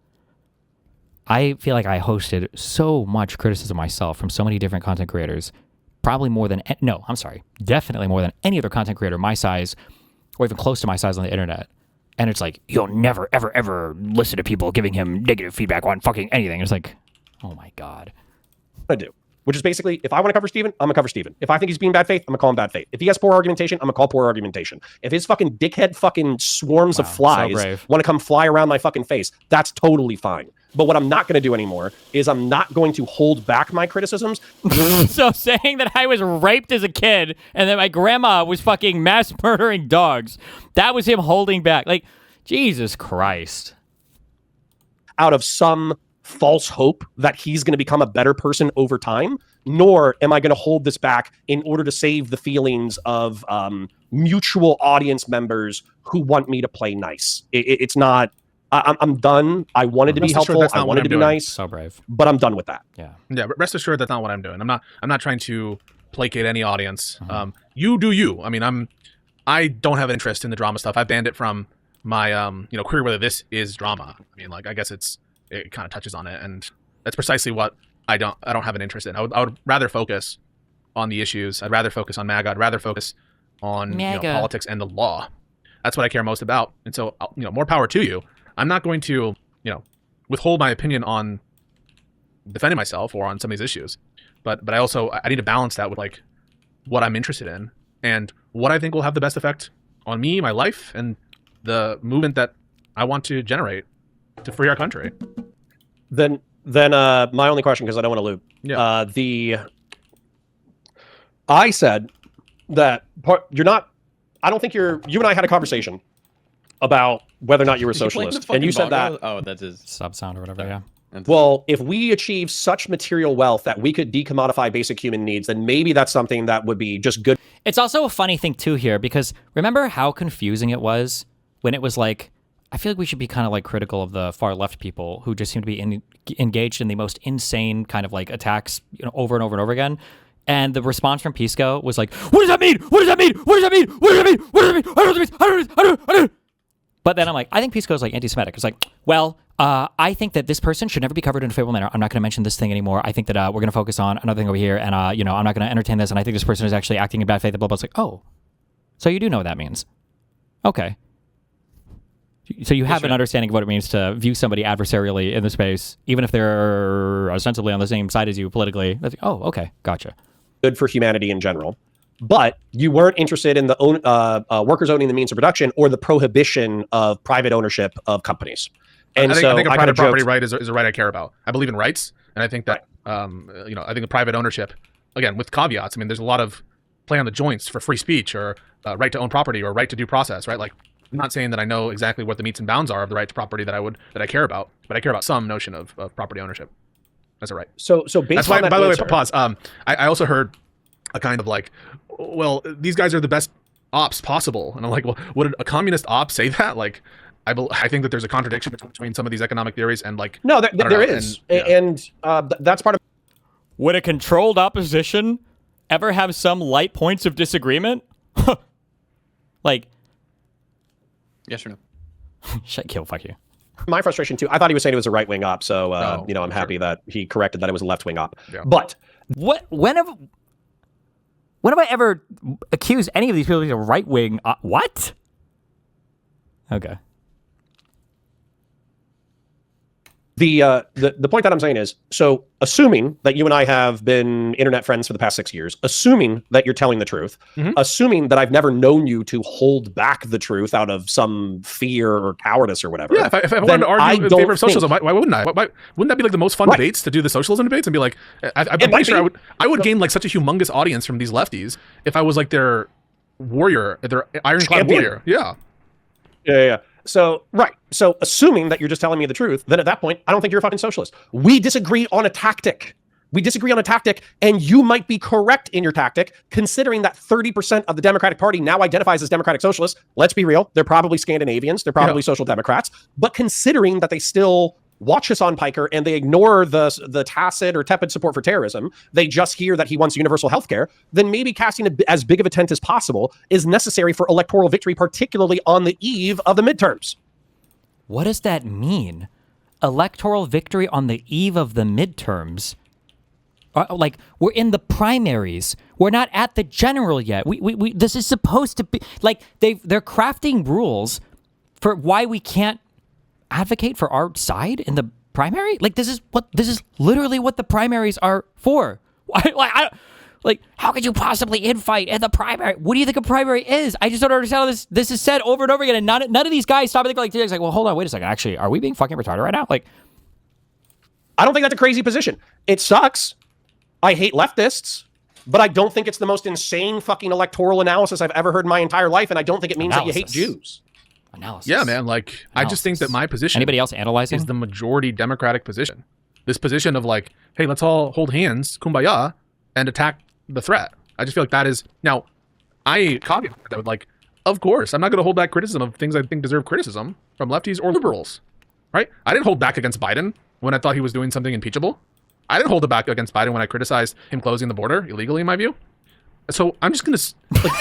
I feel like I hosted so much criticism myself from so many different content creators, definitely more than any other content creator my size or even close to my size on the internet. And it's like, you'll never, ever, ever listen to people giving him negative feedback on fucking anything. It's like, oh my God. I do. Which is basically, if I want to cover Steven, I'm going to cover Steven. If I think he's being bad faith, I'm going to call him bad faith. If he has poor argumentation, I'm going to call poor argumentation. If his fucking dickhead fucking swarms of flies want to come fly around my fucking face, that's totally fine. But what I'm not going to do anymore is I'm not going to hold back my criticisms. So saying that I was raped as a kid and that my grandma was fucking mass murdering dogs, that was him holding back. Like, Jesus Christ. Out of some false hope that he's going to become a better person over time, nor am I going to hold this back in order to save the feelings of mutual audience members who want me to play nice. It's not... I'm done. I wanted to be helpful. I wanted to be nice. So brave. But I'm done with that. Yeah. Yeah. Rest assured, that's not what I'm doing. I'm not trying to placate any audience. You do you. I mean, I don't have an interest in the drama stuff. I banned it from my career. Whether this is drama. I mean, like, I guess it kind of touches on it, and that's precisely what I don't have an interest in. I would rather focus on the issues. I'd rather focus on MAGA. I'd rather focus on politics and the law. That's what I care most about. And so, more power to you. I'm not going to, withhold my opinion on defending myself or on some of these issues, but I need to balance that with like what I'm interested in and what I think will have the best effect on me, my life, and the movement that I want to generate to free our country. Then my only question, because I don't want to loop. Yeah. I said that you're not. I don't think you and I had a conversation about whether or not you were a socialist, and you said that. Oh, that's his sub sound or whatever. Yeah. Well, if we achieve such material wealth that we could decommodify basic human needs, then maybe that's something that would be just good. It's also a funny thing too here, because remember how confusing it was when it was like, I feel like we should be kind of like critical of the far left people who just seem to be engaged in the most insane kind of like attacks, over and over and over again. And the response from Pisco was like, "What does that mean? What does that mean? What does that mean? What does that mean? What does that mean? I don't know what that means. I don't know." But then I'm like, I think Pisco is like anti-Semitic. It's like, well, I think that this person should never be covered in a favorable manner. I'm not going to mention this thing anymore. I think that we're going to focus on another thing over here, and I'm not going to entertain this. And I think this person is actually acting in bad faith. Blah blah. It's like, oh, so you do know what that means? Okay. So you have an understanding of what it means to view somebody adversarially in the space, even if they're ostensibly on the same side as you politically. That's like, oh, okay, gotcha. Good for humanity in general. But you weren't interested in the workers owning the means of production or the prohibition of private ownership of companies. And I think a private property right is a right I care about. I believe in rights, and I think that I think the private ownership, again with caveats. I mean, there's a lot of play on the joints for free speech or right to own property or right to due process. Right, like I'm not saying that I know exactly what the metes and bounds are of the right to property that I care about, but I care about some notion of property ownership as a right. So based that's why. On that by the way, answer, pause. I also heard a kind of like, well, these guys are the best ops possible, and I'm like, well, would a communist op say that? Like, I think that there's a contradiction between some of these economic theories and like. No, I don't there know, is, and that's part of. Would a controlled opposition ever have some light points of disagreement? Like, Yes or no? shit, kill, fuck you. My frustration too. I thought he was saying it was a right-wing op, so I'm happy that he corrected that it was a left-wing op. Yeah. But When have I ever accused any of these people of being a right wing? What? Okay. The point that I'm saying is, so assuming that you and I have been internet friends for the past 6 years, assuming that you're telling the truth, assuming that I've never known you to hold back the truth out of some fear or cowardice or whatever. Yeah, if I wanted to argue in favor of socialism, why wouldn't I? Wouldn't that be like the most fun debates to do the socialism debates and be like, I'm pretty sure I would gain like such a humongous audience from these lefties if I was like their warrior, their ironclad warrior. Yeah. Yeah. So, right. So, assuming that you're just telling me the truth, then at that point, I don't think you're a fucking socialist. We disagree on a tactic. And you might be correct in your tactic, considering that 30% of the Democratic Party now identifies as democratic socialists. Let's be real. They're probably Scandinavians. They're probably social democrats. But considering that they still watch us on Piker and they ignore the tacit or tepid support for terrorism, they just hear that he wants universal health care, then maybe casting as big of a tent as possible is necessary for electoral victory, particularly on the eve of the midterms. What does that mean? Electoral victory on the eve of the midterms? Like, we're in the primaries. We're not at the general yet. We this is supposed to be like they're crafting rules for why we can't advocate for our side in the primary. Like, this is literally what the primaries are for. Like, how could you possibly infight in the primary? What do you think a primary is? I just don't understand how this is said over and over again, and none of these guys stop and think like, well, hold on, wait a second. Actually, are we being fucking retarded right now? Like, I don't think that's a crazy position. It sucks. I hate leftists, but I don't think it's the most insane fucking electoral analysis I've ever heard in my entire life, and I don't think it means that you hate Jews. Analysis. Yeah, man. Like, I just think that my position. Anybody else analyzing? Is the majority Democratic position. This position of like, hey, let's all hold hands, kumbaya, and attack the threat. I just feel like that is now. I caveat that with like, of course, I'm not going to hold back criticism of things I think deserve criticism from lefties or liberals, right? I didn't hold back against Biden when I thought he was doing something impeachable. I didn't hold it back against Biden when I criticized him closing the border illegally, in my view. So I'm just going to like.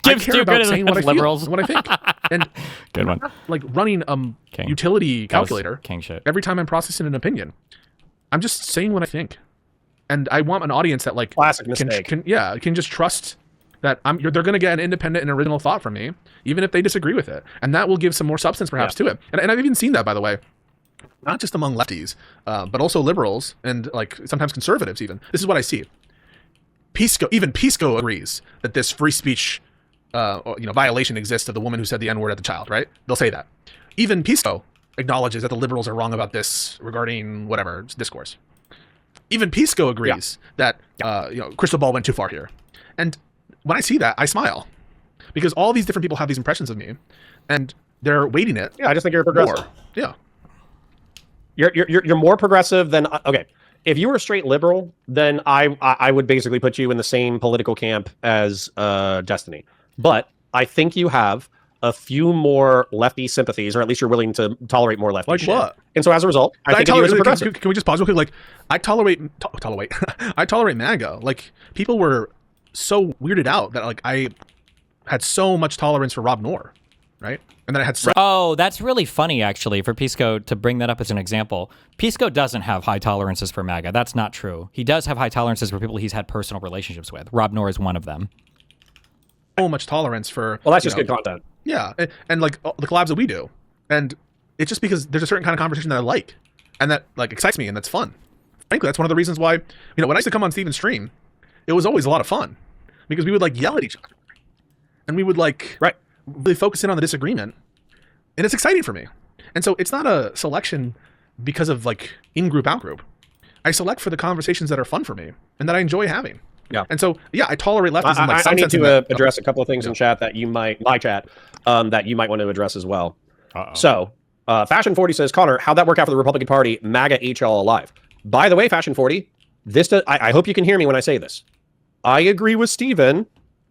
I care about saying what I liberals. feel, what I think, and good one. Like running utility calculator king shit. Every time I'm processing an opinion. I'm just saying what I think, and I want an audience that like classic mistake. Can just trust that they're going to get an independent and original thought from me, even if they disagree with it, and that will give some more substance perhaps to it. And I've even seen that, by the way, not just among lefties, but also liberals and like sometimes conservatives. Even this is what I see. Pisco agrees that this free speech violation exists of the woman who said the N-word at the child, right? They'll say that. Even Pisco acknowledges that the liberals are wrong about this regarding whatever discourse. Even Pisco agrees that Crystal Ball went too far here. And when I see that, I smile because all these different people have these impressions of me, and they're weighting it. Yeah, I just think you're progressive. Yeah, you're more progressive than okay. If you were a straight liberal, then I would basically put you in the same political camp as Destiny. But I think you have a few more lefty sympathies, or at least you're willing to tolerate more lefty shit. What? And so as a result, I think of you as a progressive. Can we just pause real quick? Like, I tolerate I tolerate MAGA. Like, people were so weirded out that like I had so much tolerance for Rob Noor, right? And then I had Oh, that's really funny, actually, for Pisco to bring that up as an example. Pisco doesn't have high tolerances for MAGA. That's not true. He does have high tolerances for people he's had personal relationships with. Rob Noor is one of them. So much tolerance for... Well, that's just good content. Yeah, and like the collabs that we do. And it's just because there's a certain kind of conversation that I like, and that like excites me, and that's fun. Frankly, that's one of the reasons why, when I used to come on Steven's stream, it was always a lot of fun. Because we would like yell at each other. And we would like... Right. Really focus in on the disagreement, and it's exciting for me. And so it's not a selection because of like in-group, out-group. I select for the conversations that are fun for me and that I enjoy having. Yeah. And so, yeah, I tolerate leftism. I need to address a couple of things in chat that you might, that you might want to address as well. So, Fashion 40 says, Connor, how'd that work out for the Republican Party? MAGA HL alive. By the way, Fashion 40, I hope you can hear me when I say this. I agree with Steven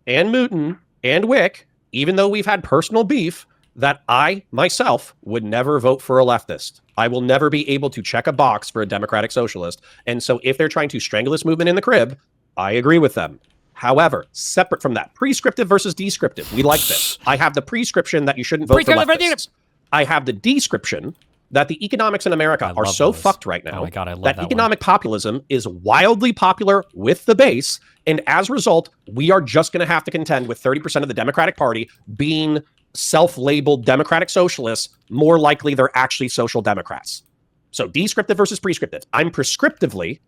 and Mooten and Wick, even though we've had personal beef, that I, myself, would never vote for a leftist. I will never be able to check a box for a democratic socialist. And so if they're trying to strangle this movement in the crib, I agree with them. However, separate from that, prescriptive versus descriptive. We like this. I have the prescription that you shouldn't vote for leftists. I have the description that the economics in America are so fucked right now that economic populism is wildly popular with the base. And as a result, we are just going to have to contend with 30% of the Democratic Party being self-labeled democratic socialists. More likely they're actually social democrats. So descriptive versus prescriptive. I'm prescriptively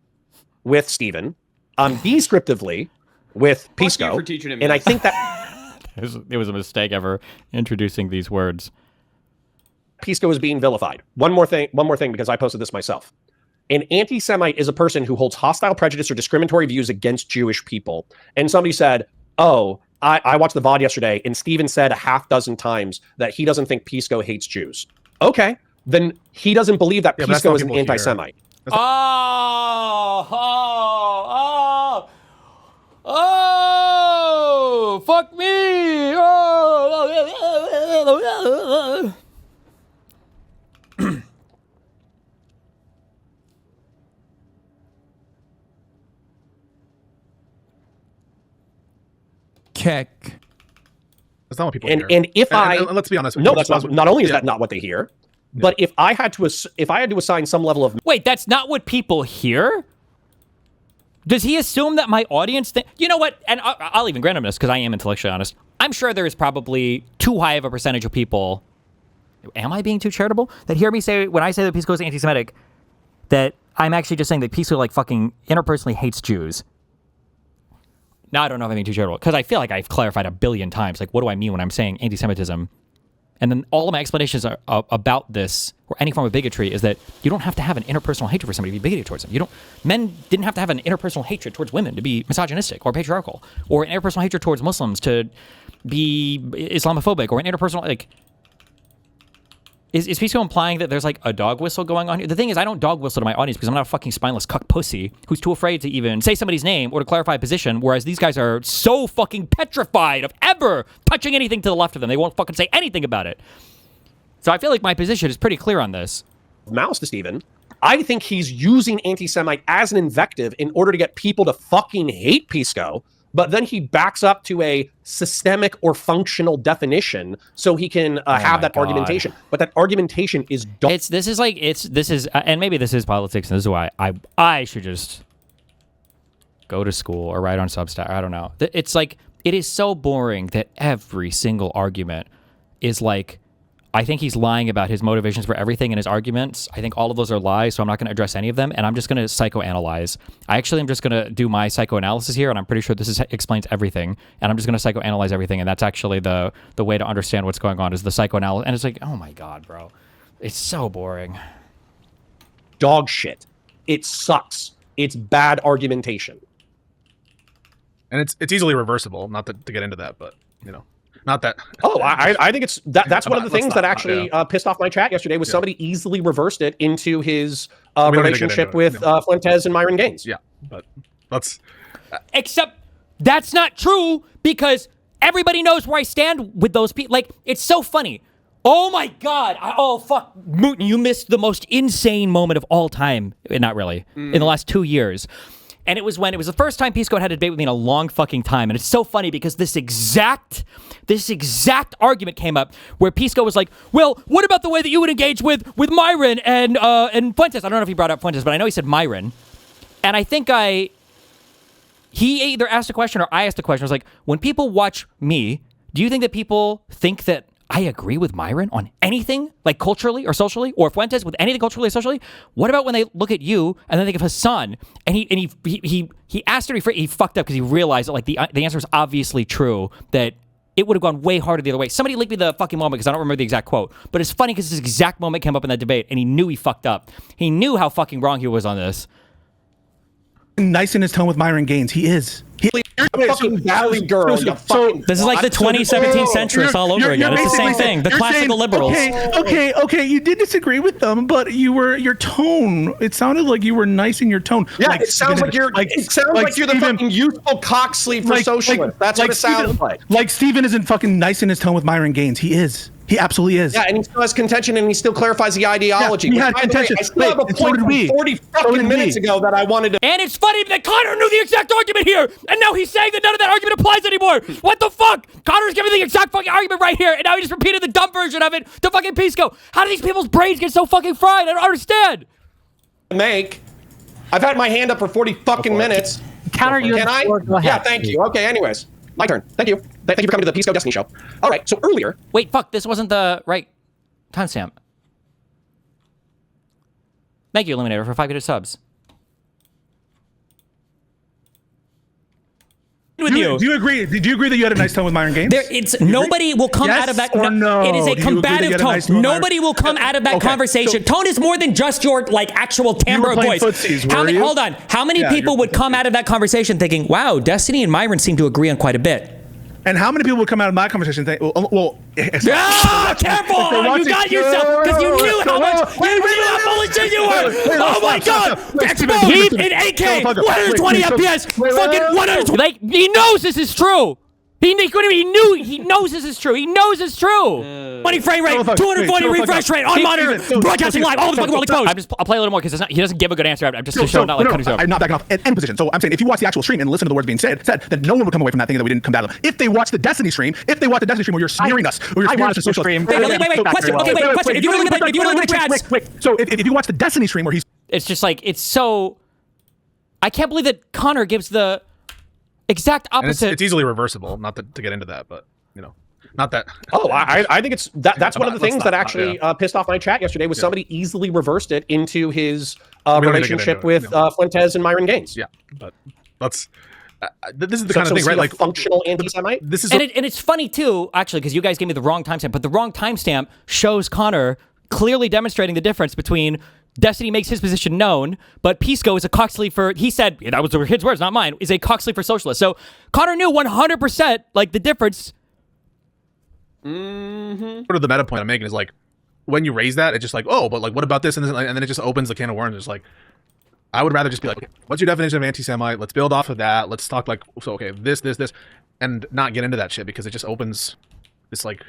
with Stephen. I'm descriptively with Pisco. And I think that it was a mistake ever introducing these words. Pisco is being vilified. One more thing, because I posted this myself. An anti-Semite is a person who holds hostile prejudice or discriminatory views against Jewish people. And somebody said, oh, I watched the VOD yesterday, and Steven said a half dozen times that he doesn't think Pisco hates Jews. Okay, then he doesn't believe that Pisco is an anti-Semite. Oh, fuck me! Oh. Keck. That's not what people hear. And if let's be honest. No, that's not only is that not what they hear, but if I had to assign some level of wait, that's not what people hear. Does he assume that my audience you know what? And I'll even grant him this because I am intellectually honest. I'm sure there is probably too high of a percentage of people. Am I being too charitable? That hear me say when I say that Pisco is anti-Semitic, that I'm actually just saying that Pisco like fucking interpersonally hates Jews. Now I don't know if I'm being too charitable because I feel like I've clarified 1 billion times. Like, what do I mean when I'm saying anti-Semitism? And then all of my explanations are about this or any form of bigotry is that you don't have to have an interpersonal hatred for somebody to be bigoted towards them. Men didn't have to have an interpersonal hatred towards women to be misogynistic or patriarchal, or an interpersonal hatred towards Muslims to be Islamophobic, or an interpersonal like. Is Pisco implying that there's like a dog whistle going on here? The thing is, I don't dog whistle to my audience because I'm not a fucking spineless cuck pussy who's too afraid to even say somebody's name or to clarify a position, whereas these guys are so fucking petrified of ever touching anything to the left of them. They won't fucking say anything about it. So I feel like my position is pretty clear on this. Mouse to Steven. I think he's using anti-Semite as an invective in order to get people to fucking hate Pisco. But then he backs up to a systemic or functional definition so he can have that argumentation. But that argumentation is dumb. This is and maybe this is politics, and this is why I should just go to school or write on Substack. I don't know. It's like, it is so boring that every single argument is like, I think he's lying about his motivations for everything in his arguments. I think all of those are lies, so I'm not going to address any of them, and I'm just going to psychoanalyze. I actually am just going to do my psychoanalysis here, and I'm pretty sure this explains everything, and I'm just going to psychoanalyze everything, and that's actually the way to understand what's going on is the psychoanalysis. And it's like, oh my God, bro. It's so boring. Dog shit. It sucks. It's bad argumentation. And it's easily reversible, not to get into that, but, you know. Not that. Oh, I think it's that's one of the things that actually pissed off my chat yesterday was somebody easily reversed it into his relationship with Fuentes and Myron Gaines. Yeah, but that's. Except that's not true because everybody knows where I stand with those people. Like, it's so funny. Oh my God. Oh, fuck. Mooten, you missed the most insane moment of all time. Not really. In the last 2 years. And it was the first time Pisco had a debate with me in a long fucking time. And it's so funny because this exact argument came up where Pisco was like, well, what about the way that you would engage with Myron and Fuentes? I don't know if he brought up Fuentes, but I know he said Myron. And I think he either asked a question or I asked a question. I was like, when people watch me, do you think that people think that I agree with Myron on anything, like culturally or socially, or Fuentes with anything culturally or socially? What about when they look at you and then think of Hassan? And he asked to rephrase. He fucked up because he realized that like the answer is obviously true, that it would have gone way harder the other way. Somebody linked me the fucking moment because I don't remember the exact quote, but it's funny because this exact moment came up in that debate, and he knew he fucked up. He knew how fucking wrong he was on this. Nice in his tone with Myron Gaines. He is. You're a fucking valley girl. This is like the 2017 centrist all over again. It's the same thing. The classical liberals. Okay. You did disagree with them, but your tone. It sounded like you were nice in your tone. Yeah, like, it sounds like you're. It sounds like you're the fucking youthful cock sleeve for socialists. That's what it sounds like. Like Steven isn't fucking nice in his tone with Myron Gaines. He is. He absolutely is. Yeah, and he still has contention, and he still clarifies the ideology. Yeah, he Which, had by the way, contention. I still have a and so point did from we. 40 So fucking did minutes we. ago that I wanted to. And it's funny that Connor knew the exact argument here, and now he's saying that none of that argument applies anymore. What the fuck? Connor's giving the exact fucking argument right here, and now he just repeated the dumb version of it to fucking Pisco. How do these people's brains get so fucking fried? I don't understand. I've had my hand up for 40 fucking minutes. Counter you. Can I? Go ahead. Yeah, thank you. Okay, anyways. My turn. Thank you. Thank you for coming to the Pisco Destiny show. All right, so earlier... Wait, fuck, this wasn't the right timestamp. Thank you, Illuminator, for 500 subs. With you. Do you agree? Did you agree that you had a nice tone with Myron Gaines? Nobody will come Yes out of that. or no? It is a Do you agree that combative you had a tone. nice tone with Myron? Nobody will come out of that Okay, conversation. so- Tone is more than just your actual timbre of playing voice. footsies, were you? Hold on. How many Yeah, people you're would come out of that conversation thinking, "Wow, Destiny and Myron seem to agree on quite a bit"? And how many people would come out of my conversation think, careful! You got yourself because you knew how much you knew how full of shit you were. Oh my god! Explode heat in 8K, 120 FPS, fucking 120. Like he knows this is true. He knows this is true. He knows it's true. 20 frame rate, 240 refresh rate on monitor, broadcasting live, all the fucking world exposed. I'll play a little more because he doesn't give a good answer. I'm just showing not like cutting himself. I'm not backing off any position. So I'm saying if you watch the actual stream and listen to the words being said, then no one would come away from that thinking that we didn't come down to them. If they watch the Destiny stream, where you're smearing us, or you're smearing us as socialists. Wait, question. Okay, wait, question. If you want to look at the chats. So if you watch the Destiny stream where he's... It's just like, it's so... I can't believe that Connor gives the exact opposite. It's easily reversible, not to get into that, but, not that. Oh, I think it's... That's one of the things that actually pissed off my chat yesterday was somebody easily reversed it into his relationship with Fuentes and Myron Gaines. Yeah, but that's... this is the kind of thing, right? Like functional anti-Semite. This is and it's funny too, actually, because you guys gave me the wrong timestamp. But the wrong timestamp shows Connor clearly demonstrating the difference between Destiny makes his position known, but Pisco is a coxley for. He said that was his words, not mine. Is a coxley for socialists. So Connor knew 100% like the difference. Sort of the meta point I'm making is like when you raise that, it's just like, oh, but like what about this and this, and then it just opens the can of worms. It's like, I would rather just be like, what's your definition of anti-Semite? Let's build off of that. Let's talk like, so okay, this, and not get into that shit because it just opens this like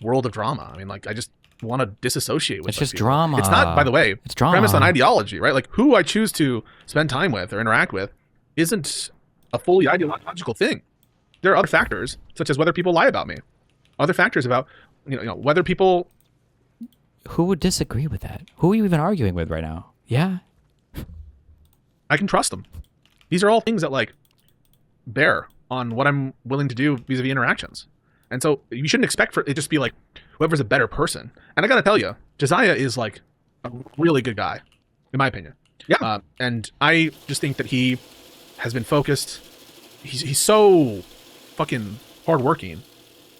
world of drama. I mean, like I just want to disassociate with. It's just people. drama. It's not, by the way, it's drama premised on ideology, right? Like who I choose to spend time with or interact with isn't a fully ideological thing. There are other factors, such as whether people lie about me. Other factors about, whether people. Who would disagree with that? Who are you even arguing with right now? Yeah. I can trust them. These are all things that like bear on what I'm willing to do vis-a-vis interactions. And so you shouldn't expect for it just be like whoever's a better person. And I got to tell you, Josiah is like a really good guy, in my opinion. Yeah. And I just think that he has been focused. He's so fucking hardworking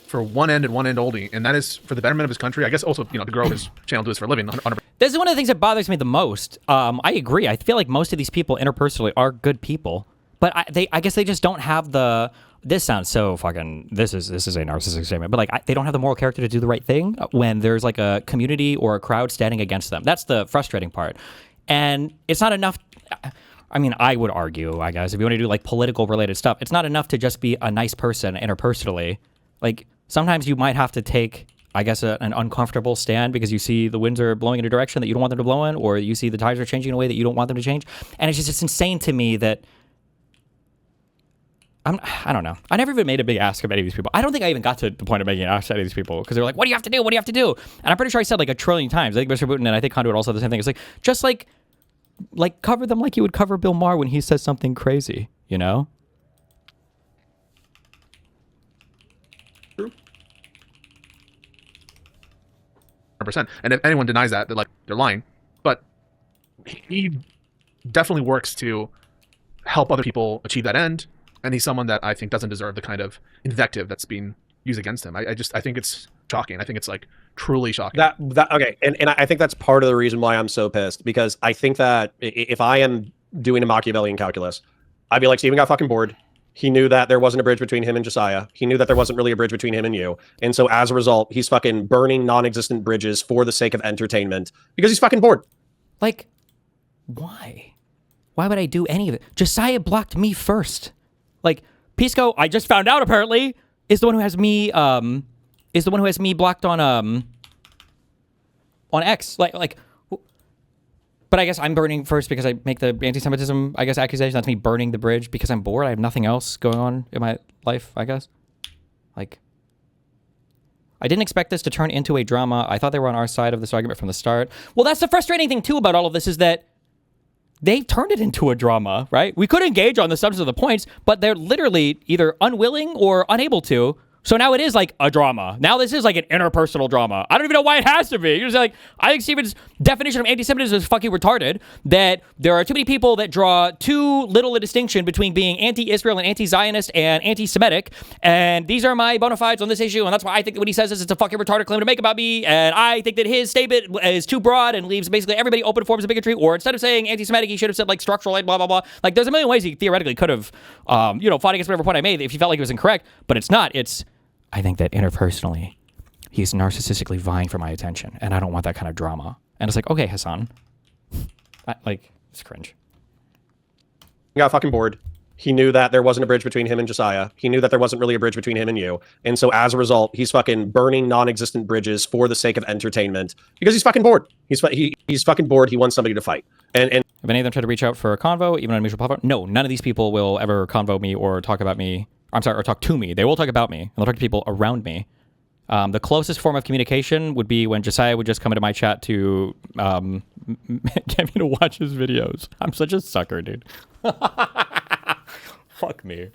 for one end and one end only, and that is for the betterment of his country. I guess also, to grow his channel, do this for a living. 100%. This is one of the things that bothers me the most. I agree. I feel like most of these people interpersonally are good people, but I guess they just don't have the. This sounds so fucking. This is a narcissistic statement, but like they don't have the moral character to do the right thing when there's like a community or a crowd standing against them. That's the frustrating part, and it's not enough. I mean, I would argue, I guess, if you want to do like political related stuff, it's not enough to just be a nice person interpersonally. Like sometimes you might have to take, I guess, an uncomfortable stand because you see the winds are blowing in a direction that you don't want them to blow in, or you see the tides are changing in a way that you don't want them to change. And it's just it's insane to me that I don't know. I never even made a big ask of any of these people. I don't think I even got to the point of making an ask of any of these people because they were like, "What do you have to do? What do you have to do?" And I'm pretty sure I said like a trillion times. I think Mr. Putin and I think Conduit also said the same thing. It's like just like cover them like you would cover Bill Maher when he says something crazy, True. %. And if anyone denies that, they're lying. But he definitely works to help other people achieve that end, and he's someone that I think doesn't deserve the kind of invective that's being used against him. I think it's shocking. I think it's like truly shocking. Okay, and I think that's part of the reason why I'm so pissed, because I think that if I am doing a Machiavellian calculus, I'd be like, Steven got fucking bored. He knew that there wasn't a bridge between him and Josiah. He knew that there wasn't really a bridge between him and you. And so as a result, he's fucking burning non-existent bridges for the sake of entertainment because he's fucking bored. Like, why? Why would I do any of it? Josiah blocked me first. Like, Pisco, I just found out apparently, is the one who has me is the one who has me blocked on X. Like. But I guess I'm burning first because I make the anti-Semitism, I guess, accusation. That's me burning the bridge because I'm bored. I have nothing else going on in my life, I guess. Like, I didn't expect this to turn into a drama. I thought they were on our side of this argument from the start. Well, that's the frustrating thing, too, about all of this is that they turned it into a drama, right? We could engage on the substance of the points, but they're literally either unwilling or unable to. So now it is like a drama. Now this is like an interpersonal drama. I don't even know why it has to be. You're just like, I think Steven's definition of anti-Semitism is fucking retarded. That there are too many people that draw too little a distinction between being anti-Israel and anti-Zionist and anti-Semitic. And these are my bona fides on this issue. And that's why I think that what he says is it's a fucking retarded claim to make about me. And I think that his statement is too broad and leaves basically everybody open to forms of bigotry. Or instead of saying anti-Semitic, he should have said like structural, like blah, blah, blah. Like there's a million ways he theoretically could have, fought against whatever point I made if he felt like it was incorrect. But it's not. I think that interpersonally, he's narcissistically vying for my attention, and I don't want that kind of drama. And it's like, okay, Hassan. It's cringe. He got fucking bored. He knew that there wasn't a bridge between him and Josiah. He knew that there wasn't really a bridge between him and you. And so as a result, he's fucking burning non-existent bridges for the sake of entertainment because he's fucking bored. He's fucking bored. He wants somebody to fight. And have any of them tried to reach out for a convo, even on a mutual platform? No, none of these people will ever convo me or talk about me. I'm sorry, or talk to me. They will talk about me, and they'll talk to people around me. The closest form of communication would be when Josiah would just come into my chat to get me to watch his videos. I'm such a sucker, dude. Fuck me.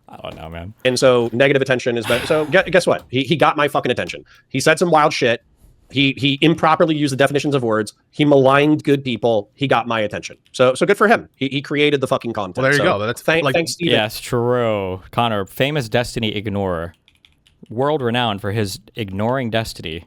I don't know, man. And so negative attention is better. So guess what? He got my fucking attention. He said some wild shit. He improperly used the definitions of words. He maligned good people. He got my attention. So good for him. He created the fucking content. Well, there you go. That's thanks, Steven. Yes, true. Connor, famous Destiny ignorer. World renowned for his ignoring Destiny.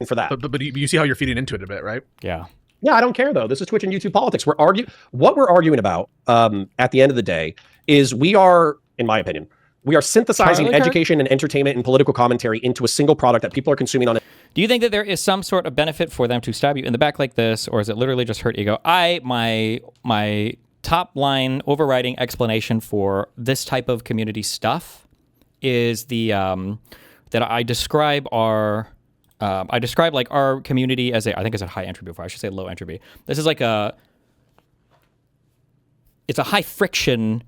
For that. But you see how you're feeding into it a bit, right? Yeah. Yeah, I don't care though. This is Twitch and YouTube politics. What we're arguing about at the end of the day is we are, in my opinion, we are synthesizing education and entertainment and political commentary into a single product that people are consuming on it. Do you think that there is some sort of benefit for them to stab you in the back like this, or is it literally just hurt ego? My top line overriding explanation for this type of community stuff is the that I describe our community as I think it's a high entropy before. I should say low entropy. This is like it's a high friction.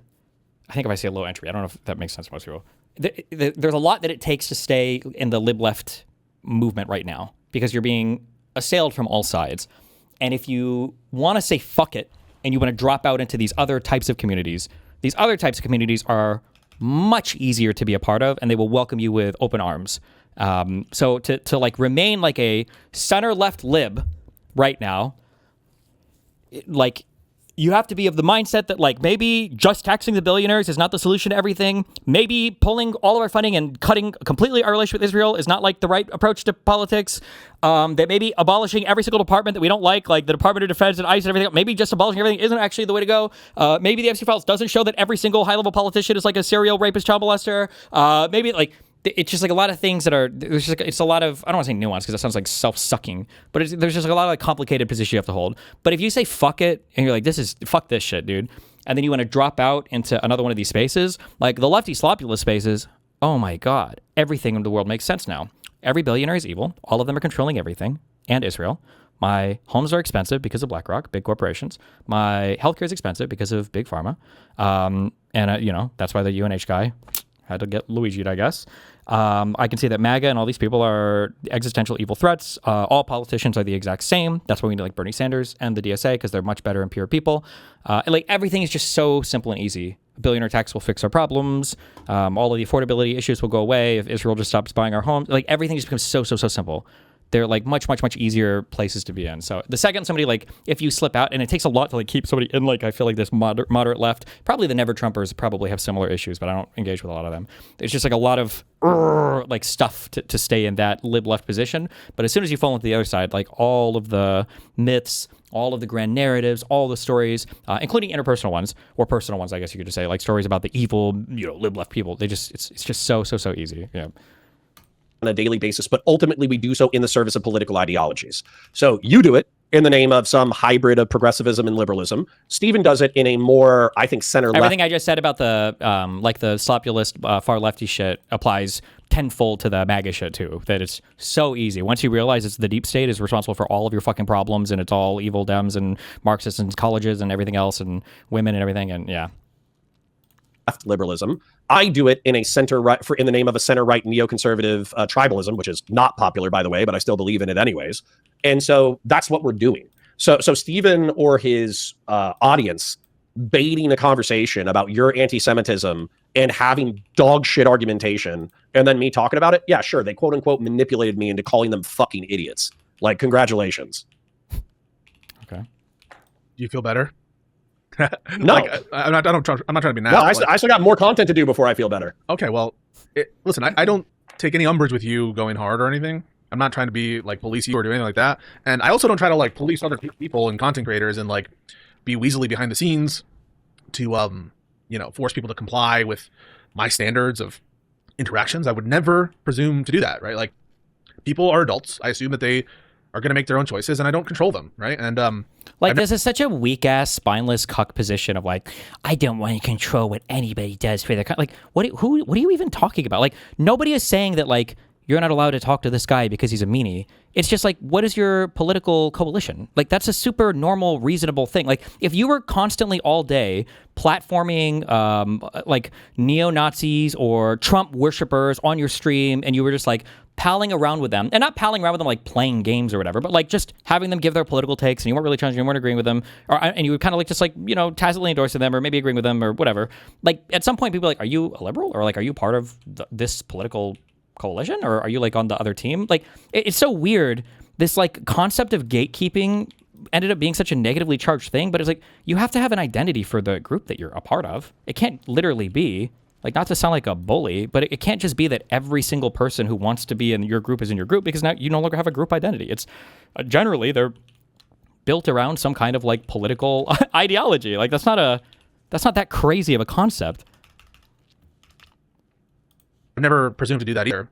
I think if I say low entropy, I don't know if that makes sense to most people. There's a lot that it takes to stay in the lib left movement right now because you're being assailed from all sides. And if you want to say fuck it and you want to drop out into these other types of communities, these other types of communities are much easier to be a part of and they will welcome you with open arms. So to like remain like a center left lib right now, like you have to be of the mindset that like maybe just taxing the billionaires is not the solution to everything. Maybe pulling all of our funding and cutting completely our relationship with Israel is not like the right approach to politics. That maybe abolishing every single department that we don't like the Department of Defense and ICE and everything, maybe just abolishing everything isn't actually the way to go. Maybe the FC Files doesn't show that every single high-level politician is like a serial rapist, child molester. Maybe like it's just like a lot of things that are, there's just like, it's a lot of, I don't want to say nuance because that sounds like self-sucking, but there's just like a lot of like complicated positions you have to hold. But if you say fuck it and you're like, fuck this shit, dude, and then you want to drop out into another one of these spaces, like the lefty slopulous spaces, oh my God, everything in the world makes sense now. Every billionaire is evil. All of them are controlling everything, and Israel. My homes are expensive because of BlackRock, big corporations. My healthcare is expensive because of big pharma. That's why the UNH guy had to get Luigi'd, I guess. I can see that MAGA and all these people are existential evil threats. All politicians are the exact same. That's why we need like Bernie Sanders and the DSA because they're much better and pure people. Like everything is just so simple and easy. A billionaire tax will fix our problems. All of the affordability issues will go away if Israel just stops buying our homes. Like everything just becomes so simple. They're like much easier places to be in. So the second somebody like, if you slip out, and it takes a lot to like keep somebody in like, I feel like this moderate left, probably the Never Trumpers probably have similar issues, but I don't engage with a lot of them. It's just like a lot of like stuff to stay in that lib left position. But as soon as you fall into the other side, like all of the myths, all of the grand narratives, all the stories, including interpersonal ones or personal ones, I guess you could just say, like stories about the evil, lib left people. It's just so easy. Yeah. On a daily basis, but ultimately we do so in the service of political ideologies. So you do it in the name of some hybrid of progressivism and liberalism. Steven does it in a more, I think, center-left. Everything I just said about the like the slopulist far lefty shit applies tenfold to the MAGA shit too. That it's so easy once you realize it's the deep state is responsible for all of your fucking problems, and it's all evil Dems and Marxists and colleges and everything else and women and everything. And yeah, left liberalism. I do it in a center-right, in the name of a center-right neoconservative tribalism, which is not popular, by the way, but I still believe in it anyways. And so that's what we're doing. So Stephen or his audience baiting a conversation about your anti-Semitism and having dog shit argumentation, and then me talking about it, yeah, sure, they quote unquote manipulated me into calling them fucking idiots. Like, congratulations. Okay. Do you feel better? No, like, I'm not trying to be nasty. No, I still got more content to do before I feel better. Okay, well, listen, I don't take any umbrage with you going hard or anything. I'm not trying to be like police you or do anything like that. And I also don't try to like police other people and content creators and like be weaselly behind the scenes to force people to comply with my standards of interactions. I would never presume to do that, right? Like, people are adults. I assume that they are going to make their own choices, and I don't control them, right? And like, this is such a weak ass, spineless cuck position of like, I don't want to control what anybody does for their like. What are you even talking about? Like, nobody is saying that like you're not allowed to talk to this guy because he's a meanie. It's just like, what is your political coalition? Like, that's a super normal, reasonable thing. Like, if you were constantly all day platforming like neo-Nazis or Trump worshippers on your stream, and you were just like palling around with them, and not palling around with them like playing games or whatever, but like just having them give their political takes, and you weren't really challenging, you weren't agreeing with them, and you were kind of like just like, tacitly endorsing them or maybe agreeing with them or whatever. Like, at some point, people are like, are you a liberal, or like, are you part of this political coalition, or are you like on the other team? Like, it's so weird. This like concept of gatekeeping ended up being such a negatively charged thing, but it's like, you have to have an identity for the group that you're a part of. It can't literally be like, not to sound like a bully, but it can't just be that every single person who wants to be in your group is in your group, because now you no longer have a group identity. It's generally they're built around some kind of like political ideology. Like, that's not that crazy of a concept. I've never presumed to do that either.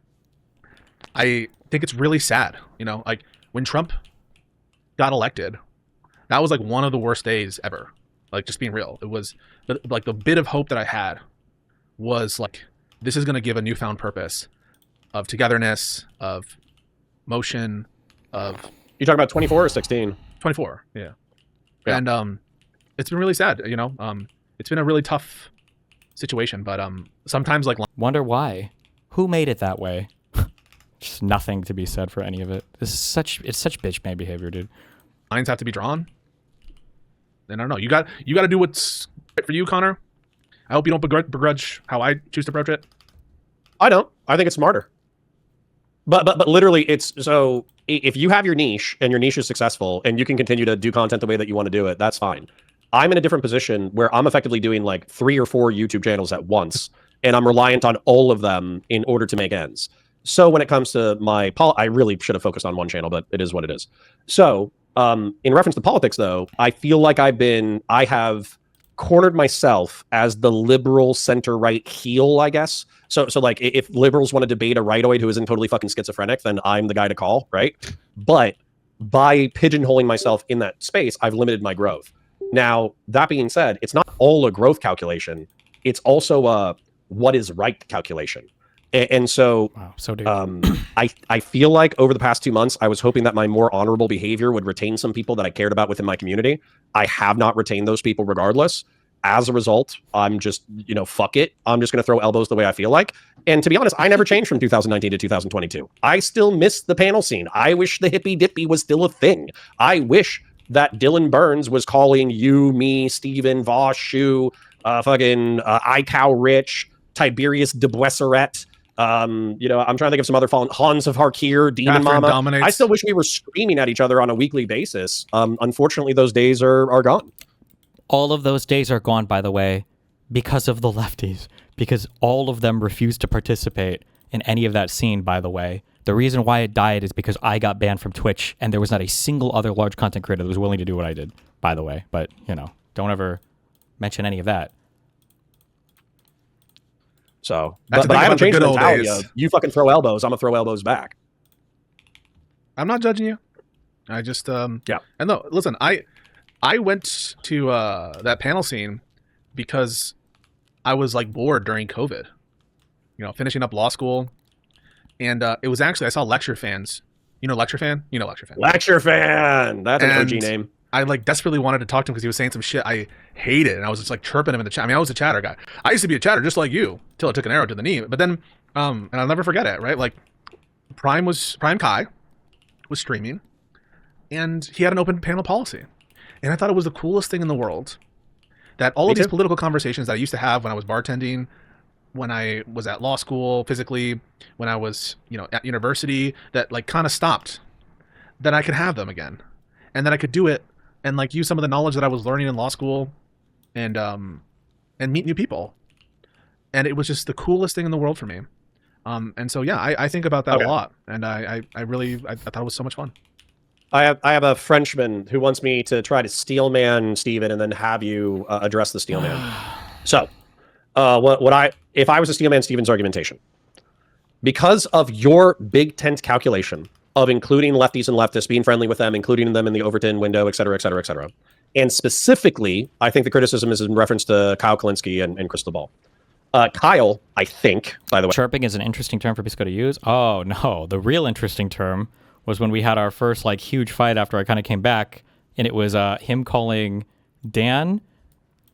I think it's really sad, like when Trump got elected, that was like one of the worst days ever. Like, just being real, it was like the bit of hope that I had was like, this is going to give a newfound purpose of togetherness, of motion, of... You talking about 24 or 16? 24, yeah. And it's been really sad, it's been a really tough situation, but sometimes like... Wonder why? Who made it that way? Just nothing to be said for any of it. It's such bitch man behavior, dude. Lines have to be drawn. And I don't know. You got to do what's right for you, Connor. I hope you don't begrudge how I choose to approach it. I don't. I think it's smarter. But literally, it's so if you have your niche and your niche is successful and you can continue to do content the way that you want to do it, that's fine. I'm in a different position where I'm effectively doing like 3 or 4 YouTube channels at once, and I'm reliant on all of them in order to make ends. So when it comes to my I really should have focused on one channel, but it is what it is. So in reference to politics, though, I feel like I have cornered myself as the liberal center-right heel, I guess. So like, if liberals want to debate a rightoid who isn't totally fucking schizophrenic, then I'm the guy to call, right? But by pigeonholing myself in that space, I've limited my growth. Now, that being said, it's not all a growth calculation. It's also a what is right calculation. And so, wow, so I feel like over the past 2 months, I was hoping that my more honorable behavior would retain some people that I cared about within my community. I have not retained those people regardless. As a result, I'm just, fuck it. I'm just going to throw elbows the way I feel like. And to be honest, I never changed from 2019 to 2022. I still miss the panel scene. I wish the hippy dippy was still a thing. I wish that Dylan Burns was calling you, me, Steven, Voss, Shu, iCow Rich, Tiberius de Boisseret. I'm trying to think of some other fallen Hans of Harkir, Demon Catherine Mama. Dominates. I still wish we were screaming at each other on a weekly basis. Unfortunately, those days are gone. All of those days are gone, by the way, because of the lefties, because all of them refused to participate in any of that scene, by the way. The reason why it died is because I got banned from Twitch, and there was not a single other large content creator that was willing to do what I did, by the way. But, don't ever mention any of that. So, but I haven't changed the mentality of, you fucking throw elbows, I'm going to throw elbows back. I'm not judging you. I just Yeah. And no, listen, I went to that panel scene because I was like bored during COVID. You know, finishing up law school, and it was actually I saw Lecture Fans. You know Lecture Fan? You know Lecture Fan. Lecture Fan. That's an OG And name. I like desperately wanted to talk to him because he was saying some shit I hated, and I was just like chirping him in the chat. I mean, I was a chatter guy. I used to be a chatter just like you till I took an arrow to the knee. But then, and I'll never forget it. Right, like Prime Kai was streaming, and he had an open panel policy, and I thought it was the coolest thing in the world. That all of these political conversations that I used to have when I was bartending, when I was at law school physically, when I was, you know, at university, that like kind of stopped, that I could have them again, and that I could do it and like use some of the knowledge that I was learning in law school, and meet new people, and it was just the coolest thing in the world for me. And so yeah, I think about that a lot, and I thought it was so much fun. I have a Frenchman who wants me to try to steelman Steven and then have you address the steelman. So, if I was to steelman Steven's argumentation, because of your big tent calculation of including lefties and leftists, being friendly with them, including them in the Overton window, et cetera, et cetera, et cetera, and specifically, I think the criticism is in reference to Kyle Kalinske and Crystal Ball. Kyle, I think, by the way, chirping is an interesting term for Pisco to use. Oh no, the real interesting term was when we had our first like huge fight after I kind of came back, and it was him calling Dan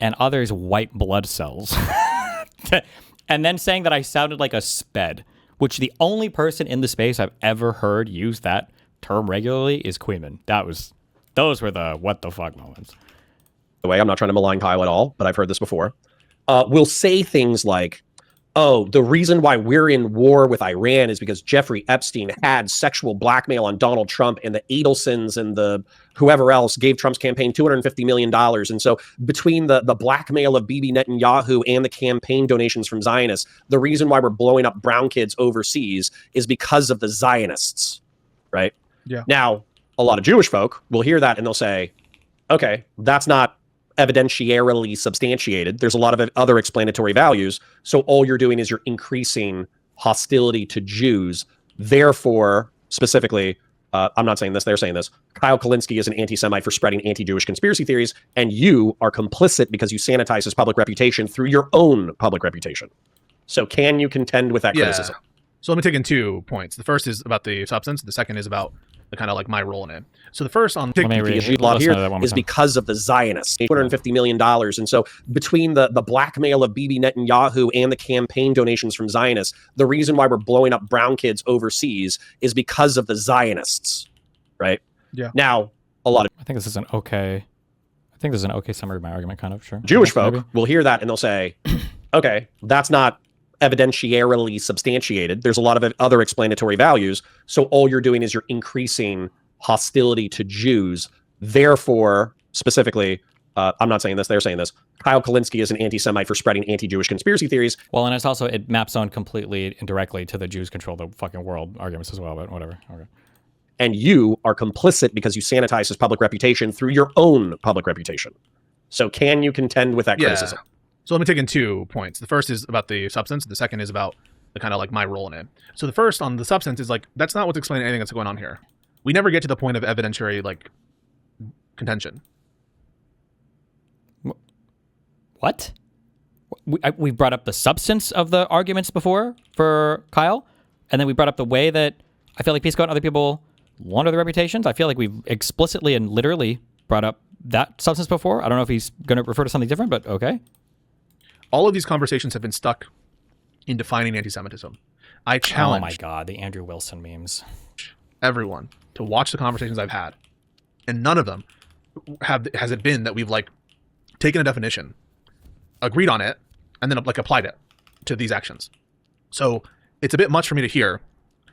and others white blood cells, and then saying that I sounded like a sped, which the only person in the space I've ever heard use that term regularly is Queeman. Those were the what the fuck moments. By the way, I'm not trying to malign Kyle at all, but I've heard this before. Will say things like, oh, the reason why we're in war with Iran is because Jeffrey Epstein had sexual blackmail on Donald Trump, and the Adelsons and the whoever else gave Trump's campaign $250 million. And so between the blackmail of Bibi Netanyahu and the campaign donations from Zionists, the reason why we're blowing up brown kids overseas is because of the Zionists, right? Yeah. Now, a lot of Jewish folk will hear that and they'll say, okay, that's not evidentiarily substantiated. There's a lot of other explanatory values. So all you're doing is you're increasing hostility to Jews. Therefore, specifically, I'm not saying this, they're saying this, Kyle Kalinske is an anti-Semite for spreading anti-Jewish conspiracy theories, and you are complicit because you sanitize his public reputation through your own public reputation. So can you contend with that criticism? So let me take in 2 points. The first is about the substance. The second is about the kind of like my role in it. So the first on is because of the Zionists, $250 million. And so between the blackmail of Bibi Netanyahu and the campaign donations from Zionists, the reason why we're blowing up brown kids overseas is because of the Zionists, right? Yeah. Now, a lot of I think this is an okay summary of my argument, kind of, sure. Jewish folk will hear that and they'll say, okay, that's not evidentiarily substantiated. There's a lot of other explanatory values. So all you're doing is you're increasing hostility to Jews. Therefore, specifically, I'm not saying this, they're saying this, Kyle Kalinske is an anti-Semite for spreading anti-Jewish conspiracy theories. Well, and it's also, it maps on completely indirectly to the Jews control the fucking world arguments as well, but whatever. Okay. And you are complicit because you sanitize his public reputation through your own public reputation. So can you contend with that criticism? So let me take in 2 points. The first is about the substance. The second is about the kind of like my role in it. So the first on the substance is like, that's not what's explaining anything that's going on here. We never get to the point of evidentiary like contention. What? We brought up the substance of the arguments before for Kyle, and then we brought up the way that I feel like Pisco and other people launder their reputations. I feel like we've explicitly and literally brought up that substance before. I don't know if he's going to refer to something different, but okay. All of these conversations have been stuck in defining anti-Semitism. I challenge. Oh my God, the Andrew Wilson memes. Everyone to watch the conversations I've had, and none of them has it been that we've like taken a definition, agreed on it, and then like applied it to these actions. So it's a bit much for me to hear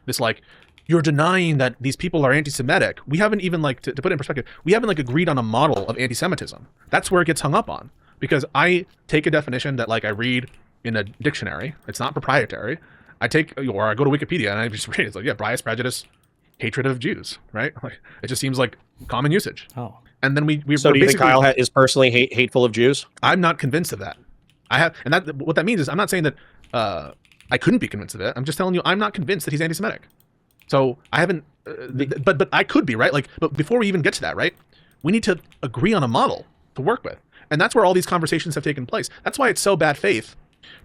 this like, you're denying that these people are anti-Semitic. We haven't even like, to put it in perspective, we haven't like agreed on a model of anti-Semitism. That's where it gets hung up on. Because I take a definition that like I read in a dictionary. It's not proprietary. I go to Wikipedia and I just read it. It's like, yeah, bias, prejudice, hatred of Jews, right? Like it just seems like common usage. Oh. And then we So do you think Kyle is personally hateful of Jews? I'm not convinced of that. And that what that means is I'm not saying that I couldn't be convinced of it. I'm just telling you I'm not convinced that he's anti-Semitic. So I haven't, but I could be, right? Like, but before we even get to that, right? We need to agree on a model to work with. And that's where all these conversations have taken place. That's why it's so bad faith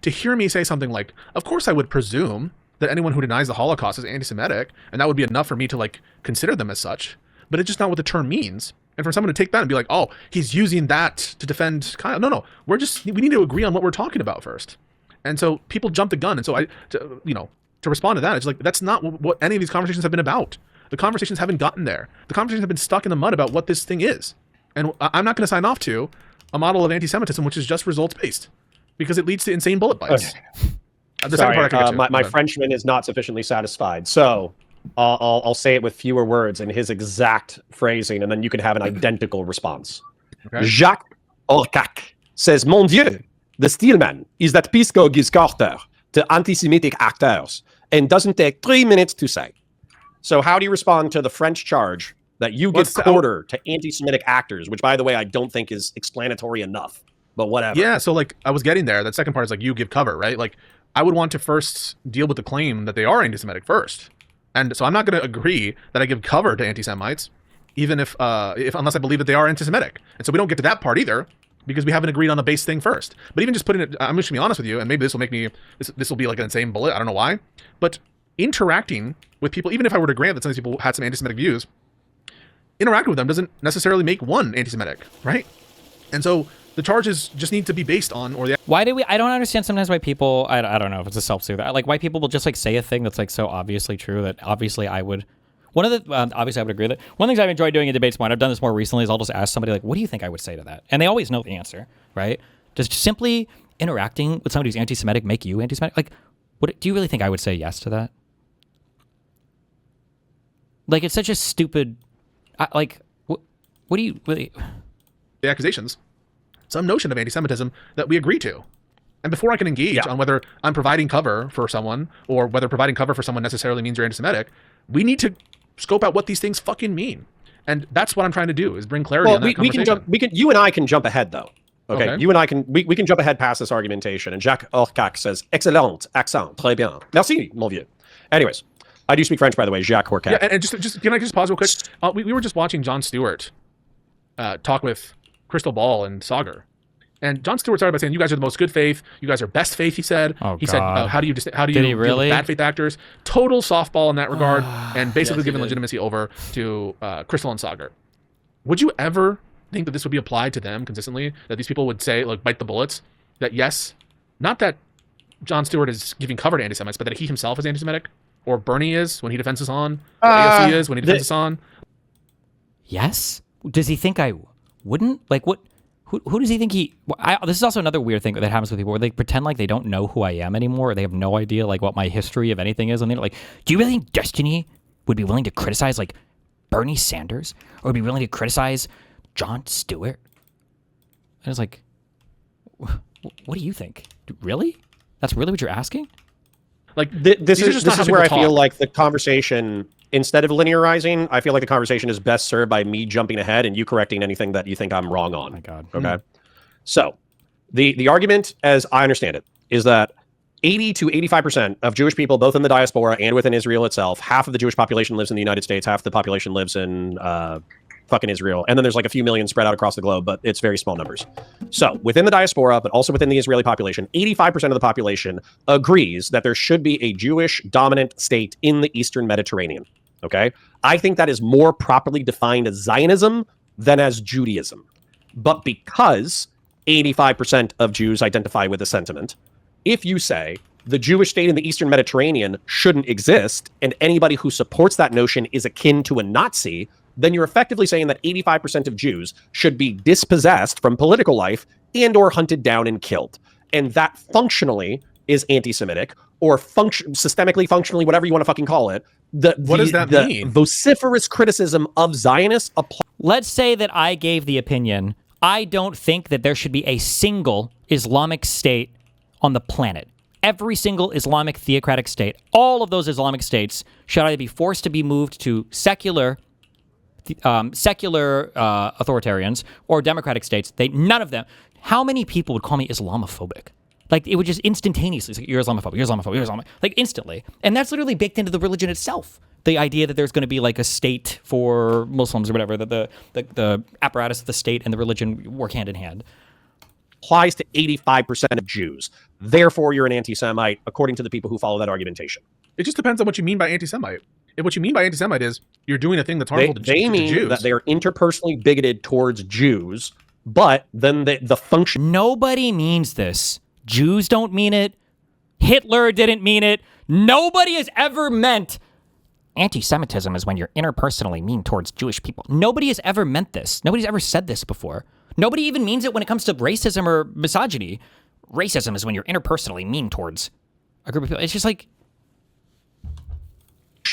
to hear me say something like, of course I would presume that anyone who denies the Holocaust is anti-Semitic, and that would be enough for me to like consider them as such. But it's just not what the term means. And for someone to take that and be like, oh, he's using that to defend Kyle. No, we need to agree on what we're talking about first. And so people jump the gun. And so to respond to that, it's like, that's not what any of these conversations have been about. The conversations haven't gotten there. The conversations have been stuck in the mud about what this thing is. And I'm not going to sign off to a model of anti-Semitism, which is just results-based, because it leads to insane bullet bites. Okay. Sorry, my Frenchman is not sufficiently satisfied. So I'll say it with fewer words in his exact phrasing, and then you can have an identical response. Okay. Jacques Orcac says, Mon Dieu, the Steelman is that Pisco gives quarter to anti-Semitic actors and doesn't take 3 minutes to say. So how do you respond to the French charge that you give quarter to anti-Semitic actors, which, by the way, I don't think is explanatory enough, but whatever. Yeah, so like I was getting there. That second part is like you give cover, right? Like I would want to first deal with the claim that they are anti-Semitic first. And so I'm not going to agree that I give cover to anti-Semites, even if unless I believe that they are anti-Semitic. And so we don't get to that part either, because we haven't agreed on the base thing first. But even just putting it, I'm just going to be honest with you, and maybe this will make me, this will be like an insane bullet, I don't know why, but interacting with people, even if I were to grant that some of these people had some anti-Semitic views, interacting with them doesn't necessarily make one anti-Semitic, right? And so the charges just need to be based on, or the why do we? I don't understand sometimes why people. I don't know if it's a self-soothe. Like why people will just like say a thing that's like so obviously true that obviously I would. One of the obviously I would agree with it. One of the things I've enjoyed doing in debates more, and I've done this more recently, is I'll just ask somebody like, "What do you think I would say to that?" And they always know the answer, right? Does simply interacting with somebody who's anti-Semitic make you anti-Semitic? Like, what do you really think I would say yes to that? Like, it's such a stupid. What do you really? The accusations, some notion of anti-Semitism that we agree to. And before I can engage on whether I'm providing cover for someone or whether providing cover for someone necessarily means you're anti-Semitic, we need to scope out what these things fucking mean. And that's what I'm trying to do, is bring clarity on that conversation. You and I can jump ahead though. Okay. You and I can, we can jump ahead past this argumentation. And Jacques Orcac says, excellent accent, très bien. Merci, mon vieux. Anyways, I do speak French, by the way, Jacques Orcac. Yeah, and just can I just pause real quick? We were just watching Jon Stewart talk with Crystal Ball and Sagar. And Jon Stewart started by saying, "You guys are the most good faith. You guys are best faith." He said. He said, "How do you deal with bad faith actors?" Total softball in that regard, and basically giving legitimacy over to Crystal and Sagar. Would you ever think that this would be applied to them consistently? That these people would say, like, bite the bullets? That yes, not that Jon Stewart is giving cover to anti-Semites, but that he himself is anti-Semitic, or Bernie is when he defends us on, or AOC is when he defends us on. Yes. Does he think I wouldn't? Like what? Who does he think he? This is also another weird thing that happens with people where they pretend like they don't know who I am anymore, or they have no idea like what my history of anything is, and they're like, "Do you really think Destiny would be willing to criticize like Bernie Sanders, or would be willing to criticize Jon Stewart?" And it's like, what do you think? Really? That's really what you're asking? Like this is where I feel like the conversation, instead of linearizing, I feel like the conversation is best served by me jumping ahead and you correcting anything that you think I'm wrong on. Oh my God. Okay. So the argument, as I understand it, is that 80 to 85% of Jewish people, both in the diaspora and within Israel itself, half of the Jewish population lives in the United States, half the population lives in fucking Israel. And then there's like a few million spread out across the globe, but it's very small numbers. So within the diaspora, but also within the Israeli population, 85% of the population agrees that there should be a Jewish dominant state in the Eastern Mediterranean. Okay. I think that is more properly defined as Zionism than as Judaism. But because 85% of Jews identify with the sentiment, if you say the Jewish state in the Eastern Mediterranean shouldn't exist, and anybody who supports that notion is akin to a Nazi, then you're effectively saying that 85% of Jews should be dispossessed from political life and or hunted down and killed. And that functionally is anti-Semitic, or systemically, functionally, whatever you want to fucking call it. What does that mean? Vociferous criticism of Zionists apply. Let's say that I gave the opinion, I don't think that there should be a single Islamic state on the planet. Every single Islamic theocratic state, all of those Islamic states should either be forced to be moved to secular authoritarians or democratic states. None of them. How many people would call me Islamophobic? Like, it would just instantaneously say, you're Islamophobic, you're Islamophobic, you're Islamophobic, like instantly. And that's literally baked into the religion itself, the idea that there's going to be like a state for Muslims or whatever, that the apparatus of the state and the religion work hand in hand. Applies to 85% of Jews. Therefore, you're an anti-Semite, according to the people who follow that argumentation. It just depends on what you mean by anti-Semite. If what you mean by anti-Semite is you're doing a thing that's harmful to Jews. They mean that they are interpersonally bigoted towards Jews, but then the function... Nobody means this. Jews don't mean it. Hitler didn't mean it. Nobody has ever meant... Anti-Semitism is when you're interpersonally mean towards Jewish people. Nobody has ever meant this. Nobody's ever said this before. Nobody even means it when it comes to racism or misogyny. Racism is when you're interpersonally mean towards a group of people. It's just like...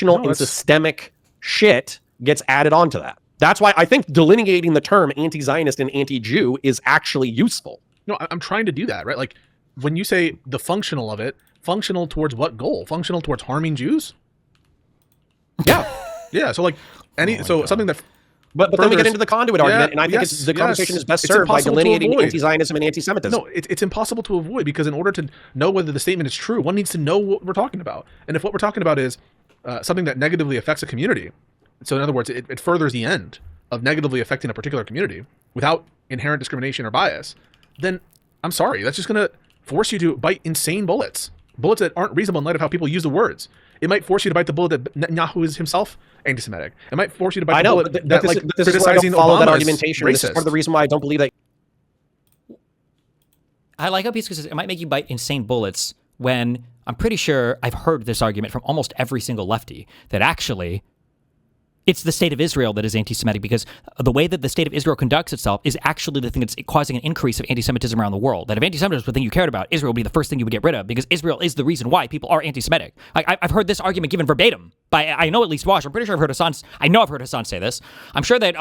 and systemic shit gets added onto that. That's why I think delineating the term anti-Zionist and anti-Jew is actually useful. No, I'm trying to do that, right? Like, when you say the functional of it, functional towards what goal? Functional towards harming Jews? Yeah. Yeah, so like, something that... But then we get into the conduit argument, and I think the conversation is best served by delineating anti-Zionism and anti-Semitism. No, it's impossible to avoid, because in order to know whether the statement is true, one needs to know what we're talking about. And if what we're talking about is something that negatively affects a community, so in other words, it furthers the end of negatively affecting a particular community without inherent discrimination or bias, then I'm sorry, that's just going to force you to bite insane bullets that aren't reasonable in light of how people use the words. It might force you to bite the bullet that Netanyahu is himself anti-Semitic. It might force you to bite the bullet that this criticizing is why I don't follow Obama that is argumentation. racist. This is part of the reason why I don't believe that. I like how Pisco says it might make you bite insane bullets, when I'm pretty sure I've heard this argument from almost every single lefty, that actually it's the state of Israel that is anti-Semitic, because the way that the state of Israel conducts itself is actually the thing that's causing an increase of anti-Semitism around the world. That if anti-Semitism was the thing you cared about, Israel would be the first thing you would get rid of, because Israel is the reason why people are anti-Semitic. I've heard this argument given verbatim by, I know at least Wash. I'm pretty sure I've heard Hassan say this. I'm sure that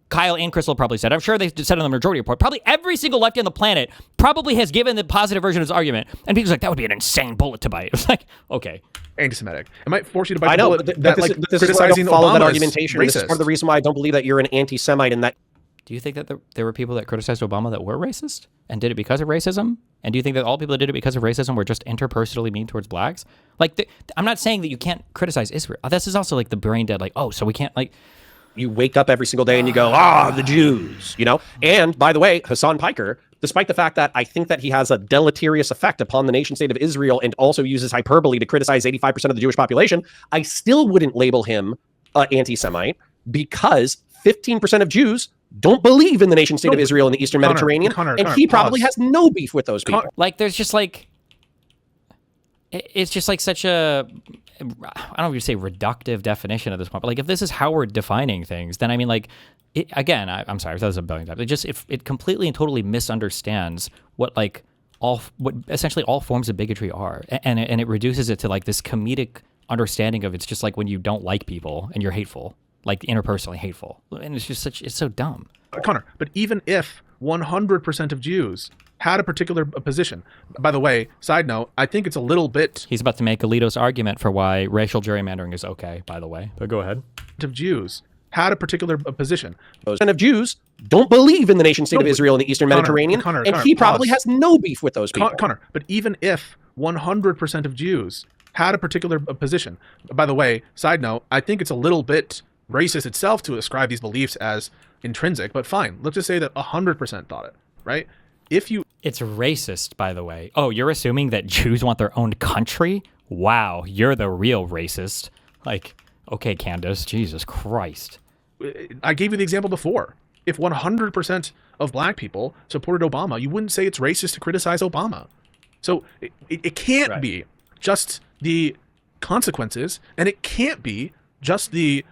Kyle and Crystal probably said it. I'm sure they said it in the majority report. Probably every single lefty on the planet probably has given the positive version of his argument, and people's like, that would be an insane bullet to bite. It's like, okay. Anti-Semitic. It might force you to bite the bullet that this criticizing is why I don't follow Obama that is argumentation. racist. This is part of the reason why I don't believe that you're an anti-Semite and that... Do you think that there were people that criticized Obama that were racist and did it because of racism? And do you think that all people that did it because of racism were just interpersonally mean towards blacks? Like, I'm not saying that you can't criticize Israel. This is also like the brain dead, like, oh, so we can't, like... You wake up every single day and you go, the Jews, you know? And by the way, Hassan Piker, despite the fact that I think that he has a deleterious effect upon the nation state of Israel and also uses hyperbole to criticize 85% of the Jewish population, I still wouldn't label him anti-Semite, because 15% of Jews don't believe in the nation state of Israel in the Eastern Mediterranean, and he probably has no beef with those people. Like, there's just like... It's just like such a... I don't know if you say reductive definition at this point, but like, if this is how we're defining things, then I mean, like, I'm sorry, I've said this a billion times. It completely and totally misunderstands what essentially all forms of bigotry are, and it reduces it to like this comedic understanding of it's just like when you don't like people and you're hateful, like interpersonally hateful, and it's so dumb. Connor, but even if 100% of Jews had a particular position. By the way, side note, I think it's a little bit... He's about to make Alito's argument for why racial gerrymandering is okay, by the way. But go ahead. ...of Jews had a particular position. ...of Jews don't believe in the nation state of Israel in the Eastern Mediterranean, and he probably has no beef with those people. Connor, but even if 100% of Jews had a particular position... By the way, side note, I think it's a little bit racist itself to ascribe these beliefs as intrinsic, but fine. Let's just say that 100% thought it, right? It's racist, by the way. Oh, you're assuming that Jews want their own country? Wow, you're the real racist. Like, okay, Candace, Jesus Christ. I gave you the example before. If 100% of black people supported Obama, you wouldn't say it's racist to criticize Obama. So it can't be just the consequences, and it can't be just the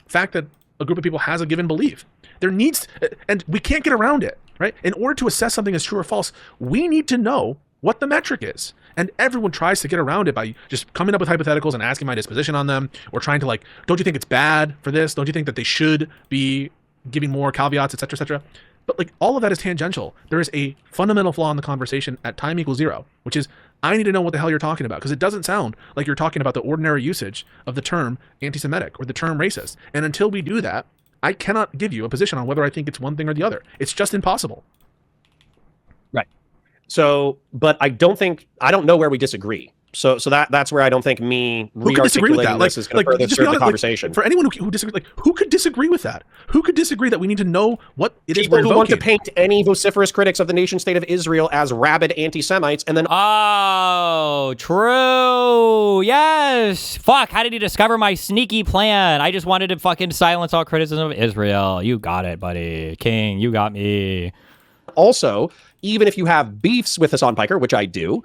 fact that a group of people has a given belief. And we can't get around it. Right? In order to assess something as true or false, we need to know what the metric is. And everyone tries to get around it by just coming up with hypotheticals and asking my disposition on them, or trying to like, don't you think it's bad for this? Don't you think that they should be giving more caveats, et cetera, et cetera? But like, all of that is tangential. There is a fundamental flaw in the conversation at time equals 0, which is I need to know what the hell you're talking about, because it doesn't sound like you're talking about the ordinary usage of the term anti-Semitic or the term racist. And until we do that, I cannot give you a position on whether I think it's one thing or the other. It's just impossible. Right. So, but I don't know where we disagree. So that's where I don't think me who could disagree with that? re-articulating this is going to further serve the conversation. For anyone who disagree, like who could disagree with that? Who could disagree that we need to know what it is People we're who invoking? want to paint any vociferous critics of the nation-state of Israel as rabid anti-Semites, and then Oh, true. Yes. Fuck. How did you discover my sneaky plan? I just wanted to fucking silence all criticism of Israel. You got it, buddy. King, you got me. also, even if you have beefs with Hassan Piker, which I do,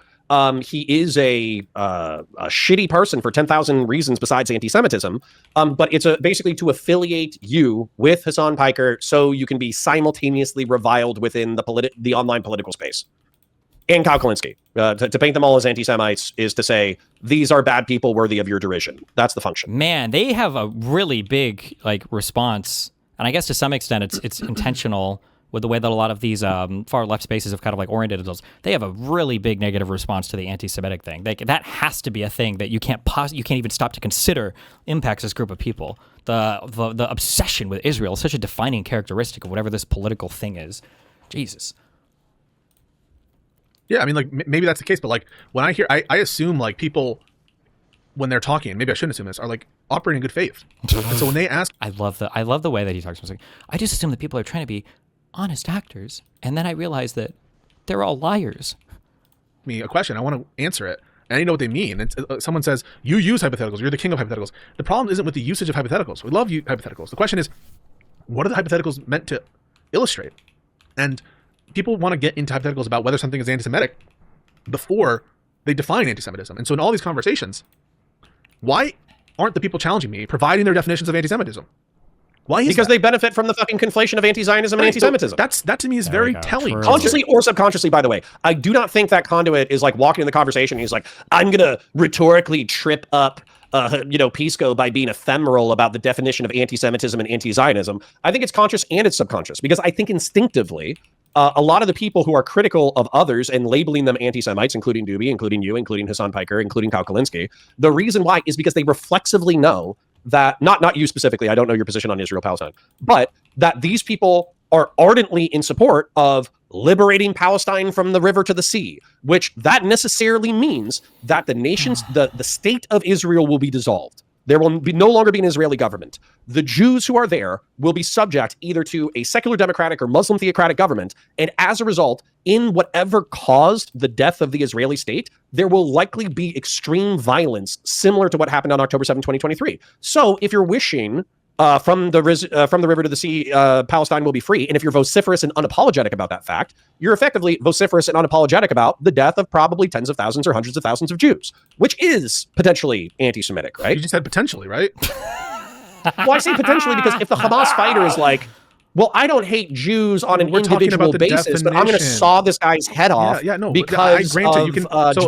he is a shitty person for 10,000 reasons besides anti-Semitism. But it's basically to affiliate you with Hassan Piker so you can be simultaneously reviled within the online political space. And Kyle Kalinske. To paint them all as anti-Semites is to say, these are bad people worthy of your derision. That's the function. Man, they have a really big response. And I guess to some extent it's intentional with the way that a lot of these far left spaces have kind of oriented themselves. They have a really big negative response to the anti-Semitic thing. That has to be a thing that you can't even stop to consider impacts this group of people. The obsession with Israel is such a defining characteristic of whatever this political thing is. Jesus. Yeah, I mean, maybe that's the case, but when I hear, I assume people when they're talking, maybe I shouldn't assume this, are operating in good faith. And so when they ask, I love the way that he talks. I just assume that people are trying to be honest actors, and then I realize that they're all liars. Me a question, I want to answer it, and I know what they mean. And someone says, you use hypotheticals, you're the king of hypotheticals. The problem isn't with the usage of hypotheticals. We love hypotheticals. The question is, what are the hypotheticals meant to illustrate? And people want to get into hypotheticals about whether something is anti-Semitic before they define anti-Semitism. And so in all these conversations, why aren't the people challenging me providing their definitions of anti-Semitism? Why is because that? they benefit from the fucking conflation of anti-Zionism and anti-Semitism. That to me is very telling. True. Consciously or subconsciously, by the way. I do not think that Conduit is walking in the conversation and he's like, I'm going to rhetorically trip up Pisco by being ephemeral about the definition of anti-Semitism and anti-Zionism. I think it's conscious and it's subconscious because I think instinctively, a lot of the people who are critical of others and labeling them anti-Semites, including Doobie, including you, including Hassan Piker, including Kyle Kalinske, the reason why is because they reflexively know that, not you specifically, I don't know your position on Israel-Palestine, but that these people are ardently in support of liberating Palestine from the river to the sea, which that necessarily means that the state of Israel will be dissolved. There will no longer be an Israeli government. The Jews who are there will be subject either to a secular democratic or Muslim theocratic government. And as a result, in whatever caused the death of the Israeli state, there will likely be extreme violence similar to what happened on October 7, 2023. So if you're wishing from the river to the sea, Palestine will be free. And if you're vociferous and unapologetic about that fact, you're effectively vociferous and unapologetic about the death of probably tens of thousands or hundreds of thousands of Jews, which is potentially anti-Semitic, right? You just said potentially, right? Well, I say potentially because if the Hamas fighter is like, well, I don't hate Jews on an individual basis, but I'm going to saw this guy's head off because of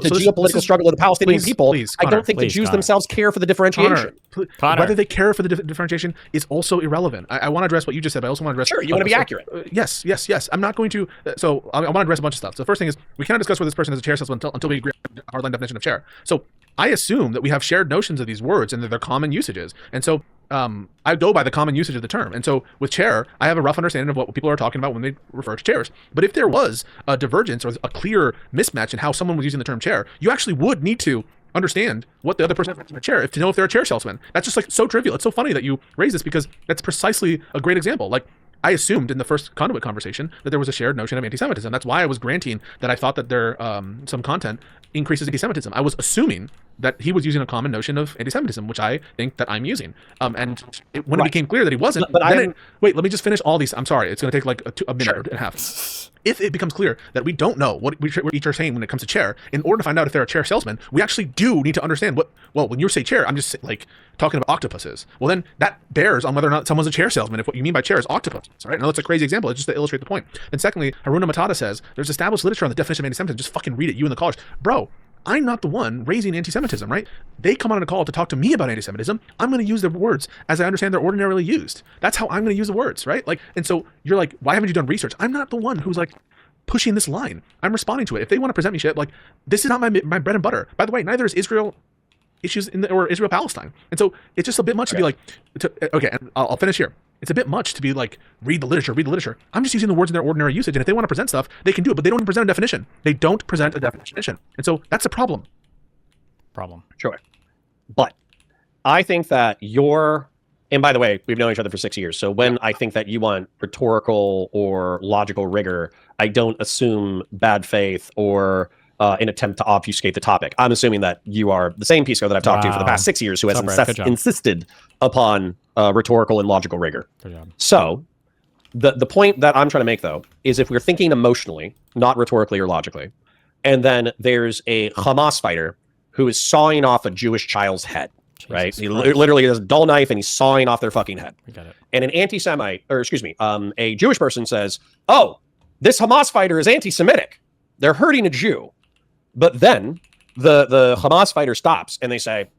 the geopolitical struggle of the Palestinian people. I don't think the Jews themselves care for the differentiation. Connor. Whether they care for the differentiation is also irrelevant. I want to address what you just said, but I also want to address... Sure, you want to be accurate. Yes. I'm not going to... So I want to address a bunch of stuff. So the first thing is, we cannot discuss whether this person is a chair salesman until we agree on a hardline definition of chair. So I assume that we have shared notions of these words and that they're common usages. And so I go by the common usage of the term. And so with chair, I have a rough understanding of what people are talking about when they refer to chairs. But if there was a divergence or a clear mismatch in how someone was using the term chair, you actually would need to understand what the other person is in a chair to know if they're a chair salesman. That's just so trivial. It's so funny that you raise this because that's precisely a great example. I assumed in the first Conduit conversation that there was a shared notion of anti-Semitism. That's why I was granting that I thought that there some content increases anti-Semitism. I was assuming that he was using a common notion of anti-Semitism, which I think that I'm using. And when it became clear that he wasn't, wait, let me just finish all these. I'm sorry, it's going to take a minute and a half. If it becomes clear that we don't know what we each are saying when it comes to chair, in order to find out if they're a chair salesman, we actually do need to understand when you say chair, I'm just talking about octopuses. Well, then that bears on whether or not someone's a chair salesman if what you mean by chair is octopus. Right? Now, that's a crazy example. It's just to illustrate the point. And secondly, Haruna Matata says, there's established literature on the definition of anti-Semitism. Just fucking read it, you in the college. Bro, I'm not the one raising anti-Semitism, right? They come on a call to talk to me about anti-Semitism. I'm going to use the words as I understand they're ordinarily used. That's how I'm going to use the words, right? And so you're like, why haven't you done research? I'm not the one who's pushing this line. I'm responding to it. If they want to present me shit, this is not my bread and butter. By the way, neither is Israel issues or Israel-Palestine. And so it's just a bit much to be and I'll finish here. It's a bit much to be read the literature. I'm just using the words in their ordinary usage. And if they want to present stuff, they can do it, but they don't present a definition. They don't present a definition. And so that's a problem. problem. Sure. But I think that and by the way, we've known each other for 6 years. So when I think that you want rhetorical or logical rigor, I don't assume bad faith or an attempt to obfuscate the topic. I'm assuming that you are the same Pisco that I've talked to for the past 6 years who has insisted upon rhetorical and logical rigor. Good job. So the point that I'm trying to make, though, is if we're thinking emotionally, not rhetorically or logically, and then there's a Hamas fighter who is sawing off a Jewish child's head, right? He literally has a dull knife and he's sawing off their fucking head. We got it. And an anti-Semite, or excuse me, a Jewish person says, oh, this Hamas fighter is anti-Semitic. They're hurting a Jew. But then the Hamas fighter stops and they say,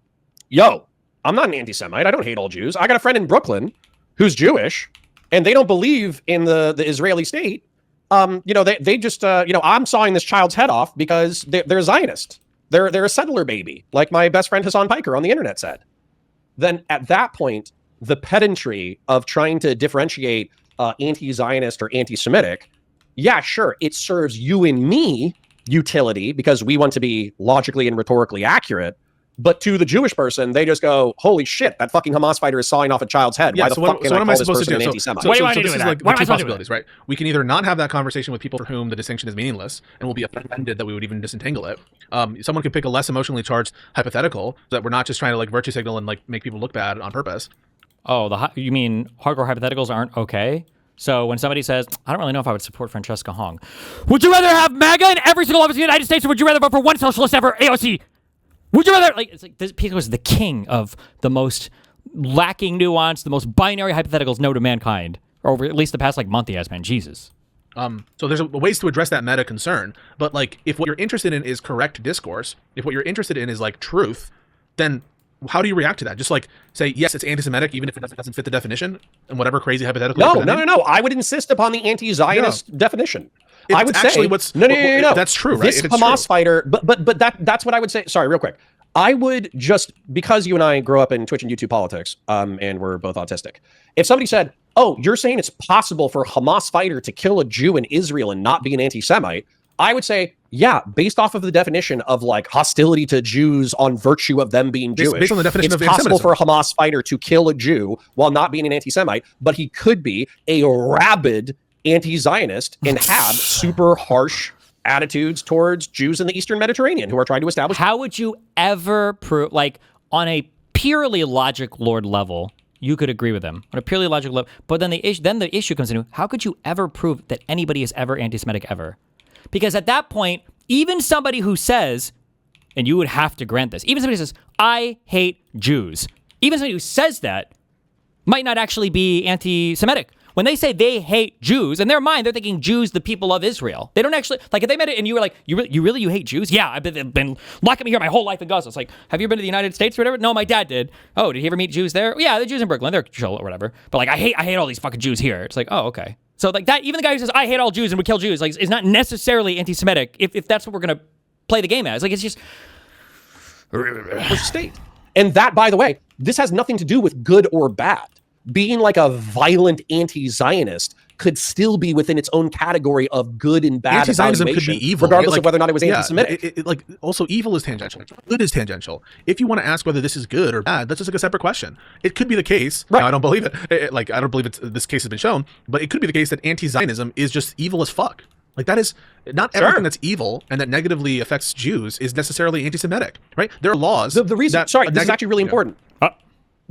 yo, I'm not an anti-Semite. I don't hate all Jews. I got a friend in Brooklyn who's Jewish and they don't believe in the Israeli state. They just, I'm sawing this child's head off because they're Zionist. They're a settler baby, like my best friend Hassan Piker on the internet said. Then at that point, the pedantry of trying to differentiate anti-Zionist or anti-Semitic, yeah, sure, it serves you and me utility because we want to be logically and rhetorically accurate. But to the Jewish person, they just go, holy shit, that fucking Hamas fighter is sawing off a child's head. Yeah, Why the fuck can I call this person an So, anti-Semite? so, What do you so, want so to do this with is that? like What am the I two supposed to do with possibilities, right? We can either not have that conversation with people for whom the distinction is meaningless and we'll be offended that we would even disentangle it. Someone could pick a less emotionally charged hypothetical so that we're not just trying to like virtue signal and like make people look bad on purpose. Oh, you mean hardcore hypotheticals aren't okay? So when somebody says, I don't really know if I would support Francesca Hong. Would you rather have MAGA in every single office in the United States, or would you rather vote for one socialist ever, AOC? Would you rather, this Pisco is the king of the most lacking nuance, the most binary hypotheticals known to mankind. Or over at least the past month he has, man. Jesus. So there's ways to address that meta concern, but if what you're interested in is correct discourse, if what you're interested in is truth, then how do you react to that? Just say, yes, it's anti-Semitic, even if it doesn't fit the definition and whatever crazy hypothetical. No. I would insist upon the anti-Zionist definition. I would actually say no. That's true, right? This Hamas fighter, but that's what I would say. Sorry, real quick. I would just, because you and I grow up in Twitch and YouTube politics, and we're both autistic. If somebody said, oh, you're saying it's possible for a Hamas fighter to kill a Jew in Israel and not be an anti-Semite, I would say, yeah, based off of the definition of hostility to Jews on virtue of them being Jewish, based on the definition it's of possible for a Hamas fighter to kill a Jew while not being an anti-Semite, but he could be a rabid anti-Zionist and have super harsh attitudes towards Jews in the Eastern Mediterranean who are trying to establish. How would you ever prove, on a purely logic Lord level, you could agree with them on a purely logical level, but then the issue comes into, how could you ever prove that anybody is ever anti-Semitic ever? Because at that point, even somebody who says, and you would have to grant this, even somebody who says, I hate Jews, even somebody who says that might not actually be anti-Semitic. When they say they hate Jews, in their mind, they're thinking Jews, the people of Israel. They don't actually, if they met it and you were like, you hate Jews? Yeah, I've been locking me here my whole life in Gaza. It's like, have you been to the United States or whatever? No, my dad did. Oh, did he ever meet Jews there? Yeah, the Jews in Brooklyn, they're chill or whatever. But I hate all these fucking Jews here. It's like, oh, okay. So that, even the guy who says, I hate all Jews and would kill Jews, is not necessarily anti-Semitic if that's what we're going to play the game as. It's just... state. And that, by the way, this has nothing to do with good or bad. Being a violent anti-Zionist could still be within its own category of good and bad. Anti-Zionism could be evil, regardless of whether or not it was anti-Semitic. Also, evil is tangential. Good is tangential. If you want to ask whether this is good or bad, that's just a separate question. It could be the case. Right. Now, I don't believe it. I don't believe this case has been shown, but it could be the case that anti-Zionism is just evil as fuck. That is not everything that's evil and that negatively affects Jews is necessarily anti-Semitic, right? There are laws. The reason, this is actually really important.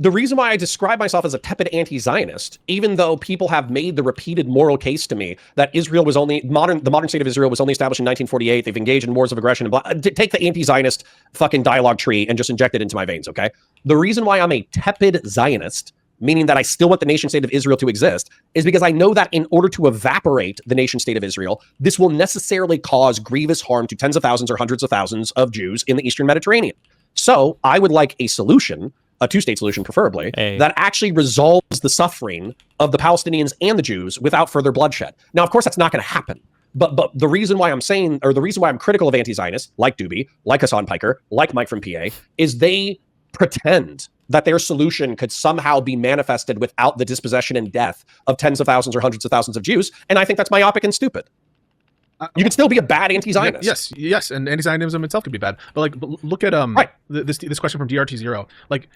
The reason why I describe myself as a tepid anti-Zionist, even though people have made the repeated moral case to me that Israel was the modern state of Israel was only established in 1948. They've engaged in wars of aggression and blah. Take the anti-Zionist fucking dialogue tree and just inject it into my veins, okay? The reason why I'm a tepid Zionist, meaning that I still want the nation state of Israel to exist, is because I know that in order to evaporate the nation state of Israel, this will necessarily cause grievous harm to tens of thousands or hundreds of thousands of Jews in the Eastern Mediterranean. So I would like a solution, a two-state solution preferably, that actually resolves the suffering of the Palestinians and the Jews without further bloodshed. Now, of course, that's not going to happen. But the reason why I'm saying, or the reason why I'm critical of anti-Zionists, like Doobie, like Hassan Piker, like Mike from PA, is they pretend that their solution could somehow be manifested without the dispossession and death of tens of thousands or hundreds of thousands of Jews. And I think that's myopic and stupid. You could still be a bad anti-Zionist. Yes, and anti-Zionism itself could be bad. But look at this question from DRT0.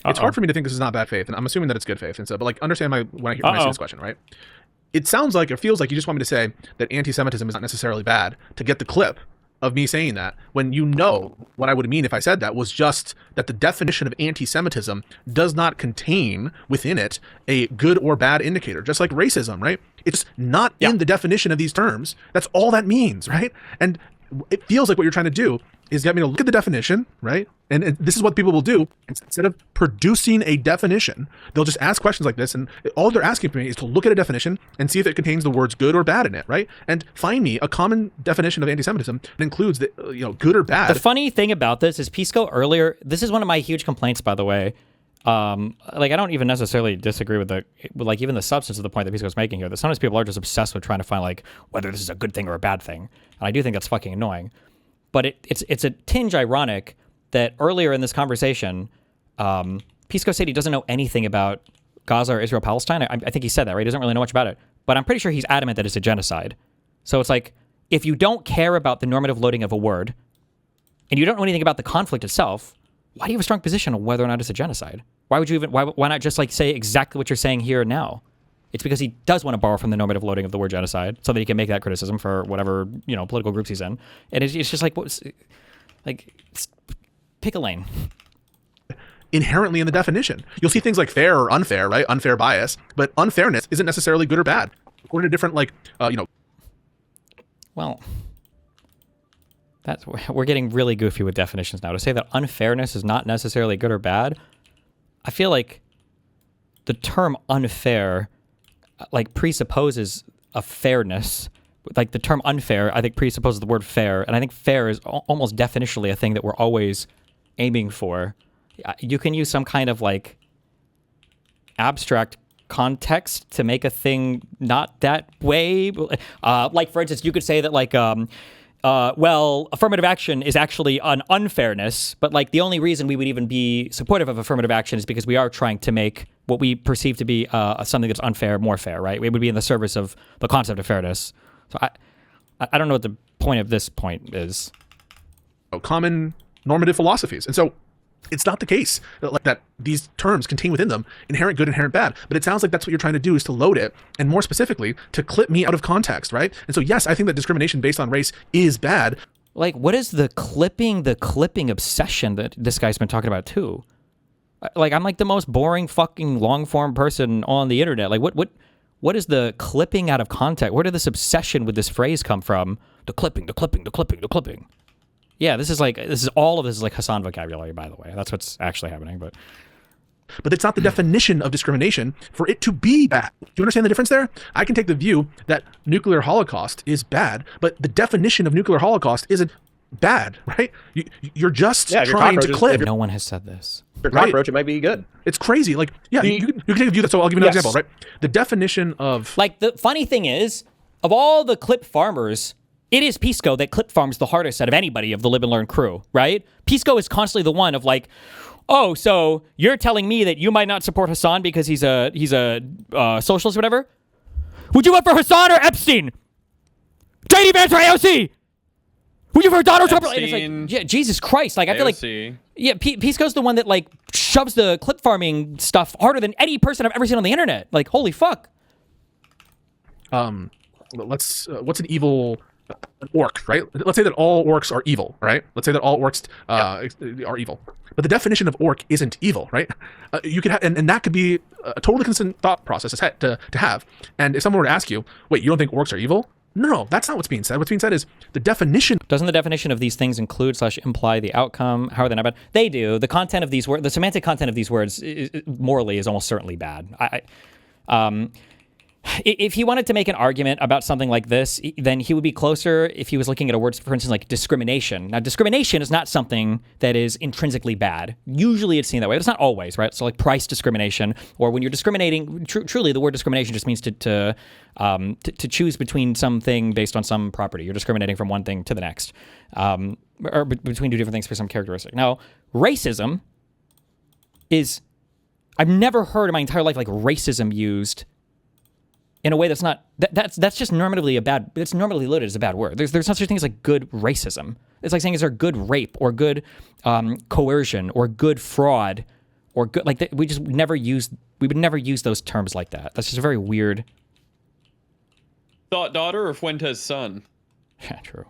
It's hard for me to think this is not bad faith, and I'm assuming that it's good faith. And so, but understand when I see this question, right? It sounds like, it feels like you just want me to say that anti-Semitism is not necessarily bad to get the clip of me saying that, when you know what I would mean if I said that was just that the definition of anti-Semitism does not contain within it a good or bad indicator, just like racism, right? It's not in the definition of these terms. That's all that means, right? And it feels like what you're trying to do is get me to look at the definition, right? And this is what people will do. Instead of producing a definition, they'll just ask questions like this, and all they're asking for me is to look at a definition and see if it contains the words good or bad in it, right? And find me a common definition of anti-Semitism that includes the good or bad. The funny thing about this is Pisco earlier, this is one of my huge complaints, by the way. I don't even necessarily disagree with even the substance of the point that Pisco is making here, that sometimes people are just obsessed with trying to find whether this is a good thing or a bad thing. And I do think that's fucking annoying. But it's a tinge ironic that earlier in this conversation, Pisco said he doesn't know anything about Gaza or Israel-Palestine. I think he said that, right? He doesn't really know much about it. But I'm pretty sure he's adamant that it's a genocide. So it's like, if you don't care about the normative loading of a word, and you don't know anything about the conflict itself, why do you have a strong position on whether or not it's a genocide? Why would you why not just say exactly what you're saying here and now? It's because he does want to borrow from the normative loading of the word genocide so that he can make that criticism for whatever, political groups he's in. And it's just pick a lane. Inherently in the definition, you'll see things like fair or unfair, right? Unfair bias, but unfairness isn't necessarily good or bad. According to different, Well, we're getting really goofy with definitions now. To say that unfairness is not necessarily good or bad, I feel like the term unfair presupposes a fairness. The term unfair, I think, presupposes the word fair, and I think fair is almost definitionally a thing that we're always aiming for. You can use some kind of abstract context to make a thing not that way. For instance, you could say that affirmative action is actually an unfairness, but the only reason we would even be supportive of affirmative action is because we are trying to make what we perceive to be something that's unfair more fair, right? It would be in the service of the concept of fairness. So I don't know what the point of this point is. Common normative philosophies. And so it's not the case that these terms contain within them inherent good, inherent bad. But it sounds like that's what you're trying to do, is to load it, and more specifically, to clip me out of context, right? And so, yes, I think that discrimination based on race is bad. What is the clipping obsession that this guy's been talking about too? I'm the most boring fucking long form person on the internet. What is the clipping out of context? Where did this obsession with this phrase come from? The clipping. Yeah, all of this is Hassan vocabulary, by the way. That's what's actually happening, but it's not the definition of discrimination for it to be bad. Do you understand the difference there? I can take the view that nuclear holocaust is bad, but the definition of nuclear holocaust isn't bad, right? You're just trying to clip. No one has said this. Your cockroach, it might be good. It's crazy. You can take a view that. So I'll give you an example, right? The definition of the funny thing is, of all the clip farmers, it is Pisco that clip farms the hardest out of anybody of the Live and Learn crew, right? Pisco is constantly the one of oh, so you're telling me that you might not support Hassan because he's a socialist or whatever? Would you vote for Hassan or Epstein? JD Vance or AOC? Would you vote for Donald Trump? And it's Jesus Christ. I feel Pisco's the one that shoves the clip farming stuff harder than any person I've ever seen on the internet. Holy fuck. What's an evil orc, right? Let's say that all orcs are evil, right? Let's say that all orcs are evil. But the definition of orc isn't evil, right? You could have, and that could be a totally consistent thought process to have. And if someone were to ask you, wait, you don't think orcs are evil? No, that's not what's being said. What's being said is the definition. Doesn't the definition of these things include/imply the outcome? How are they not bad? They do. The content of these words, the semantic content of these words, morally is almost certainly bad. If he wanted to make an argument about something like this, then he would be closer if he was looking at a word, for instance, like discrimination. Now, discrimination is not something that is intrinsically bad. Usually it's seen that way, but it's not always, right? So like price discrimination, or when you're discriminating, truly the word discrimination just means to choose between something based on some property. You're discriminating from one thing to the next, or between two different things for some characteristic. Now, racism is, I've never heard in my entire life like racism used in a way that's not that's just normatively it's normally loaded as a bad word. There's not such a thing as like good racism. It's like saying is there good rape or good coercion or good fraud or good we would never use those terms like that. That's just a very weird. Thought daughter or Fuentes' son? Yeah, true.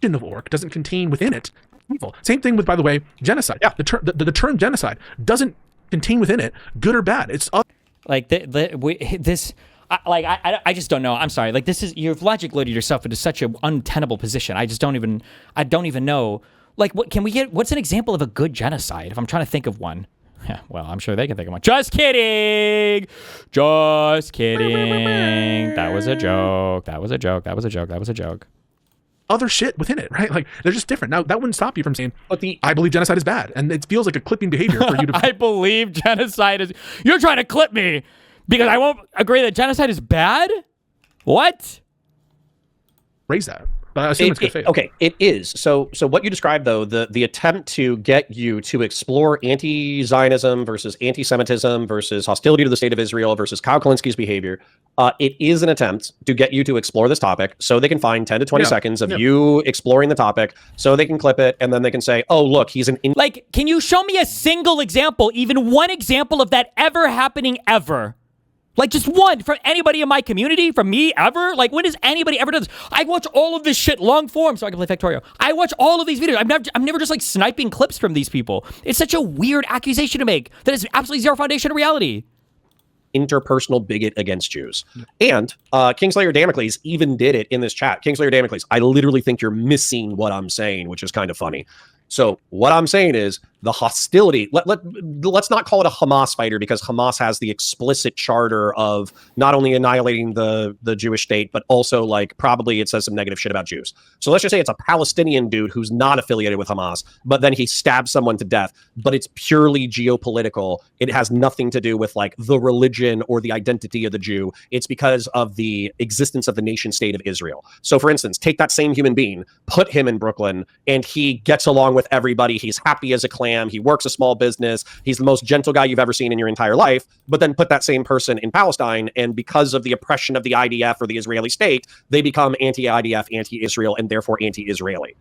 Of orc doesn't contain within it evil. Same thing with, by the way, genocide. Yeah, the term genocide doesn't contain within it good or bad. It's like I just don't know. I'm sorry. Like this is you've logic loaded yourself into such an untenable position. I don't even know. Like what's an example of a good genocide? If I'm trying to think of one. Yeah, well, I'm sure they can think of one. Just kidding. Just kidding. That was a joke. That was a joke. That was a joke. That was a joke. Other shit within it, right? Like they're just different. Now that wouldn't stop you from saying, I believe genocide is bad. And it feels like a clipping behavior for you to I believe genocide is you're trying to clip me because I won't agree that genocide is bad? What? Raise that. But I assume it's good faith. Okay, it is. So what you described, though, the attempt to get you to explore anti-Zionism versus anti-Semitism versus hostility to the state of Israel versus Kyle Kalinski's behavior, it is an attempt to get you to explore this topic so they can find 10 to 20 seconds of you exploring the topic so they can clip it and then they can say, oh, look, he's an... Like, can you show me a single example, even one example of that ever happening ever? Like, just one from anybody in my community, from me, ever? Like, when has anybody ever done this? I watch all of this shit long form so I can play Factorio. I watch all of these videos. I'm never just, like, sniping clips from these people. It's such a weird accusation to make that has absolutely zero foundation in reality. Interpersonal bigot against Jews. And Kingslayer Damocles even did it in this chat. Kingslayer Damocles, I literally think you're missing what I'm saying, which is kind of funny. So what I'm saying is the hostility, let's not call it a Hamas fighter because Hamas has the explicit charter of not only annihilating the Jewish state, but also like probably it says some negative shit about Jews. So let's just say it's a Palestinian dude who's not affiliated with Hamas, but then he stabs someone to death, but it's purely geopolitical. It has nothing to do with like the religion or the identity of the Jew. It's because of the existence of the nation state of Israel. So for instance, take that same human being, put him in Brooklyn, and he gets along with everybody. He's happy as a clam. He works a small business. He's the most gentle guy you've ever seen in your entire life. But then put that same person in Palestine, and because of the oppression of the IDF or the Israeli state, they become anti-IDF, anti-Israel, and therefore anti-Israeli.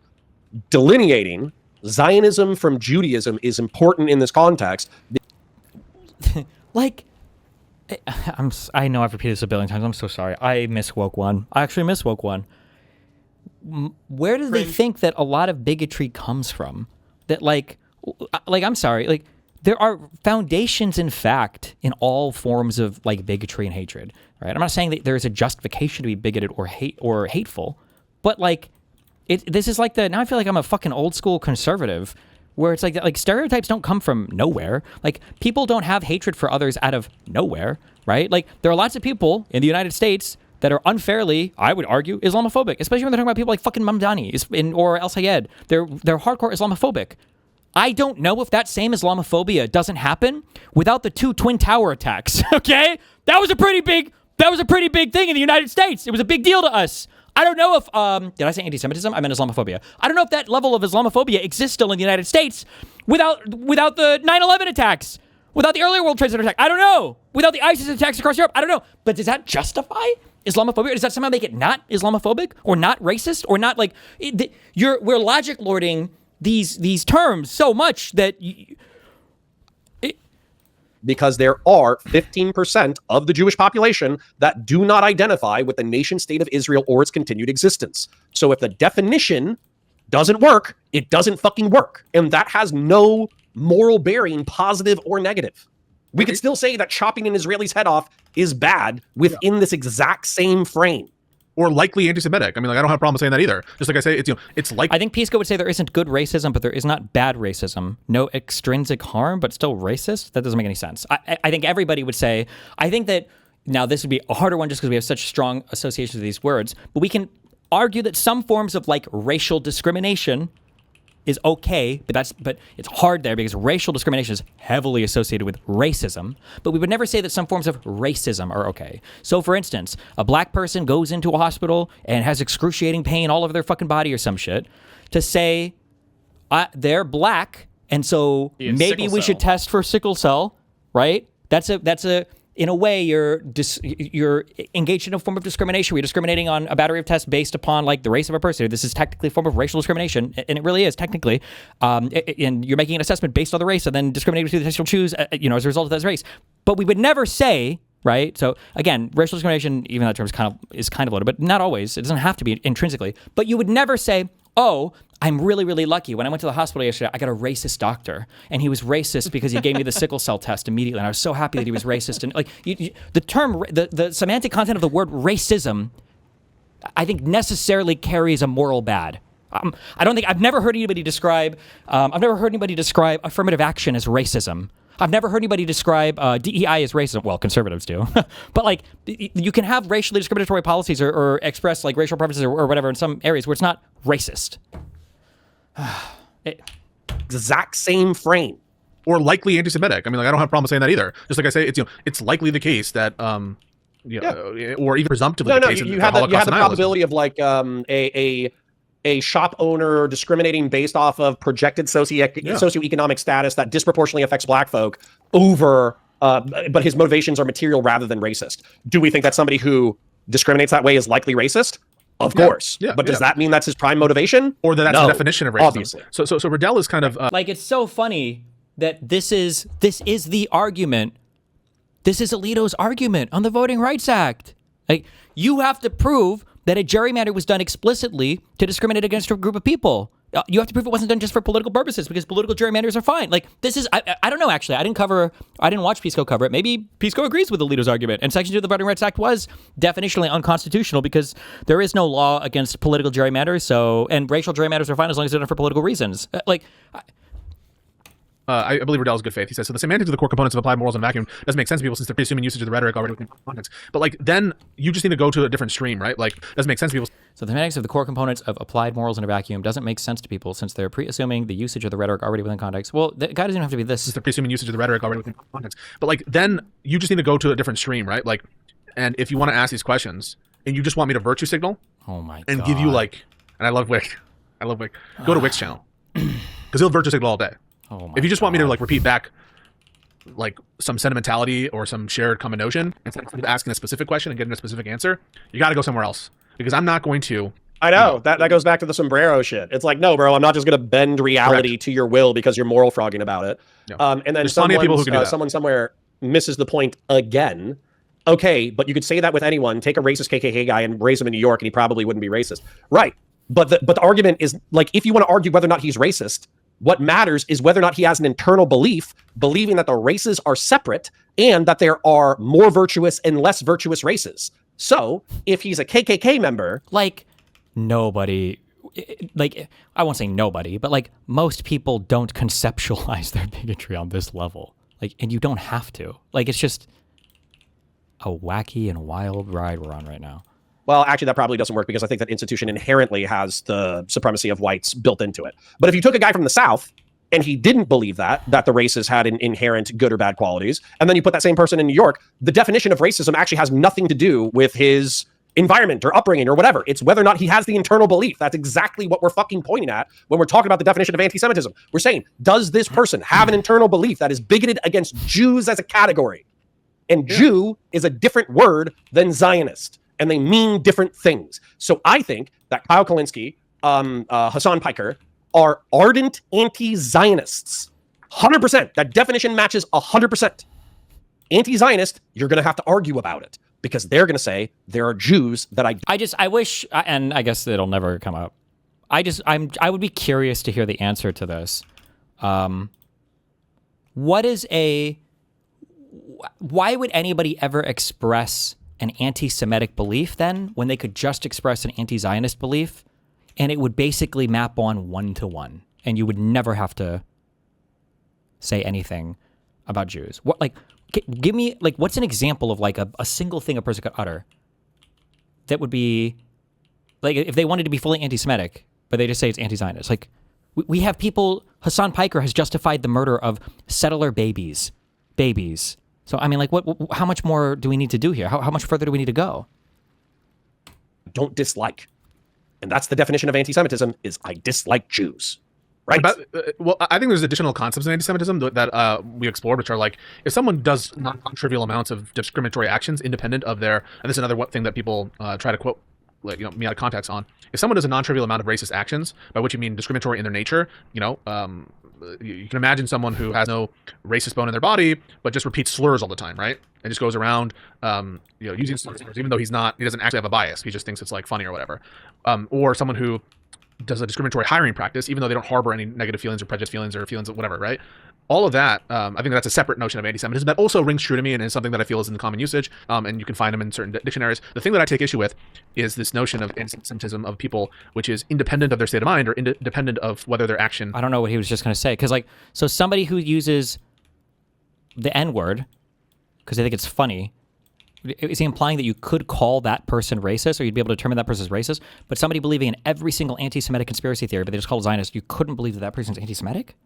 Delineating Zionism from Judaism is important in this context. Like, I know I've repeated this a billion times. I'm so sorry. I misspoke one. I actually misspoke one. Where do they think that a lot of bigotry comes from? That like I'm sorry, like there are foundations in fact in all forms of like bigotry and hatred, right? I'm not saying that there's a justification to be bigoted or hateful, but like this is like now I feel like I'm a fucking old school conservative where it's like stereotypes don't come from nowhere. Like people don't have hatred for others out of nowhere, right? Like there are lots of people in the United States that are unfairly, I would argue, Islamophobic, especially when they're talking about people like fucking Mamdani or El Sayed. They're hardcore Islamophobic. I don't know if that same Islamophobia doesn't happen without the 2 Twin Tower attacks. Okay, that was a pretty big thing in the United States. It was a big deal to us. I don't know if did I say anti-Semitism? I meant Islamophobia. I don't know if that level of Islamophobia exists still in the United States without the 9/11 attacks, without the earlier World Trade Center attack. I don't know. Without the ISIS attacks across Europe. I don't know. But does that justify Islamophobia? Or does that somehow make it not Islamophobic or not racist or not like we're logic lording these terms so much that because there are 15% of the Jewish population that do not identify with the nation state of Israel or its continued existence. So if the definition doesn't work, it doesn't fucking work. And that has no moral bearing, positive or negative. We could still say that chopping an Israeli's head off is bad within this exact same frame. Or likely anti-Semitic. I mean, like I don't have a problem saying that either. Just like I say, it's like I think Pisco would say there isn't good racism, but there is not bad racism. No extrinsic harm, but still racist. That doesn't make any sense. I think everybody would say. I think that now this would be a harder one just because we have such strong associations with these words. But we can argue that some forms of like racial discrimination is okay, but it's hard there because racial discrimination is heavily associated with racism. But we would never say that some forms of racism are okay. So, for instance, a black person goes into a hospital and has excruciating pain all over their fucking body or some shit. To say they're black, and so maybe we should test for sickle cell, right? That's a in a way, you're engaged in a form of discrimination. You're discriminating on a battery of tests based upon like the race of a person. This is technically a form of racial discrimination, and it really is technically. And you're making an assessment based on the race, and then discriminating between the test you'll choose, as a result of that race. But we would never say, right? So again, racial discrimination, even that term is kind of loaded, but not always. It doesn't have to be intrinsically. But you would never say, oh, I'm really, really lucky. When I went to the hospital yesterday, I got a racist doctor, and he was racist because he gave me the sickle cell test immediately, and I was so happy that he was racist. And like the term, the semantic content of the word racism, I think necessarily carries a moral bad. I've never heard anybody describe affirmative action as racism. I've never heard anybody describe DEI as racism. Well, conservatives do. But like, you can have racially discriminatory policies or express like racial preferences or whatever in some areas where it's not racist. Exact same frame. Or likely anti-Semitic. I mean, like, I don't have a problem saying that either. Just like I say, it's likely the case that, or even presumptively the case. You have the probability of like a shop owner discriminating based off of projected socioeconomic status that disproportionately affects black folk over, but his motivations are material rather than racist. Do we think that somebody who discriminates that way is likely racist? Of course. Yeah, but does that mean that's his prime motivation? Or that's the definition of racism? Obviously. So Riddell is kind of... like, it's so funny that this is the argument. This is Alito's argument on the Voting Rights Act. Like, you have to prove that a gerrymander was done explicitly to discriminate against a group of people. You have to prove it wasn't done just for political purposes, because political gerrymanders are fine. Like, this is, I don't know, actually. I didn't watch Pisco cover it. Maybe Pisco agrees with Alito's argument. And Section 2 of the Voting Rights Act was definitionally unconstitutional because there is no law against political gerrymanders. And racial gerrymanders are fine as long as they're done for political reasons. I believe Riddell's good faith. He says, so the semantics of the core components of applied morals in a vacuum doesn't make sense to people since they're presuming usage of the rhetoric already within context. But like, then you just need to go to a different stream, right? Like, doesn't make sense to people. So the semantics of the core components of applied morals in a vacuum doesn't make sense to people since they're pre-assuming the usage of the rhetoric already within context. Well, the guy doesn't even have to be this. Since they're presuming usage of the rhetoric already within context. But like, then you just need to go to a different stream, right? Like, and if you want to ask these questions and you just want me to virtue signal, and give you like, and I love Wick. Go to Wick's channel because he'll virtue signal all day. If you just want me to like repeat back like some sentimentality or some shared common notion instead of asking a specific question and getting a specific answer, you got to go somewhere else because I'm not going to. I know that goes back to the sombrero shit. It's like, no, bro, I'm not just going to bend reality to your will because you're moral frogging about it. And then there's plenty of people who can do that. Someone somewhere misses the point again. Okay, but you could say that with anyone. Take a racist KKK guy and raise him in New York, and he probably wouldn't be racist, right? But the argument is like, if you want to argue whether or not he's racist, what matters is whether or not he has an internal belief, believing that the races are separate and that there are more virtuous and less virtuous races. So if he's a KKK member, like nobody, like I won't say nobody, but like most people don't conceptualize their bigotry on this level. Like, and you don't have to. Like, it's just a wacky and wild ride we're on right now. Well, actually, that probably doesn't work because I think that institution inherently has the supremacy of whites built into it. But if you took a guy from the South and he didn't believe that the races had an inherent good or bad qualities, and then you put that same person in New York, the definition of racism actually has nothing to do with his environment or upbringing or whatever. It's whether or not he has the internal belief. That's exactly what we're fucking pointing at when we're talking about the definition of anti-Semitism. We're saying, does this person have an internal belief that is bigoted against Jews as a category? And Jew is a different word than Zionist. And they mean different things. So I think that Kyle Kalinske, Hassan Piker are ardent anti-Zionists. 100%. That definition matches 100%. Anti-Zionist, you're going to have to argue about it because they're going to say there are Jews that I wish, and I guess it'll never come up. I would be curious to hear the answer to this. Why would anybody ever express an anti-Semitic belief then when they could just express an anti-Zionist belief and it would basically map on 1-to-1 and you would never have to say anything about Jews? What, like, give me, like, what's an example of like a single thing a person could utter that would be like, if they wanted to be fully anti-Semitic, but they just say it's anti-Zionist? Like, we have people, Hassan Piker has justified the murder of settler babies. So, I mean, like, how much more do we need to do here? How much further do we need to go? don't dislike. And that's the definition of anti-Semitism, is I dislike Jews. right? Well, I think there's additional concepts in anti-Semitism that we explored, which are like, if someone does non-trivial amounts of discriminatory actions independent of their, and this is another thing that people try to quote, like, me out of context on. If someone does a non-trivial amount of racist actions, by which you mean discriminatory in their nature, you can imagine someone who has no racist bone in their body, but just repeats slurs all the time, right? And just goes around, using slurs, even though he doesn't actually have a bias. He just thinks it's like funny or whatever. Or someone who does a discriminatory hiring practice, even though they don't harbor any negative feelings or prejudice feelings or feelings of whatever, right? All of that, I think that's a separate notion of anti-Semitism that also rings true to me and is something that I feel is in common usage, and you can find them in certain dictionaries. The thing that I take issue with is this notion of anti-Semitism of people, which is independent of their state of mind or independent of whether their action... I don't know what he was just going to say, because so somebody who uses the N-word because they think it's funny, is he implying that you could call that person racist, or you'd be able to determine that person's racist? But somebody believing in every single anti-Semitic conspiracy theory, but they just call it Zionist, you couldn't believe that person's anti-Semitic?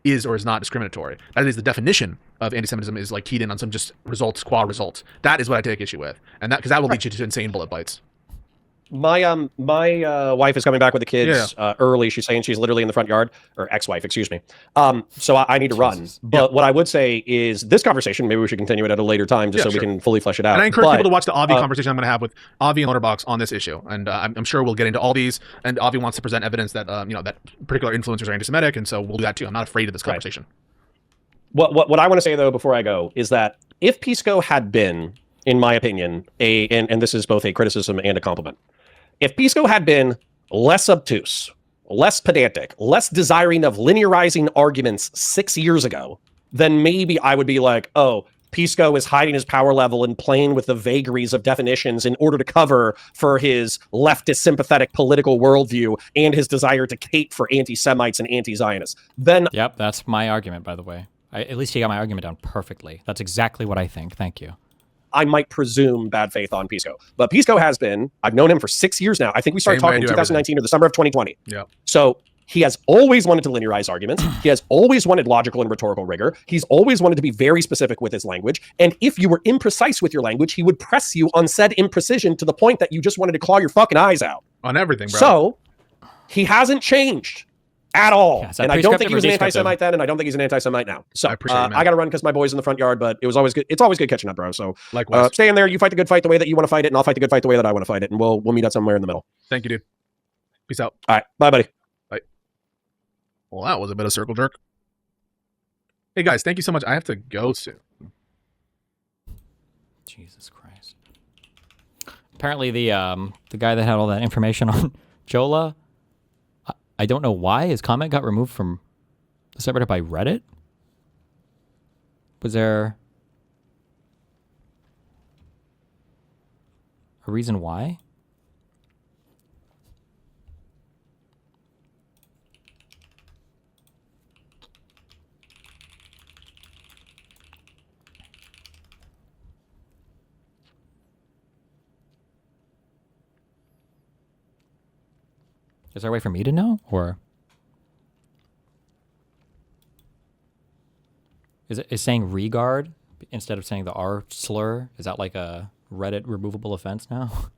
Is or is not discriminatory. That is the definition of anti-Semitism, is like keyed in on some just results, qua results. That is what I take issue with, and because that will lead you to insane bullet bites. My wife is coming back with the kids early. She's saying she's literally in the front yard, or ex-wife, excuse me. So I need to run. But what I would say is this conversation, maybe we should continue it at a later time, just so we can fully flesh it out. And I encourage people to watch the Avi conversation I'm going to have with Avi and Letterbox on this issue. And I'm sure we'll get into all these. And Avi wants to present evidence that that particular influencers are anti-Semitic, and so we'll do that too. I'm not afraid of this conversation. What I want to say though before I go is that if Pisco had been, in my opinion, and this is both a criticism and a compliment. If Pisco had been less obtuse, less pedantic, less desiring of linearizing arguments 6 years ago, then maybe I would be like, oh, Pisco is hiding his power level and playing with the vagaries of definitions in order to cover for his leftist sympathetic political worldview and his desire to cape for anti-Semites and anti-Zionists. Then, yep, that's my argument, by the way. At least you got my argument down perfectly. That's exactly what I think. Thank you. I might presume bad faith on Pisco. But Pisco has been, I've known him for 6 years now. I think we started talking in 2019 or the summer of 2020. Yeah. So he has always wanted to linearize arguments. He has always wanted logical and rhetorical rigor. He's always wanted to be very specific with his language. And if you were imprecise with your language, he would press you on said imprecision to the point that you just wanted to claw your fucking eyes out. On everything, bro. So he hasn't changed at all. Yeah, and I don't think he was an anti-Semite then, and I don't think he's an anti-Semite now. So I got to run because my boy's in the front yard, but it was always good. It's always good catching up, bro. So likewise, stay in there. You fight the good fight the way that you want to fight it, and I'll fight the good fight the way that I want to fight it, and we'll meet up somewhere in the middle. Thank you, dude. Peace out. All right. Bye, buddy. Bye. Well, that was a bit of circle jerk. Hey, guys, thank you so much. I have to go soon. Jesus Christ. Apparently the guy that had all that information on Jola, I don't know why his comment got removed from the subreddit by Reddit. Was there a reason why? Is there a way for me to know, or is saying regard instead of saying the R slur? Is that like a Reddit removable offense now?